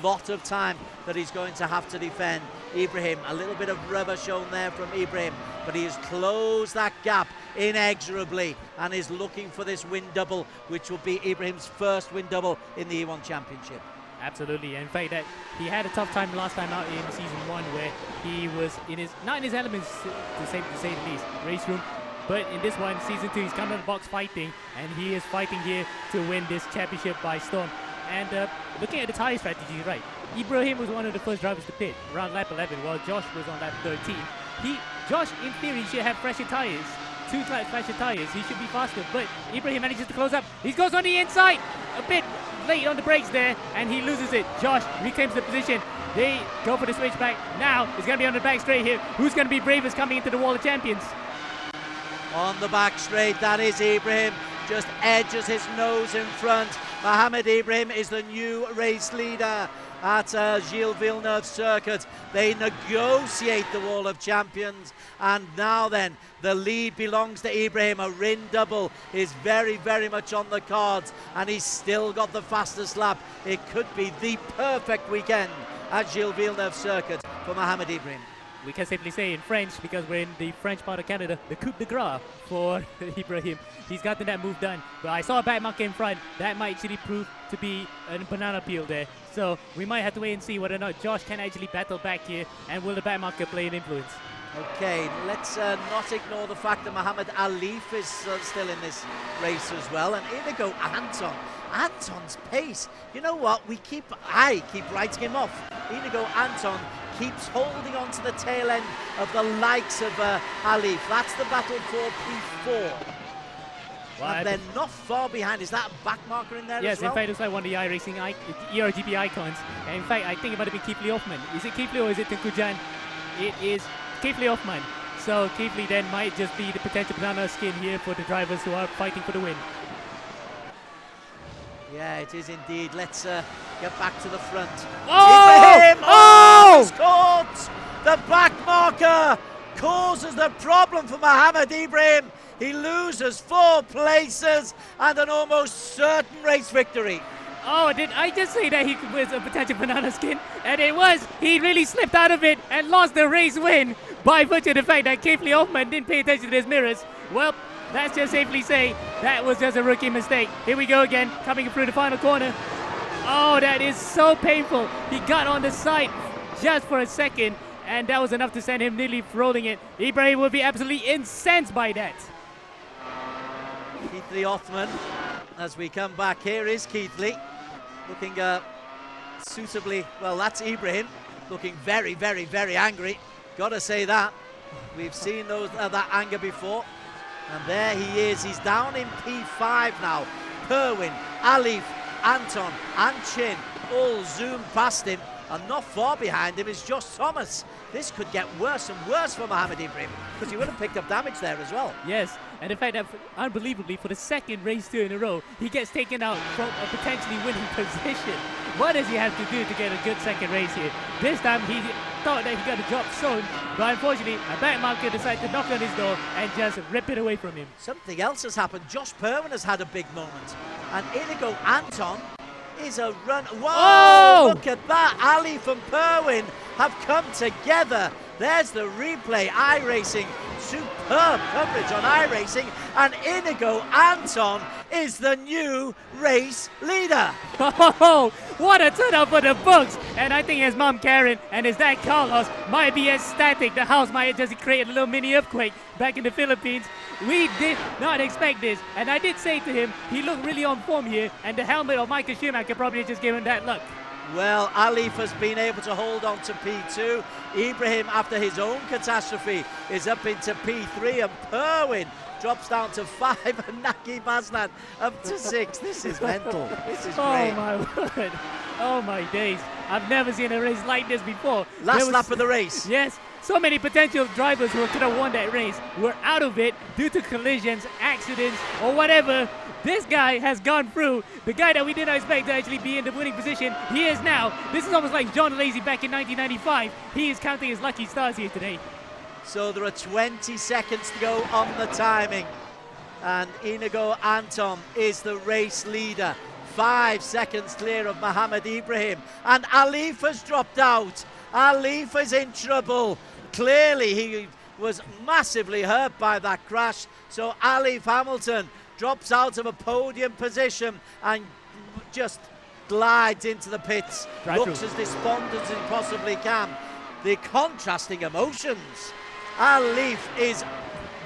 lot of time that he's going to have to defend. Ibrahim, a little bit of rubber shown there from Ibrahim, but he has closed that gap inexorably and is looking for this win double, which will be Ibrahim's first win double in the E1 Championship. Absolutely. In fact, that he had a tough time last time out in season 1, where he was not in his elements, to say the least, race room. But in this one, season 2, he's come out of the box fighting, and he is fighting here to win this championship by storm. And looking at the tyre strategy, right, Ibrahim was one of the first drivers to pit around lap 11, while Josh was on lap 13. Josh, in theory, should have fresher tyres, 2 fresher tyres. He should be faster, but Ibrahim manages to close up. He goes on the inside, a bit late on the brakes there, and he loses it. Josh reclaims the position. They go for the switchback. Now it's going to be on the back straight here. Who's going to be bravest coming into the Wall of Champions? On the back straight, that is Ibrahim, just edges his nose in front. Mohammed Ibrahim is the new race leader at Gilles Villeneuve circuit. They negotiate the Wall of Champions, and now then the lead belongs to Ibrahim. A Rin double is very much on the cards, and he's still got the fastest lap. It could be the perfect weekend at Gilles Villeneuve circuit for Mohammed Ibrahim. We can safely say in French, because we're in the French part of Canada, the coup de grace for Ibrahim. He's gotten that move done, but I saw a back marker in front. That might actually prove to be a banana peel there. So we might have to wait and see whether or not Josh can actually battle back here, and will the back marker play an influence? Okay, let's not ignore the fact that Mohammed Alif is still in this race as well, and here we go, Anton. Anton's pace. You know what? I keep writing him off. Inigo Anton keeps holding on to the tail end of the likes of Alif. That's the battle for P4. Well, and they're not far behind. Is that a back marker in there as well? Yes, in fact, it's like one of the iRacing ERGP icons. And in fact, I think it might have been Kifli Hoffman. Is it Kifli or is it Tunku Jan? It is Keithley Hoffman. So Keithley then might just be the potential banana skin here for the drivers who are fighting for the win. Yeah, it is indeed. Let's get back to the front. Oh! Ibrahim! Oh! Caught! The back marker causes the problem for Mohammed Ibrahim. He loses 4 places and an almost certain race victory. Oh, did I just say that he was a potential banana skin? And it was. He really slipped out of it and lost the race win by virtue of the fact that Keithley Hoffman didn't pay attention to his mirrors. Well, let's just safely say that was just a rookie mistake. Here we go again, coming through the final corner. Oh, that is so painful. He got on the side just for a second, and that was enough to send him nearly rolling it. Ibrahim would be absolutely incensed by that. Keithley Hoffman, as we come back, here is Keithley, looking suitably, well, that's Ibrahim, looking very, very, very angry. Gotta say that. We've seen that anger before. And there he is. He's down in P5 now. Perwin, Alif, Anton, and Chin all zoom past him. And not far behind him is Josh Thomas. This could get worse and worse for Mohammed Ibrahim because he would have picked up damage there as well. Yes, and in fact, unbelievably, for the second race 2 in a row, he gets taken out from a potentially winning position. What does he have to do to get a good second race here? This time he thought that he got a job soon, but unfortunately, a back marker decided to knock on his door and just rip it away from him. Something else has happened. Josh Perwin has had a big moment. And Inigo Anton is a run. Whoa! Oh! Look at that. Ali and Perwin have come together. There's the replay. iRacing. Superb coverage on iRacing. And Inigo Anton is the new race leader. Oh, what a turnout for the books. And I think his mom Karen and his dad Carlos might be ecstatic. The house might just create a little mini earthquake back in the Philippines. We did not expect this. And I did say to him, he looked really on form here. And the helmet of Michael Schumacher probably just gave him that luck. Well, Alif has been able to hold on to P2. Ibrahim, after his own catastrophe, is up into P3, and Perwin drops down to 5, and Nakib Aslan up to 6. This is mental. This is great. Oh my word. Oh my days. I've never seen a race like this before. Last lap of the race. Yes. So many potential drivers who could have won that race were out of it due to collisions, accidents, or whatever. This guy has gone through. The guy that we did not expect to actually be in the winning position, he is now. This is almost like John Lazy back in 1995. He is counting his lucky stars here today. So there are 20 seconds to go on the timing. And Inigo Anton is the race leader. 5 seconds clear of Mohammed Ibrahim. And Alif has dropped out. Alif is in trouble. Clearly he was massively hurt by that crash. So Alif Hamilton drops out of a podium position and just glides into the pits. Looks as despondent as he possibly can. The contrasting emotions. Alif is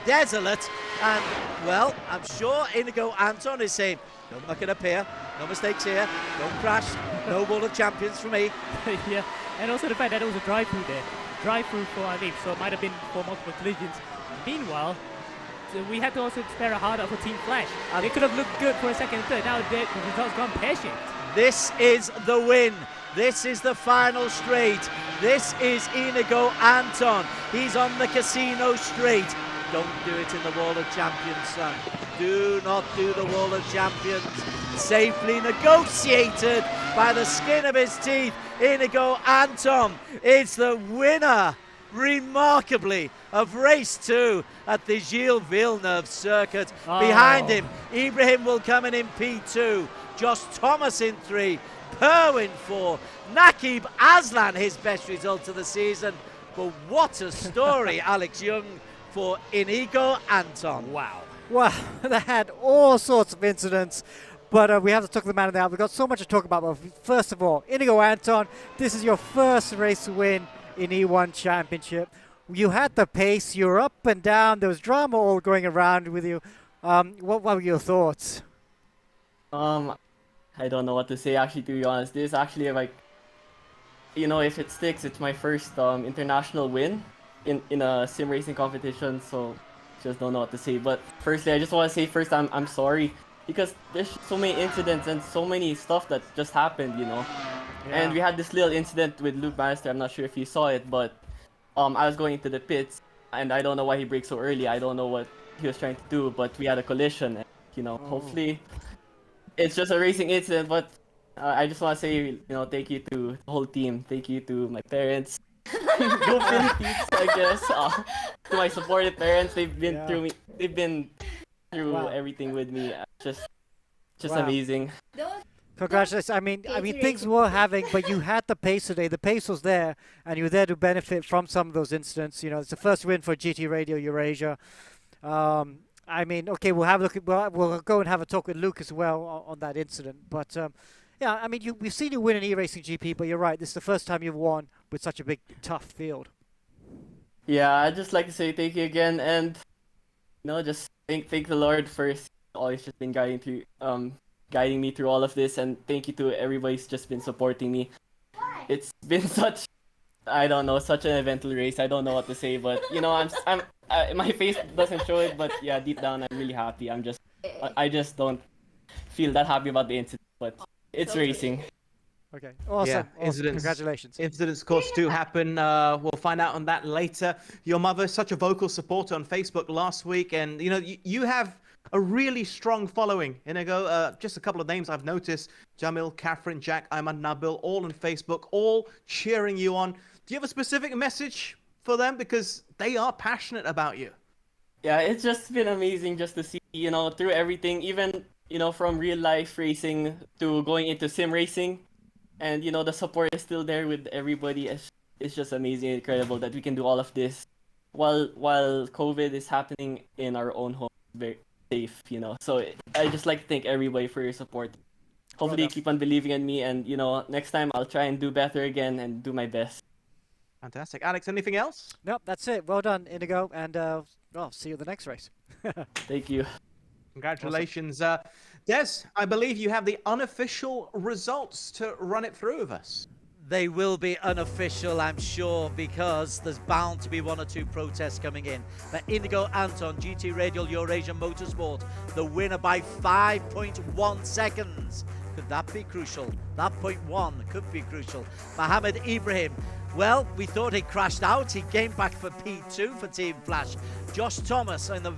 desolate, and well, I'm sure Inigo Anton is saying, don't muck it up here, no mistakes here, don't crash, no World of Champions for me. Yeah, and also the fact that it was a drive-through there. Drive-through for Alif, so it might have been for multiple collisions. Meanwhile, we had to also spare a hard out for Team Flash. They could have looked good for a second and third. Now the results gone pear-shaped. This is the win. This is the final straight. This is Inigo Anton. He's on the casino straight. Don't do it in the Wall of Champions, son. Do not do the Wall of Champions. Safely negotiated by the skin of his teeth. Inigo Anton is the winner, remarkably, of race 2 at the Gilles Villeneuve circuit. Behind him, Ibrahim will come in P2. Josh Thomas in 3. Perwin 4. Nakib Aslan, his best result of the season. But what a story, Alex Young, for Inigo Anton. Wow. Well, they had all sorts of incidents, but we have to talk to the man of the hour. We've got so much to talk about. But first of all, Inigo Anton, this is your first race win in E1 Championship. You had the pace, you were up and down, there was drama all going around with you. What were your thoughts? I don't know what to say, actually, to be honest. This is actually, like, you know, if it sticks, it's my first international win in a sim racing competition, so just don't know what to say. But firstly, I just want to say first, I'm sorry, because there's so many incidents and so many stuff that just happened, you know. Yeah. And we had this little incident with Luke Banister. I'm not sure if you saw it, but I was going into the pits, and I don't know why he braked so early. I don't know what he was trying to do, but we had a collision. And, hopefully, it's just a racing incident. But I just want to say, thank you to the whole team. Thank you to my parents. Go Philippines, I guess. To my supportive parents, they've been through me. They've been through everything with me. Just amazing. Congratulations. I mean, things were having, but you had the pace today. The pace was there, and you were there to benefit from some of those incidents. It's the first win for GT Radio Eurasia. I mean, okay, we'll have a look. We'll go and have a talk with Luke as well on that incident. But yeah, I mean, we've seen you win an e-racing GP, but you're right. This is the first time you've won with such a big, tough field. Yeah, I'd just like to say thank you again, and just thank the Lord first. Always just been guiding me through all of this, and thank you to everybody who's just been supporting me. It's been such an eventful race. I don't know what to say, but my face doesn't show it, but yeah, deep down I'm really happy. I just don't feel that happy about the incident, but it's racing. Okay, awesome. Yeah, awesome. incidents. Congratulations. Incidents, of course, do happen. We'll find out on that later. Your mother, such a vocal supporter on Facebook last week, and you have a really strong following. Just a couple of names I've noticed: Jamil, Catherine, Jack, Ayman, Nabil, all on Facebook, all cheering you on. Do you have a specific message for them, because they are passionate about you? Yeah, it's just been amazing just to see, through everything, even from real life racing to going into sim racing. And, the support is still there with everybody. It's just amazing, incredible that we can do all of this while COVID is happening in our own home, very safe, So I just like to thank everybody for your support. Hopefully you keep on believing in me, and, next time I'll try and do better again and do my best. Fantastic. Alex, anything else? Nope, that's it. Well done, Indigo, and see you at the next race. Thank you. Congratulations. Awesome. Des, I believe you have the unofficial results to run it through with us. They will be unofficial, I'm sure, because there's bound to be one or two protests coming in. But Indigo Anton, GT Radial Eurasia Motorsport, the winner by 5.1 seconds. Could that be crucial? That 0.1 could be crucial. Mohammed Ibrahim, well, we thought he crashed out. He came back for P2 for Team Flash. Josh Thomas in the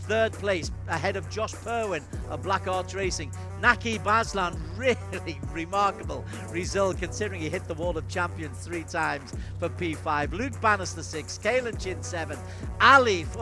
third place, ahead of Josh Perwin of Blackarts Racing. Naki Baslan, really remarkable result considering he hit the wall of champions 3 times for P5. Luke Banister 6, Kalen Chin 7, Alif,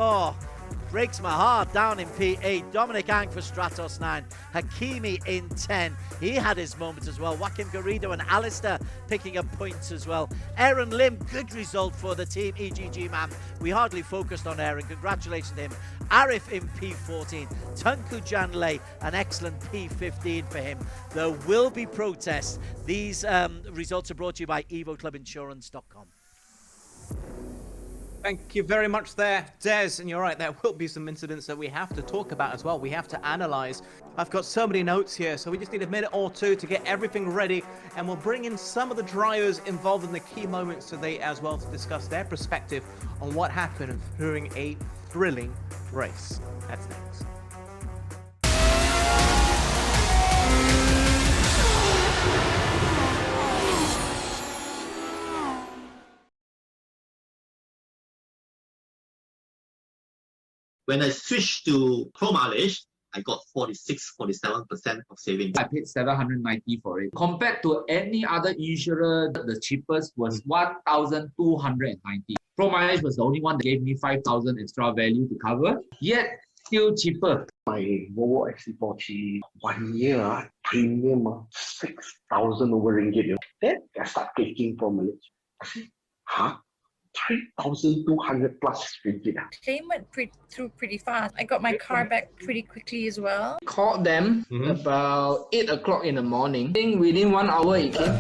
breaks my heart, down in P8. Dominic Ang for Stratos 9. Hakimi in 10. He had his moments as well. Joaquin Garrido and Alistair picking up points as well. Aaron Lim, good result for the team EGG man. We hardly focused on Aaron. Congratulations to him. Arif in P14. Tunku Janley, an excellent P15 for him. There will be protests. These results are brought to you by evoclubinsurance.com. Thank you very much there, Des. And you're right, there will be some incidents that we have to talk about as well. We have to analyze. I've got so many notes here, so we just need a minute or two to get everything ready. And we'll bring in some of the drivers involved in the key moments today as well to discuss their perspective on what happened during a thrilling race. That's next. When I switched to pro mileage, I got 47% of savings. I paid 790 for it. Compared to any other insurer, the cheapest was 1,290. Pro mileage was the only one that gave me 5,000 extra value to cover, yet still cheaper. My Volvo XC40 1 year premium 6,000 over ringgit. Then I start taking pro mileage. I say, huh? 3,200 plus ringgit. Claim went through pretty fast. I got my car back pretty quickly as well. Called them about 8 o'clock in the morning. I think within 1 hour it came.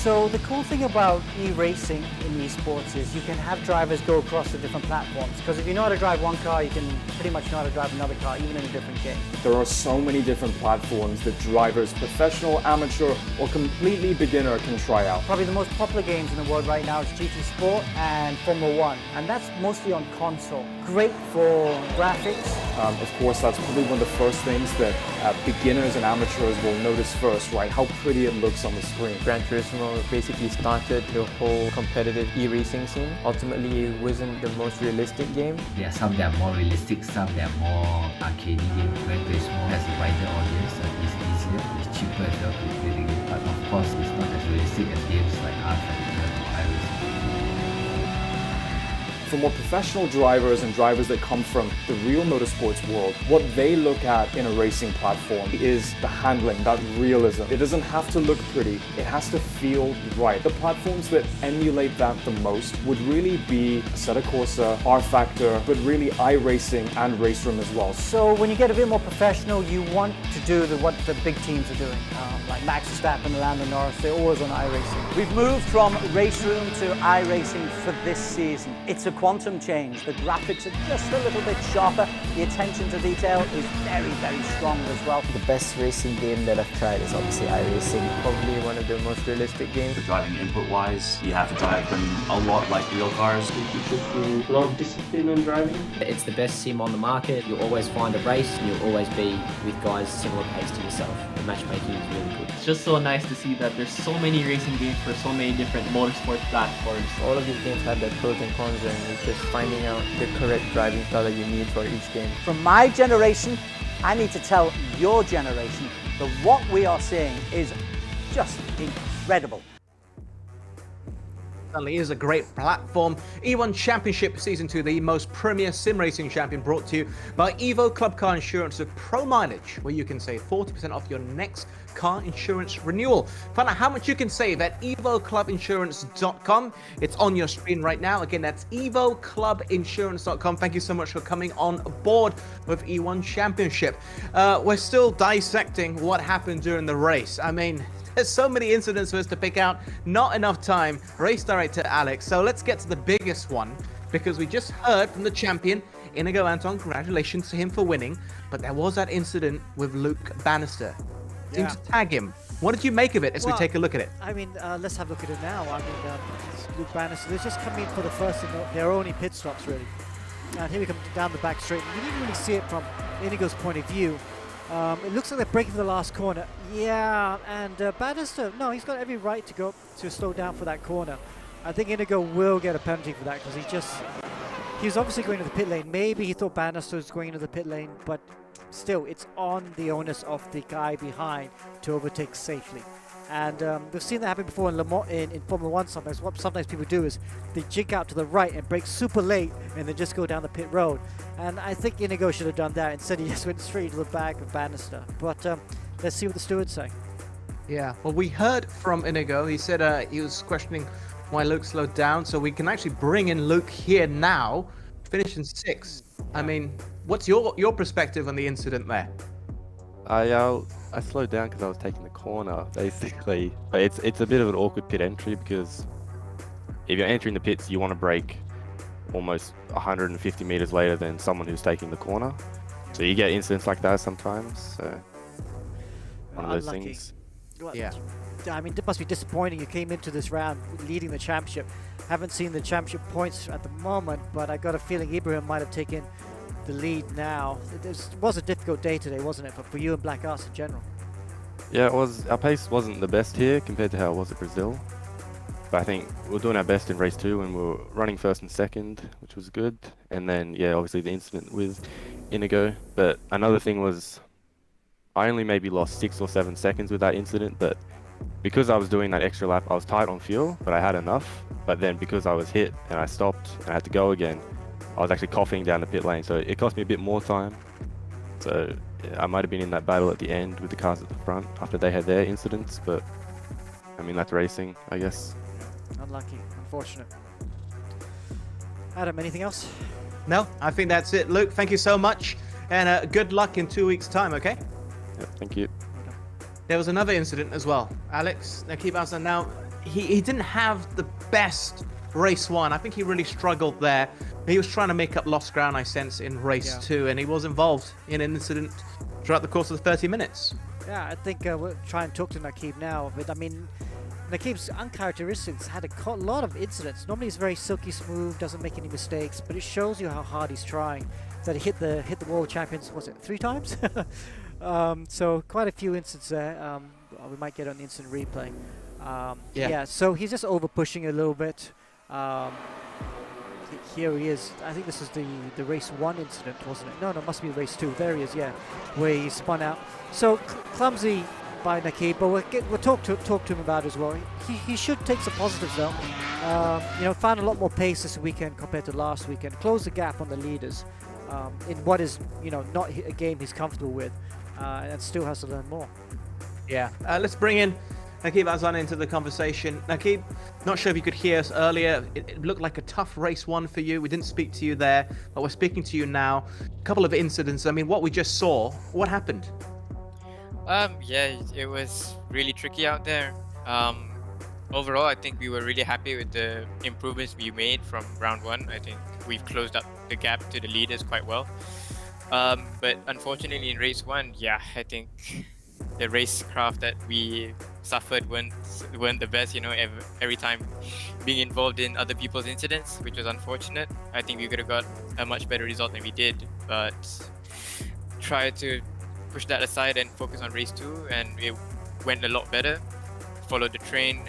So the cool thing about e-racing in esports is you can have drivers go across the different platforms, because if you know how to drive one car, you can pretty much know how to drive another car, even in a different game. There are so many different platforms that drivers, professional, amateur, or completely beginner can try out. Probably the most popular games in the world right now is GT Sport and Formula 1, and that's mostly on console. Great for graphics. Of course, that's probably one of the first things that beginners and amateurs will notice first, right? How pretty it looks on the screen. Gran Turismo basically started the whole competitive e-racing scene. Ultimately, it wasn't the most realistic game. There are some that are more realistic, some that are more arcade games. Gran Turismo has a wider audience, so it's easier, it's cheaper as well to play the game. But of course, it's not as realistic as games like R-Factor or iRacing. For more professional drivers and drivers that come from the real motorsports world, what they look at in a racing platform is the handling, that realism. It doesn't have to look pretty, it has to feel right. The platforms that emulate that the most would really be Assetto Corsa, R-Factor, but really iRacing and Race Room as well. So when you get a bit more professional, you want to do what the big teams are doing, like Max Verstappen and Lando Norris. They're always on iRacing. We've moved from Race Room to iRacing for this season. It's a quantum change. The graphics are just a little bit sharper. The attention to detail is very, very strong as well. The best racing game that I've tried is obviously iRacing. Probably one of the most realistic games. The driving input-wise, you have to drive them a lot like real cars. A lot of discipline in driving. It's the best sim on the market. You'll always find a race and you'll always be with guys similar pace to yourself. The matchmaking is really good. It's just so nice to see that there's so many racing games for so many different motorsport platforms. All of these games have their pros and cons, and it's just finding out the correct driving style that you need for each game. From my generation, I need to tell your generation that what we are seeing is just incredible. Certainly is a great platform. E1 Championship Season 2, the most premier sim racing champion, brought to you by Evo Club Car Insurance with Pro Mileage, where you can save 40% off your next car insurance renewal. Find out how much you can save at evoclubinsurance.com. It's on your screen right now. Again, that's evoclubinsurance.com. Thank you so much for coming on board with E1 Championship. We're still dissecting what happened during the race. I mean, there's so many incidents for us to pick out, not enough time. Race director Alex. So let's get to the biggest one, because we just heard from the champion, Inigo Anton. Congratulations to him for winning. But there was that incident with Luke Banister. Seemed to tag him. What did you make of it as we take a look at it? I mean, let's have a look at it now. I mean, Luke Banister, they're just coming in for the first of their only pit stops, really. And here we come down the back straight. We didn't really see it from Inigo's point of view. It looks like they're breaking for the last corner. Yeah, and Banister, no, he's got every right to slow down for that corner. I think Inigo will get a penalty for that, because he was obviously going to the pit lane. Maybe he thought Banister was going into the pit lane, but still, it's on the onus of the guy behind to overtake safely. And we've seen that happen before in Formula 1 sometimes. What sometimes people do is they jig out to the right and brake super late and then just go down the pit road. And I think Inigo should have done that. Instead, he just went straight to the back of Banister. But let's see what the stewards say. Yeah, well, we heard from Inigo. He said he was questioning why Luke slowed down. So we can actually bring in Luke here now, finishing 6th. I mean, what's your perspective on the incident there? I slowed down because I was taking the corner, basically. But it's a bit of an awkward pit entry, because if you're entering the pits, you want to brake almost 150 meters later than someone who's taking the corner. So you get incidents like that sometimes. So one of those things. Well, yeah. I mean, it must be disappointing. You came into this round leading the championship. Haven't seen the championship points at the moment, but I got a feeling Ibrahim might have taken the lead now. It was a difficult day today, wasn't it, for you and Blackarts in general? Yeah, it was. Our pace wasn't the best here compared to how it was at Brazil. But I think we were doing our best in race 2 and we were running first and second, which was good. And then, yeah, obviously the incident with Inigo. But another thing was, I only maybe lost 6 or 7 seconds with that incident, but because I was doing that extra lap, I was tight on fuel, but I had enough. But then because I was hit and I stopped and I had to go again, I was actually coughing down the pit lane, so it cost me a bit more time. So yeah, I might have been in that battle at the end with the cars at the front after they had their incidents, but I mean, that's racing, I guess. Unlucky, unfortunate. Adam, anything else? No, I think that's it. Luke, thank you so much, and good luck in 2 weeks' time, okay? Yeah, thank you. There was another incident as well. Alex, now keep us on now. he didn't have the best race 1. I think he really struggled there. He was trying to make up lost ground, I sense, in race 2, and he was involved in an incident throughout the course of the 30 minutes. Yeah, I think we'll try and talk to Nakib now, but I mean, Nakib's uncharacteristics had a lot of incidents. Normally he's very silky smooth, doesn't make any mistakes, but it shows you how hard he's trying. That he hit the world champions, was it 3 times? So quite a few incidents there. We might get on the instant replay. Yeah, so he's just over pushing a little bit. Here he is. I think this is the race 1 incident, wasn't it? No, it must be race 2. There he is, yeah, where he spun out. So clumsy by Nakib, but we'll talk to him about it as well. He should take some positives though. Found a lot more pace this weekend compared to last weekend. Closed the gap on the leaders in what is not a game he's comfortable with, and still has to learn more. Yeah, let's bring in Nakib Azan into the conversation. Nakib, not sure if you could hear us earlier. It looked like a tough race 1 for you. We didn't speak to you there, but we're speaking to you now. A couple of incidents. I mean, what we just saw, what happened? Yeah, it was really tricky out there. Overall, I think we were really happy with the improvements we made from round 1. I think we've closed up the gap to the leaders quite well. But unfortunately in race 1, yeah, I think the racecraft that we suffered weren't the best, every time being involved in other people's incidents, which was unfortunate. I think we could have got a much better result than we did, but try to push that aside and focus on race 2, and it went a lot better. Followed the train.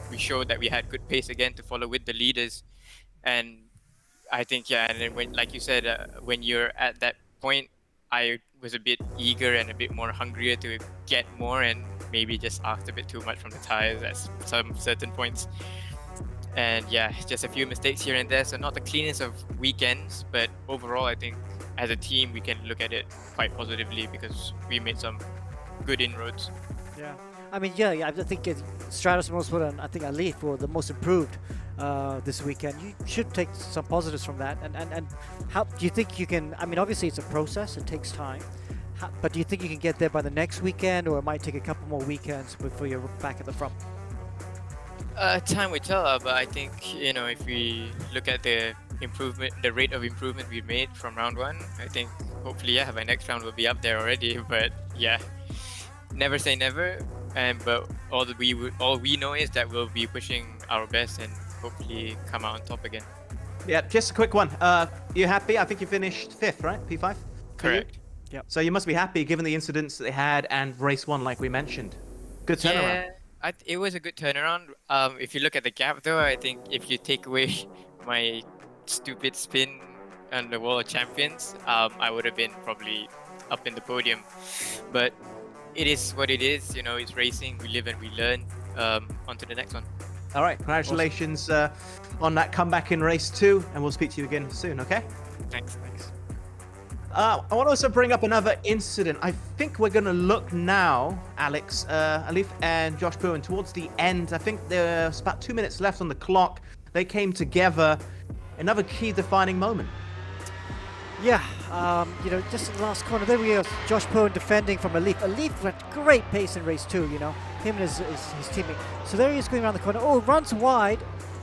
We showed that we had good pace again to follow with the leaders, and I think and then when, like you said, when you're at that point, I was a bit eager and a bit more hungrier to get more, and maybe just asked a bit too much from the tires at some certain points. And yeah, just a few mistakes here and there, so not the cleanest of weekends, but overall I think as a team we can look at it quite positively because we made some good inroads. Yeah, I mean, I think Stratos Mosport and I think Alif were the most improved this weekend. You should take some positives from that. And how do you think you can? I mean, obviously it's a process; it takes time. But do you think you can get there by the next weekend, or it might take a couple more weekends before you're back at the front? Time will tell, but I think if we look at the rate of improvement we've made from round 1, I think hopefully by next round we'll be up there already. But yeah, never say never. But all we know is that we'll be pushing our best and hopefully come out on top again. Yeah, just a quick one. You happy? I think you finished 5th, right? P5? Correct. Yep. So you must be happy given the incidents that they had and race 1, like we mentioned. Good turnaround. Yeah, it was a good turnaround. If you look at the gap though, I think if you take away my stupid spin on the World Champions, I would have been probably up in the podium. But it is what it is, it's racing, we live and we learn. On to the next one. All right, congratulations on that comeback in race 2, and we'll speak to you again soon, okay? Thanks. I want to also bring up another incident. I think we're going to look now, Alex, Alif and Josh Bowen, towards the end. I think there's about 2 minutes left on the clock. They came together. Another key defining moment. Yeah, just in the last corner, there we are, Josh Bowen defending from Alif. Alif went great pace in race 2, him and his teammate. So there he is going around the corner. Oh, runs wide.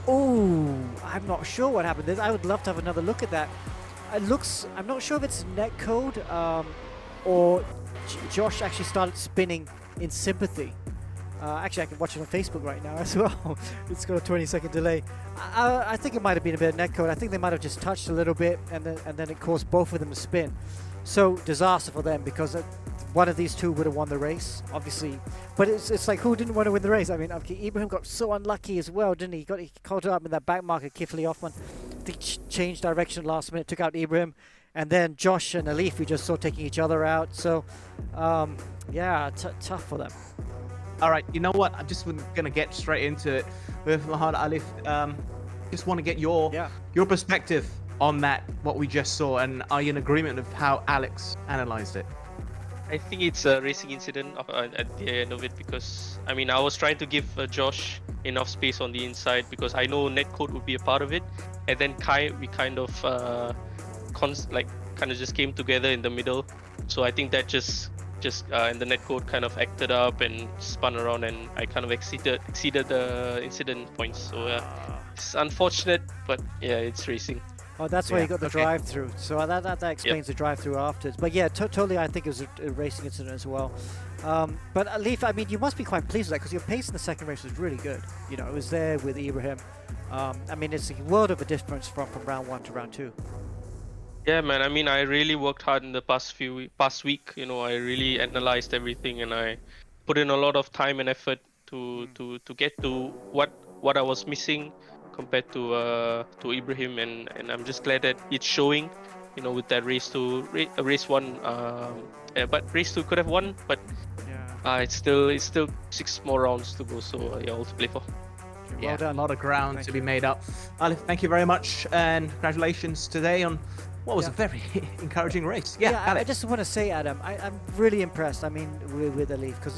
Oh, I'm not sure what happened there. I would love to have another look at that. It looks, I'm not sure if it's netcode or Josh actually started spinning in sympathy. Actually, I can watch it on Facebook right now as well. It's got a 20-second delay. I think it might have been a bit of netcode. I think they might have just touched a little bit, and then it caused both of them to spin. So disaster for them because one of these two would have won the race, obviously. But it's like, who didn't want to win the race? I mean, Ibrahim got so unlucky as well, didn't he? He caught up in that back marker, Kifli Offman. I think changed direction last minute, took out Ibrahim. And then Josh and Alif, we just saw taking each other out. So, yeah, tough for them. All right, you know what? I'm just going to get straight into it with Mahad Alif. Just want to get your perspective on that, what we just saw, and are you in agreement of how Alex analyzed it? I think it's a racing incident at the end of it because, I mean, I was trying to give Josh enough space on the inside because I know netcode would be a part of it, and then we kind of just came together in the middle. So I think that just just and the netcode kind of acted up and spun around, and I kind of exceeded the incident points. So it's unfortunate, but yeah, it's racing. Oh, that's why you got the drive-through. So that explains the drive-through afterwards. But yeah, totally, I think it was a racing incident as well. But Leaf, I mean, you must be quite pleased with that because your pace in the second race was really good. You know, it was there with Ibrahim. I mean, it's a world of a difference from round 1 to round 2. Yeah, man. I mean, I really worked hard in the past week. You know, I really analyzed everything, and I put in a lot of time and effort to get to what I was missing compared to Ibrahim, and I'm just glad that it's showing. You know, with that race 1, but race 2 could have won, but it's still 6 more rounds to go. So all to play for. Yeah, a lot of ground to be made up. Alif, thank you very much, and congratulations today on what was a very encouraging race. Yeah, I just want to say, Adam, I'm really impressed. I mean, with Alif, because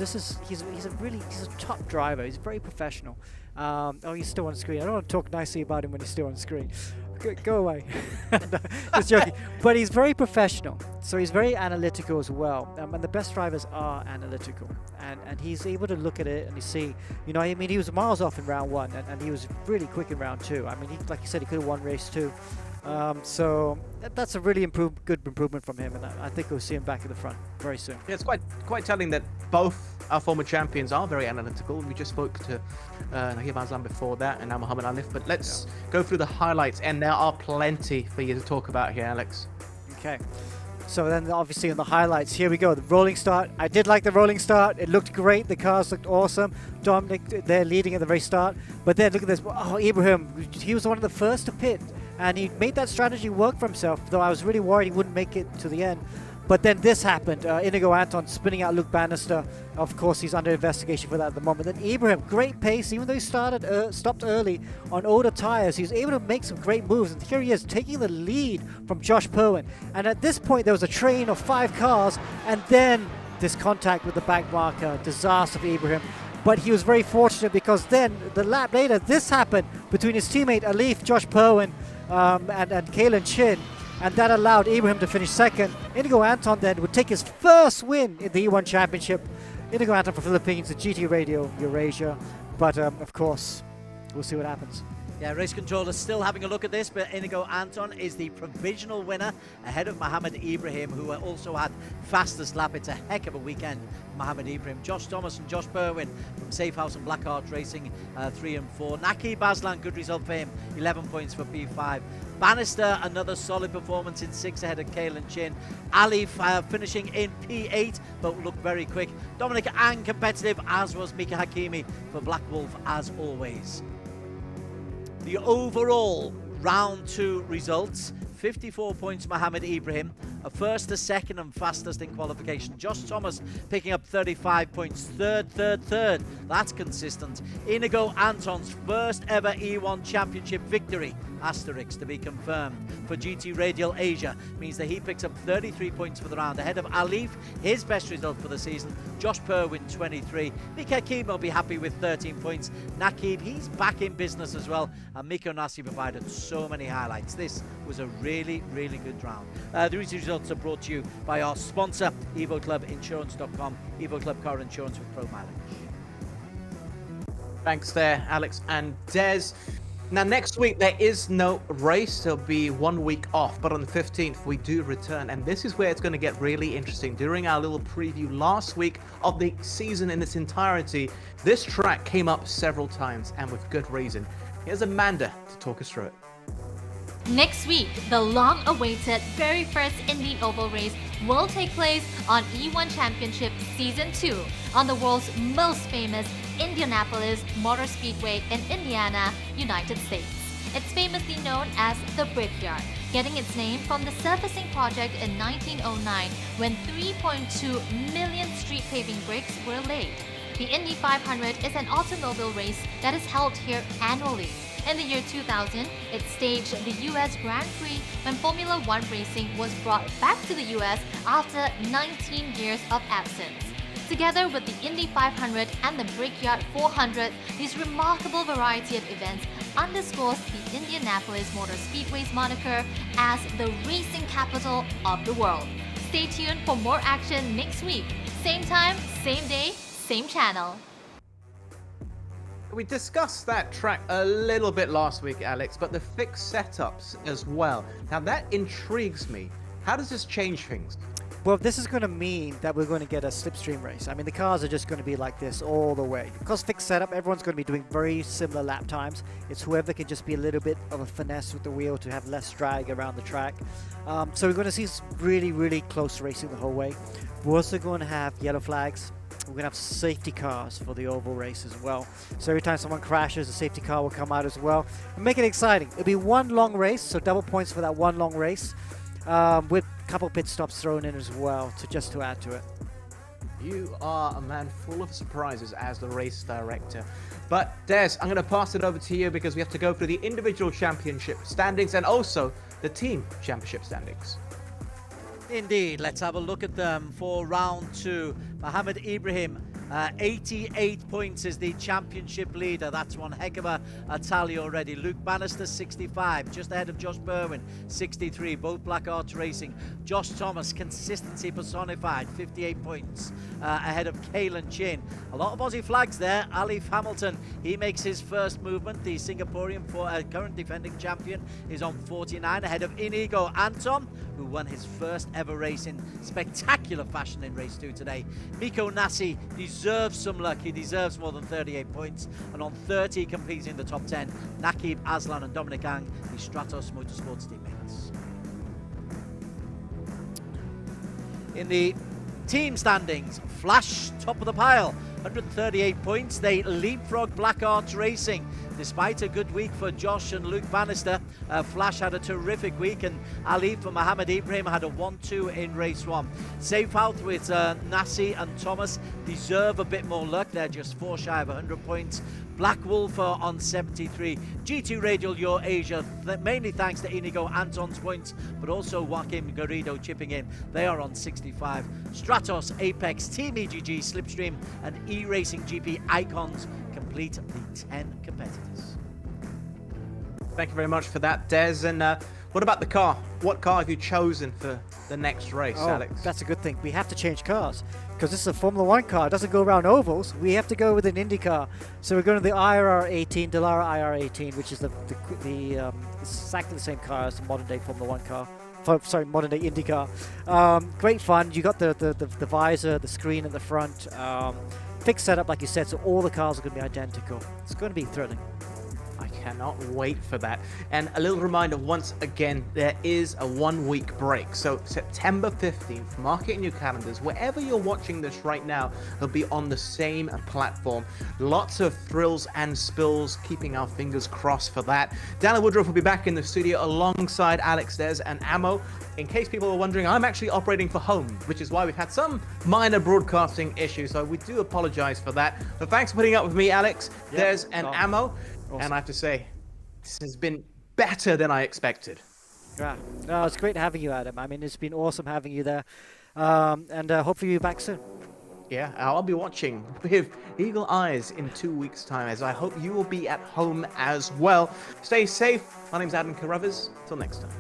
he's a top driver. He's very professional. Oh, he's still on screen. I don't want to talk nicely about him when he's still on screen. Go away. Just joking. But he's very professional, so he's very analytical as well. And the best drivers are analytical, and he's able to look at it and you see, you know, I mean, he was miles off in round 1, and he was really quick in round 2. I mean, like you said, he could have won race 2. So that's a really good improvement from him, and I think we'll see him back at the front very soon. Yeah, it's quite telling that both our former champions are very analytical. We just spoke to Nahib Azam before that, and now Muhammad Alif. But let's go through the highlights, and there are plenty for you to talk about here, Alex. Okay. So then obviously in the highlights, here we go, the rolling start. I did like the rolling start. It looked great. The cars looked awesome. Dominic, they're leading at the very start. But then look at this. Oh, Ibrahim, he was one of the first to pit. And he made that strategy work for himself, though I was really worried he wouldn't make it to the end. But then this happened. Inigo Anton spinning out Luke Banister. Of course, he's under investigation for that at the moment. Then Ibrahim, great pace. Even though he stopped early on older tires, he was able to make some great moves. And here he is, taking the lead from Josh Perwin. And at this point, there was a train of 5 cars. And then this contact with the back marker. Disaster for Ibrahim. But he was very fortunate because then, the lap later, this happened between his teammate Alif, Josh Perwin, and Kalen Chin. And that allowed Ibrahim to finish second. Inigo Anton then would take his first win in the E1 Championship. Inigo Anton for Philippines, the GT Radio Eurasia. But of course, we'll see what happens. Yeah, race controllers still having a look at this, but Inigo Anton is the provisional winner ahead of Mohamed Ibrahim, who also had fastest lap. It's a heck of a weekend, Mohamed Ibrahim. Josh Thomas and Josh Perwin from Safe House and Blackarts Racing, 3 and 4. Naki Baslan, good result for him, 11 points for P5. Banister, another solid performance in 6 ahead of Kalen Chin. Ali finishing in P8, but looked very quick. Dominic and competitive, as was Mika Hakimi for Black Wolf, as always. The overall round 2 results: 54 points Mohamed Ibrahim, a first, a second and fastest in qualification. Josh Thomas picking up 35 points, third. That's consistent. Inigo Anton's first ever E1 Championship victory, asterisk to be confirmed, for GT Radial Asia, means that he picks up 33 points for the round, ahead of Alif, his best result for the season. Josh Perwin, 23. Mika Hakim will be happy with 13 points. Nakib, he's back in business as well. And Miko Nasi provided so many highlights. This was a really good round. The results are brought to you by our sponsor, EvoClubInsurance.com, Evo Club Car Insurance with Pro Mileage. Thanks there, Alex and Des. Now, next week, there is no race. There'll be 1 week off, but on the 15th, we do return. And this is where it's going to get really interesting. During our little preview last week of the season in its entirety, this track came up several times, and with good reason. Here's Amanda to talk us through it. Next week, the long-awaited very first Indy Oval race will take place on E1 Championship Season 2 on the world's most famous Indianapolis Motor Speedway in Indiana, United States. It's famously known as the Brickyard, getting its name from the surfacing project in 1909 when 3.2 million street paving bricks were laid. The Indy 500 is an automobile race that is held here annually. In the year 2000, it staged the US Grand Prix when Formula One racing was brought back to the US after 19 years of absence. Together with the Indy 500 and the Brickyard 400, this remarkable variety of events underscores the Indianapolis Motor Speedway's moniker as the racing capital of the world. Stay tuned for more action next week. same time, same day, same channel. We discussed that track a little bit last week, Alex, but the fixed setups as well. Now that intrigues me. How does this change things? Well, this is going to mean that we're going to get a slipstream race. I mean, the cars are just going to be like this all the way. Because fixed setup, everyone's going to be doing very similar lap times. It's whoever can just be a little bit of a finesse with the wheel to have less drag around the track. So we're going to see really, really close racing the whole way. We're also going to have yellow flags. We're going to have safety cars for the oval race as well. So every time someone crashes, a safety car will come out as well. And make it exciting. It'll be one long race, so double points for that one long race. With a couple pit stops thrown in as well to add to it. You are a man full of surprises as the race director. But Des, I'm going to pass it over to you because we have to go through the individual championship standings and also the team championship standings. Indeed, let's have a look at them for round 2. Mohammed Ibrahim, 88 points is the championship leader. That's one heck of a tally already. Luke Banister, 65, just ahead of Josh Berwin, 63, both Blackarts Racing. Josh Thomas, consistency personified, 58 points, ahead of Kalen Chin. A lot of Aussie flags there. Alif Hamilton, he makes his first movement. The Singaporean current defending champion is on 49, ahead of Inigo Anton, who won his first ever race in spectacular fashion in race 2 today. Miko Nasi deserves some luck. He deserves more than 38 points. And on 30, competing in the top 10, Nakib Aslan and Dominic Ang, the Stratos Motorsports teammates. In the team standings, Flash top of the pile, 138 points. They leapfrog Blackarts Racing. Despite a good week for Josh and Luke Bannister, Flash had a terrific week, and Ali for Mohammed Ibrahim had a 1-2 in race 1. Safe out with Nasi and Thomas deserve a bit more luck. They're just 4 shy of 100 points. Black Wolf on 73. G2 Radial Your Asia, mainly thanks to Inigo Anton's points, but also Joaquim Garrido chipping in. They are on 65. Stratos, Apex, Team EGG, Slipstream, and E-Racing GP Icons complete the 10 competitors. Thank you very much for that, Des. And what about the car? What car have you chosen for the next race, Alex? That's a good thing. We have to change cars because this is a Formula 1 car. It doesn't go around ovals. We have to go with an Indy car. So we're going to the IRR18, Dallara IR18, which is exactly the same car as the modern day Formula 1 car. Sorry, modern day Indy car. Great fun. You got the visor, the screen at the front. Fixed setup, like you said, so all the cars are going to be identical. It's going to be thrilling. I cannot wait for that. And a little reminder, once again, there is a 1-week break. So September 15th, mark it in your calendars. Wherever you're watching this right now, it'll be on the same platform. Lots of thrills and spills, keeping our fingers crossed for that. Daniel Woodruff will be back in the studio alongside Alex, Des, and Ammo. In case people are wondering, I'm actually operating for home, which is why we've had some minor broadcasting issues, so we do apologize for that. But thanks for putting up with me, Alex, Des, and Ammo. Awesome. And I have to say, this has been better than I expected. Yeah, no, it's great having you, Adam. I mean, it's been awesome having you there. And hopefully you're back soon. Yeah, I'll be watching with eagle eyes in 2 weeks' time, as I hope you will be at home as well. Stay safe. My name's Adam Carruthers. Till next time.